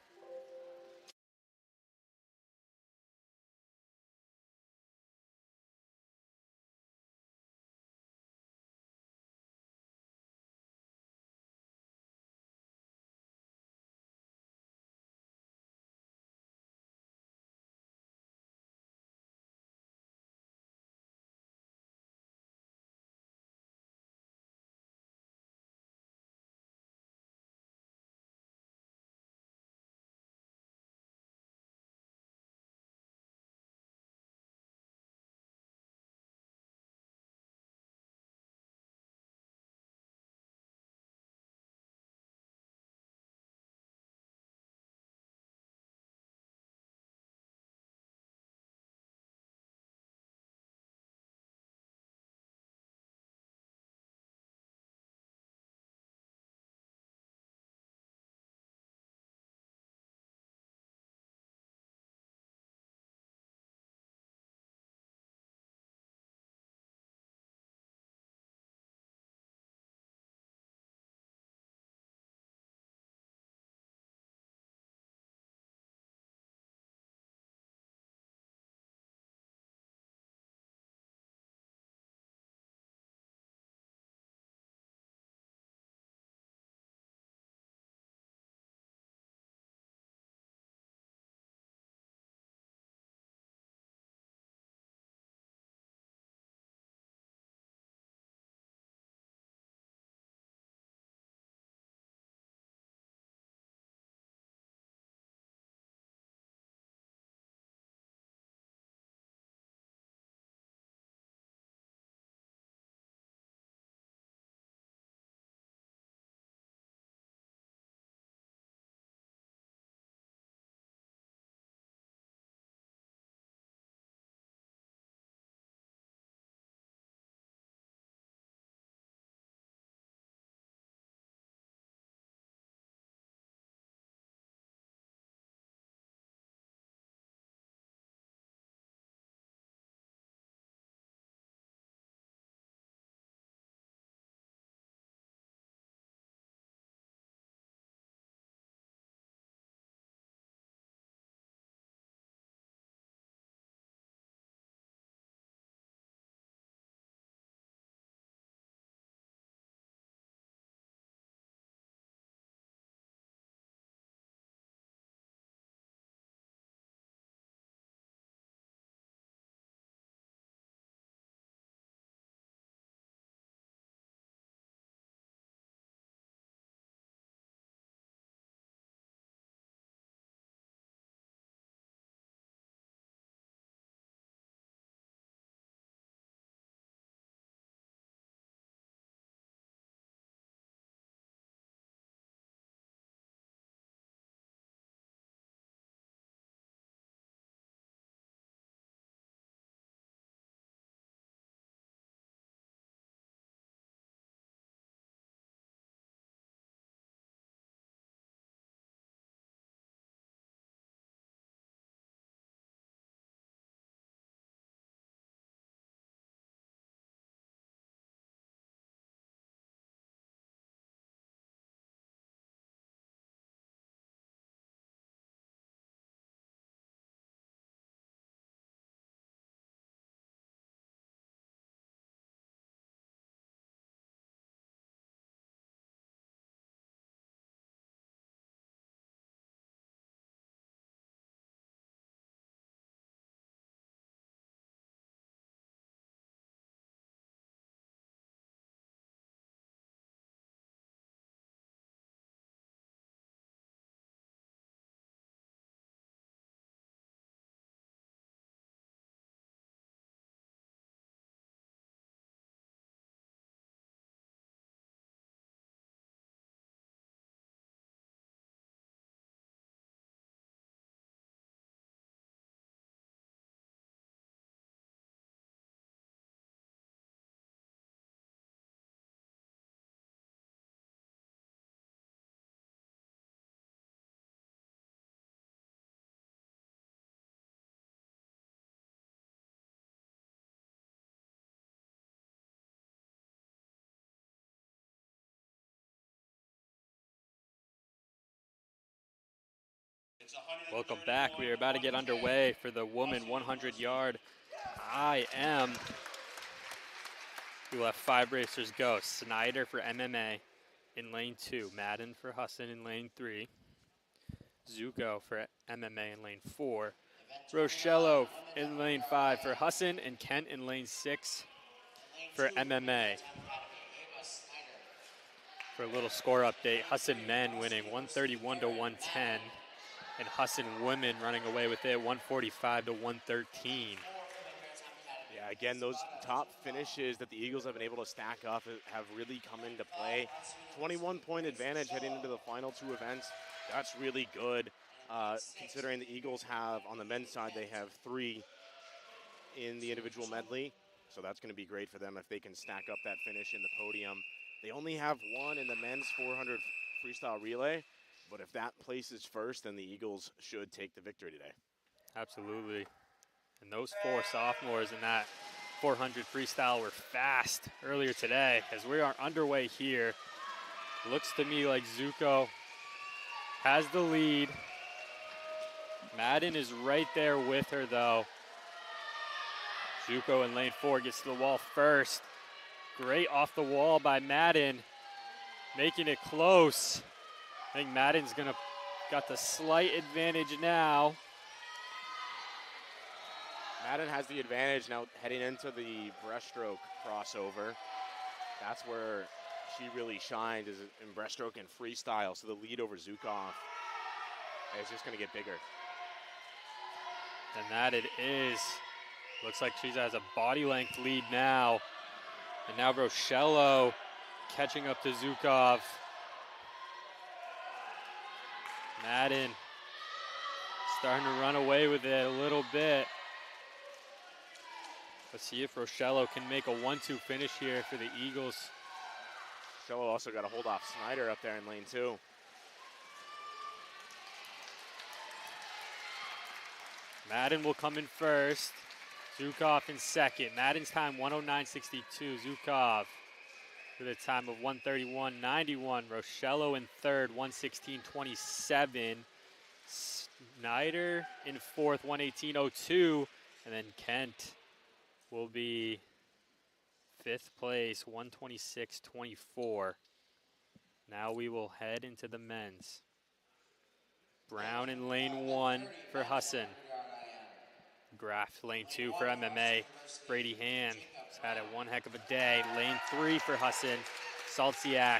Welcome back. We are about to get underway for the woman 100-yard IM. We will have 5 racers go. Snyder for MMA in lane 2. Madden for Husson in lane 3. Zuko for MMA in lane 4. Rochello in lane 5 for Husson, and Kent in lane 6 for MMA. For a little score update, Husson men winning 131 to 110, and Husson women running away with it 145 to 113. Yeah, again, those top finishes that the Eagles have been able to stack up have really come into play. 21-point advantage heading into the final 2 events. That's really good, considering the Eagles have, on the men's side, they have 3 in the individual medley. So that's going to be great for them if they can stack up that finish in the podium. They only have 1 in the men's 400 freestyle relay, but if that places first, then the Eagles should take the victory today. Absolutely. And those 4 sophomores in that 400 freestyle were fast earlier today. As we are underway here, looks to me like Zuko has the lead. Madden is right there with her, though. Zuko in lane 4 gets to the wall first. Great off the wall by Madden, making it close. I think Madden's got the slight advantage now. Madden has the advantage now heading into the breaststroke crossover. That's where she really shined, is in breaststroke and freestyle. So the lead over Zukov is just going to get bigger. And that it is. Looks like she has a body length lead now. And now Rochello catching up to Zukov. Madden starting to run away with it a little bit. Let's see if Rochello can make a 1-2 finish here for the Eagles. Rochello also got to hold off Snyder up there in lane 2. Madden will come in first. Zukov in second. Madden's time 109.62. Zukov with a time of 131.91. Rochello in third, 116.27. Snyder in fourth, 118.02. And then Kent will be 5th place, 126.24. Now we will head into the men's. Brown in lane 1 for Husson. Graff lane 2 for MMA. Brady Hand has had one heck of a day. Lane 3 for Husson. Saltsiak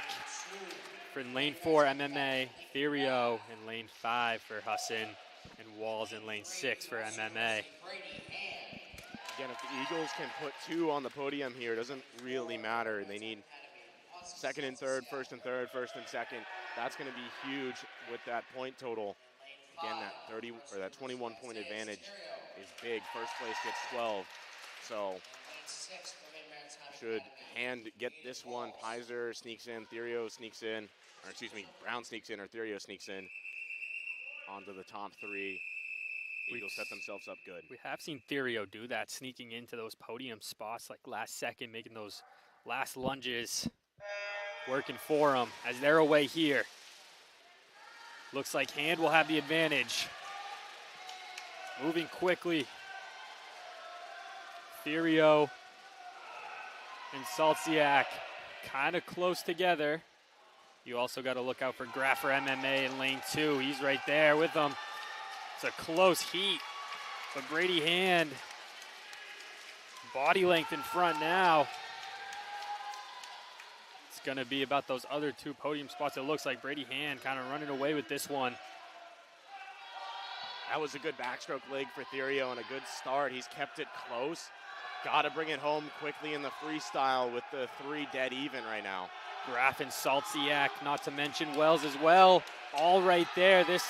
for lane 4 MMA. Therio in lane 5 for Husson. And Walls in lane 6 for MMA. Again, if the Eagles can put 2 on the podium here, it doesn't really matter. They need 2nd and 3rd, 1st and 3rd, 1st and 2nd. That's going to be huge with that point total. Again, that 21-point advantage is big. First place gets 12. So should Hand get this one, Pizer sneaks in, Therio sneaks in, or excuse me, Brown sneaks in or Therio sneaks in onto the top 3. Eagles set themselves up good. We have seen Therio do that, sneaking into those podium spots like last second, making those last lunges, working for them as they're away here. Looks like Hand will have the advantage. Moving quickly. Therio and Saltsiak kind of close together. You also got to look out for Graff for MMA in lane 2. He's right there with them. It's a close heat, but Brady Hand, body length in front now. It's going to be about those other 2 podium spots. It looks like Brady Hand kind of running away with this one. That was a good backstroke leg for Therio and a good start. He's kept it close. Got to bring it home quickly in the freestyle with the 3 dead even right now. Graff and Saltsiak, not to mention Wells as well. All right there. This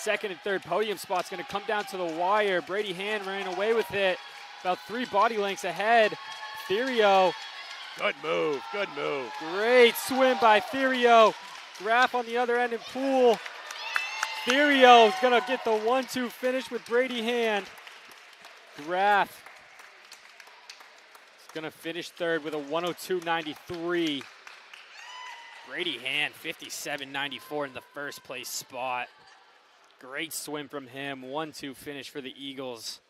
2nd and 3rd podium spot's going to come down to the wire. Brady Hand running away with it. About 3 body lengths ahead. Therio. Good move. Good move. Great swim by Therio. Graff on the other end in pool. Therio is going to get the 1-2 finish with Brady Hand. Graff is going to finish 3rd with a 102.93. Brady Hand, 57.94 in the 1st place spot. Great swim from him. 1-2 finish for the Eagles.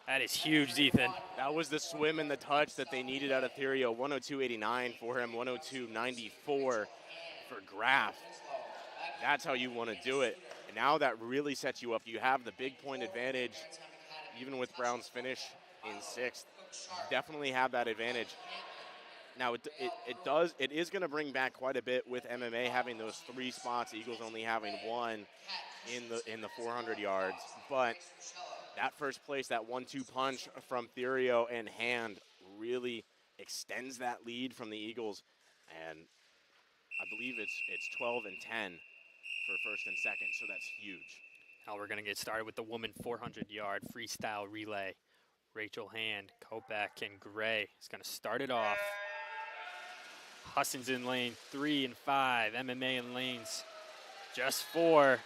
That is huge, Ethan. That was the swim and the touch that they needed out of Therio. 102.89 for him, 102.94 for Graff. That's how you want to do it. And now that really sets you up. You have the big point advantage, even with Brown's finish in 6th. Definitely have that advantage. Now it is going to bring back quite a bit with MMA having those 3 spots. Eagles only having 1 in the 400 yards, but that first place, that 1-2 punch from Therio and Hand really extends that lead from the Eagles, and I believe it's 12 and 10 for first and second, so that's huge. Now we're going to get started with the woman 400-yard freestyle relay. Rachel Hand, Kopak, and Gray is going to start it off. Husson's in lane 3 and 5. MMA in lanes just 4.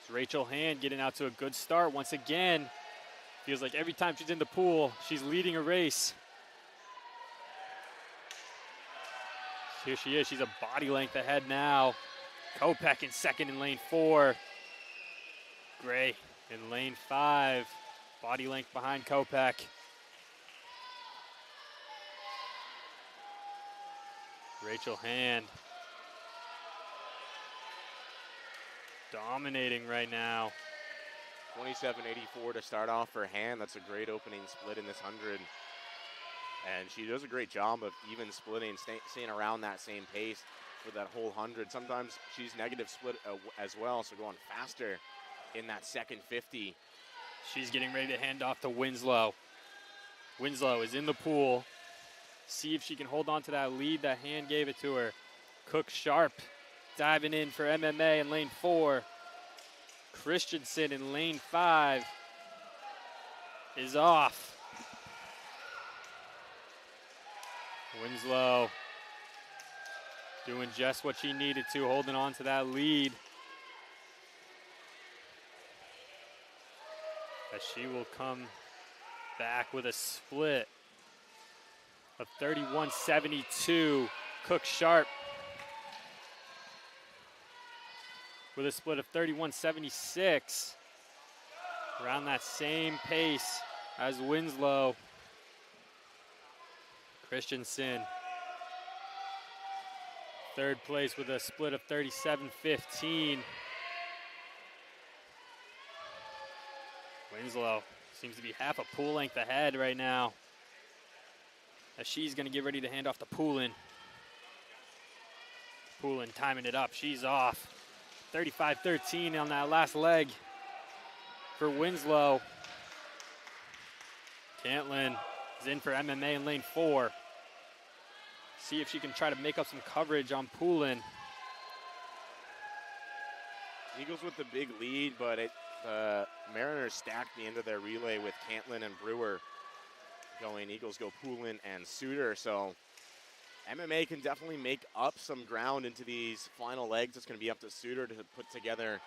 It's Rachel Hand getting out to a good start once again. Feels like every time she's in the pool, she's leading a race. Here she is. She's a body length ahead now. Kopak in second in lane 4. Gray in lane 5. Body length behind Kopak. Rachel Hand dominating right now. 27.84 to start off for Hand. That's a great opening split in this 100. And she does a great job of even splitting, staying around that same pace for that whole 100. Sometimes she's negative split as well, so going faster in that second 50. She's getting ready to hand off to Winslow. Winslow is in the pool. See if she can hold on to that lead that Hand gave it to her. Cook Sharp diving in for MMA in lane 4. Christensen in lane 5 is off. Winslow doing just what she needed to, holding on to that lead. As she will come back with a split of 31.72. Cook Sharp with a split of 31.76. Around that same pace as Winslow. Christensen, third place with a split of 37.15. Winslow seems to be half a pool length ahead right now, as she's going to get ready to hand off to Poulin. Poulin timing it up. She's off. 35.13 on that last leg for Winslow. Cantlin is in for MMA in lane 4. See if she can try to make up some coverage on Poulin. Eagles with the big lead, but Mariners stacked the end of their relay with Cantlin and Brewer going. Eagles go Poulin and Suter, so MMA can definitely make up some ground into these final legs. It's going to be up to Suter to put together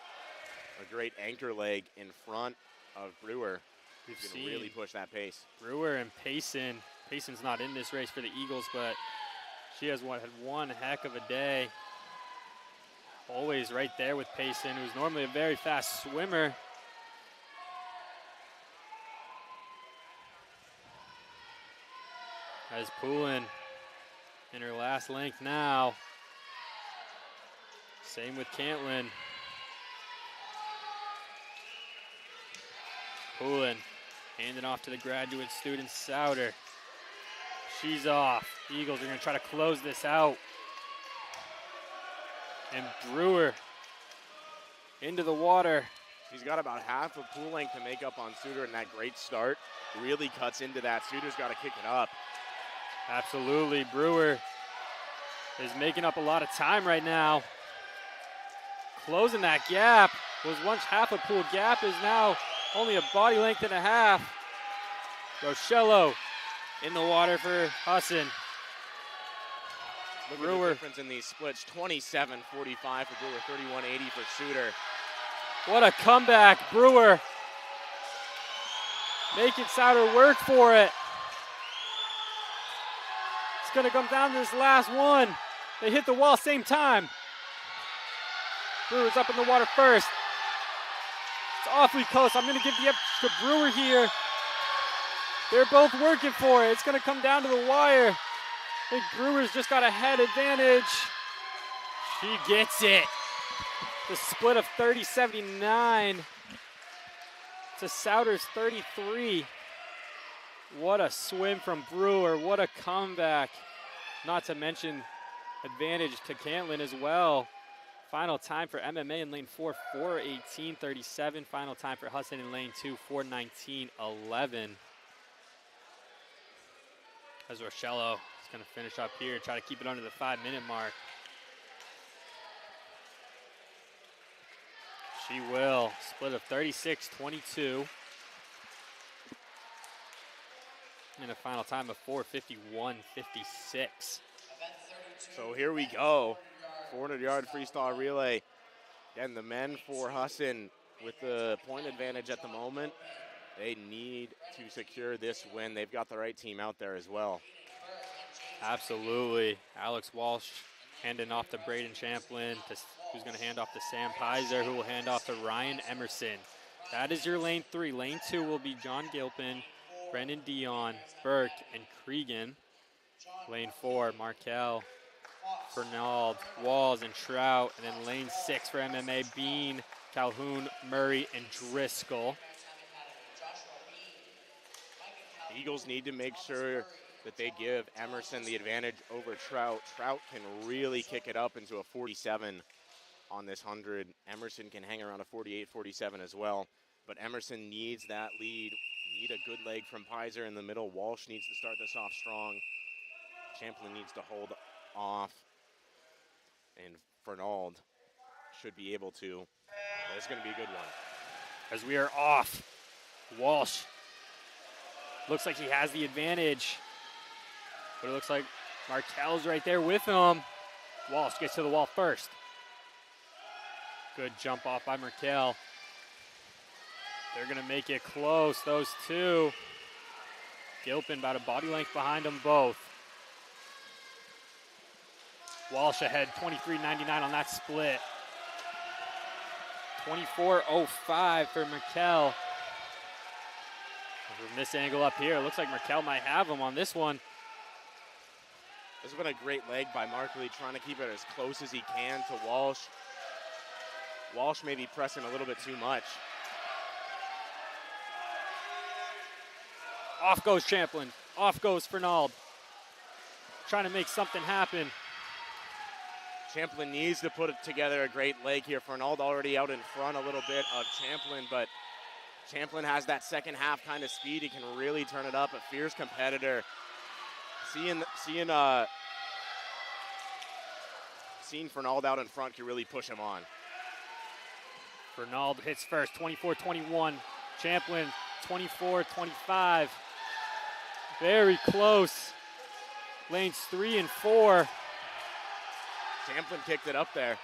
a great anchor leg in front of Brewer. We've He's seen going to really push that pace. Brewer and Payson. Payson's not in this race for the Eagles, but she has had one heck of a day. Always right there with Payson, who's normally a very fast swimmer. As Poulin in her last length now. Same with Cantlin. Poulin handing off to the graduate student Souter. She's off. The Eagles are going to try to close this out. And Brewer into the water. She's got about half of pool length to make up on Suter, and that great start really cuts into that. Suter's got to kick it up. Absolutely. Brewer is making up a lot of time right now. Closing that gap. Was once half a pool gap, is now only a body length and a half. Rochello in the water for Husson. Look at the difference in these splits. 27.45 for Brewer, 31.80 for Suter. What a comeback. Brewer making Souter work for it. It's going to come down to this last one. They hit the wall same time. Brewer's up in the water first. It's awfully close. I'm going to give the edge to Brewer here. They're both working for it. It's going to come down to the wire. I think Brewer's just got a head advantage. She gets it. The split of 30-79 to Souders 33. What a swim from Brewer. What a comeback. Not to mention advantage to Cantlin as well. Final time for MMA in lane 4, 4:18.37. Final time for Husson in lane 2, 4:19.11. As Rochello is going to finish up here, try to keep it under the 5-minute mark. She will. Split of 36-22. And a final time of 4:51.56. So here we go. 400-yard freestyle relay. And the men for Husson with the point advantage at the moment. They need to secure this win. They've got the right team out there as well. Absolutely. Alex Walsh handing off to Braden Champlin, who's going to hand off to Sam Pizer, who will hand off to Ryan Emerson. That is your lane 3. Lane 2 will be John Gilpin, Brendan Dion, Burke, and Cregan. Lane 4, Markel, Fernald, Walls, and Trout. And then lane 6 for MMA, Bean, Calhoun, Murray, and Driscoll. The Eagles need to make sure that they give Emerson the advantage over Trout. Trout can really kick it up into a 47 on this 100. Emerson can hang around a 48, 47 as well. But Emerson needs that lead. Need a good leg from Pizer in the middle. Walsh needs to start this off strong. Champlin needs to hold off. And Fernald should be able to. But it's going to be a good one. As we are off, Walsh looks like he has the advantage. But it looks like Markel's right there with him. Walsh gets to the wall first. Good jump off by Markel. They're going to make it close, those two. Gilpin about a body length behind them both. Walsh ahead, 23.99 on that split. 24.05 for Markel. From this angle up here, it looks like Markel might have him on this one. This has been a great leg by Markley, trying to keep it as close as he can to Walsh. Walsh may be pressing a little bit too much. Off goes Champlin. Off goes Fernald. Trying to make something happen. Champlin needs to put together a great leg here. Fernald already out in front a little bit of Champlin, but Champlin has that second half kind of speed. He can really turn it up. A fierce competitor. Seeing Fernald out in front can really push him on. Fernald hits first, 24-21. Champlin, 24-25. Very close. Lanes 3 and 4. Champlin kicked it up there.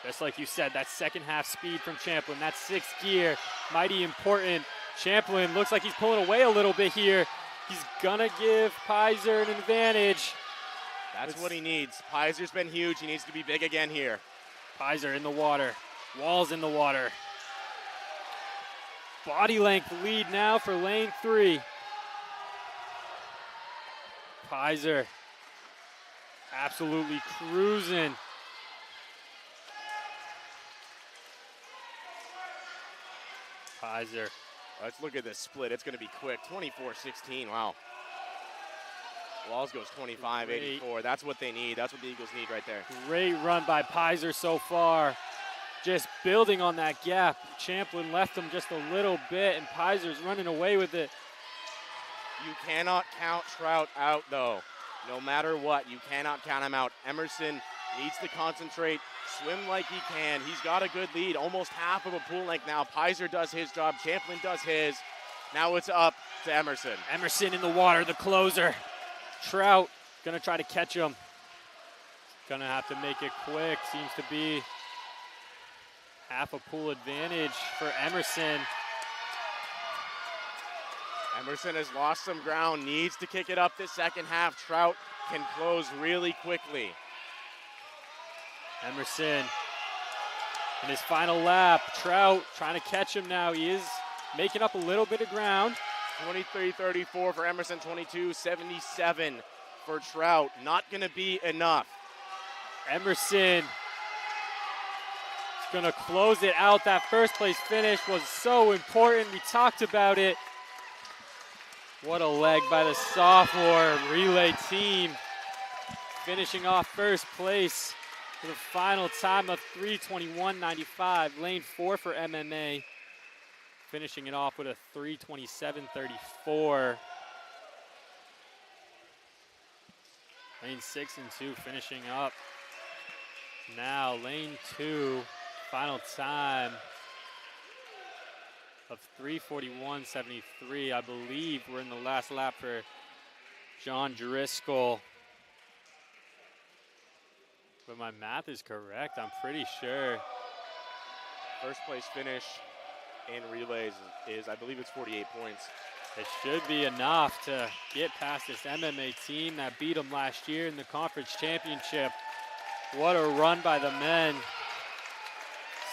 Just like you said, that second half speed from Champlin, that sixth gear, mighty important. Champlin looks like he's pulling away a little bit here. He's gonna give Pizer an advantage. That's what he needs. Pizer's been huge. He needs to be big again here. Pizer in the water. Walls in the water. Body length lead now for lane 3. Pizer absolutely cruising. Pizer. Let's look at this split. It's going to be quick. 24-16. Wow. Walls goes 25-84. That's what they need. That's what the Eagles need right there. Great run by Pizer so far. Just building on that gap. Champlin left him just a little bit, and Pizer's running away with it. You cannot count Trout out, though. No matter what, you cannot count him out. Emerson needs to concentrate, swim like he can. He's got a good lead, almost half of a pool length now. Pizer does his job. Champlin does his. Now it's up to Emerson. Emerson in the water, the closer. Trout gonna try to catch him. Gonna have to make it quick. Seems to be half a pool advantage for Emerson. Emerson has lost some ground, needs to kick it up this second half. Trout can close really quickly. Emerson In his final lap, Trout trying to catch him now. He is making up a little bit of ground. 23:34 for Emerson, 22:77 for Trout. Not going to be enough. Emerson going to close it out. That first place finish was so important. We talked about it. What a leg by the sophomore relay team. Finishing off first place with a final time of 3:21.95. Lane 4 for MMA. Finishing it off with a 3:27.34. Lane 6 and 2 finishing up. Now lane 2, final time of 3:41.73. I believe we're in the last lap for John Driscoll. But my math is correct, I'm pretty sure. First place finish in relays is, I believe it's 48 points. It should be enough to get past this MMA team that beat them last year in the conference championship. What a run by the men.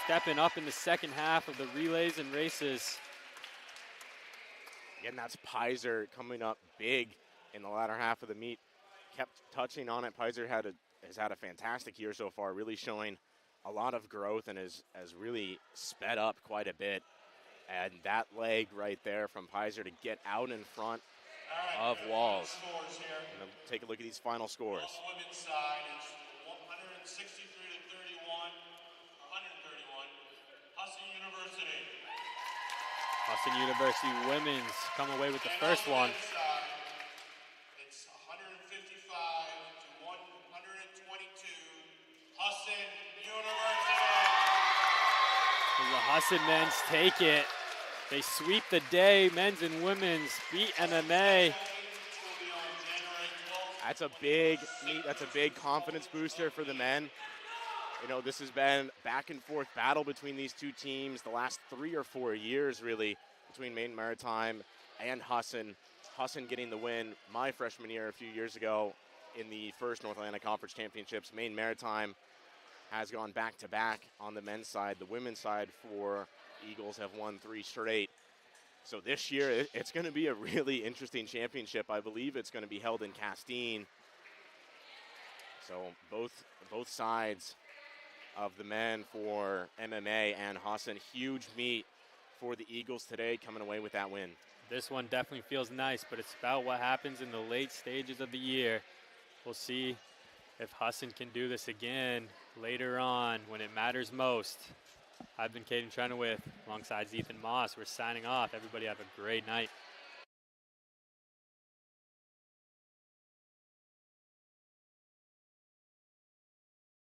Stepping up in the second half of the relays and races. Again, that's Pizer coming up big in the latter half of the meet. Kept touching on it. Pizer has had a fantastic year so far, really showing a lot of growth and has really sped up quite a bit. And that leg right there from Pizer to get out in front of Walls. And take a look at these final scores. On the women's side, it's 163-31, 131. Husson University. Husson University women's come away with the first one. Side, it's 155-122. Husson University. The Husson men's take it. They sweep the day. Men's and women's beat MMA. That's a big meet. That's a big confidence booster for the men. You know, this has been back and forth battle between these two teams the last 3 or 4 years, really, between Maine Maritime and Husson. Husson getting the win my freshman year a few years ago in the first North Atlantic Conference Championships. Maine Maritime has gone back-to-back on the men's side. The women's side for Eagles have won 3 straight. So this year, it's going to be a really interesting championship. I believe it's going to be held in Castine. So both sides of the men for MMA and Husson, huge meet for the Eagles today, coming away with that win. This one definitely feels nice, but it's about what happens in the late stages of the year. We'll see if Husson can do this again later on when it matters most. I've been Caden Trenowith alongside Ethan Moss. We're signing off. Everybody have a great night.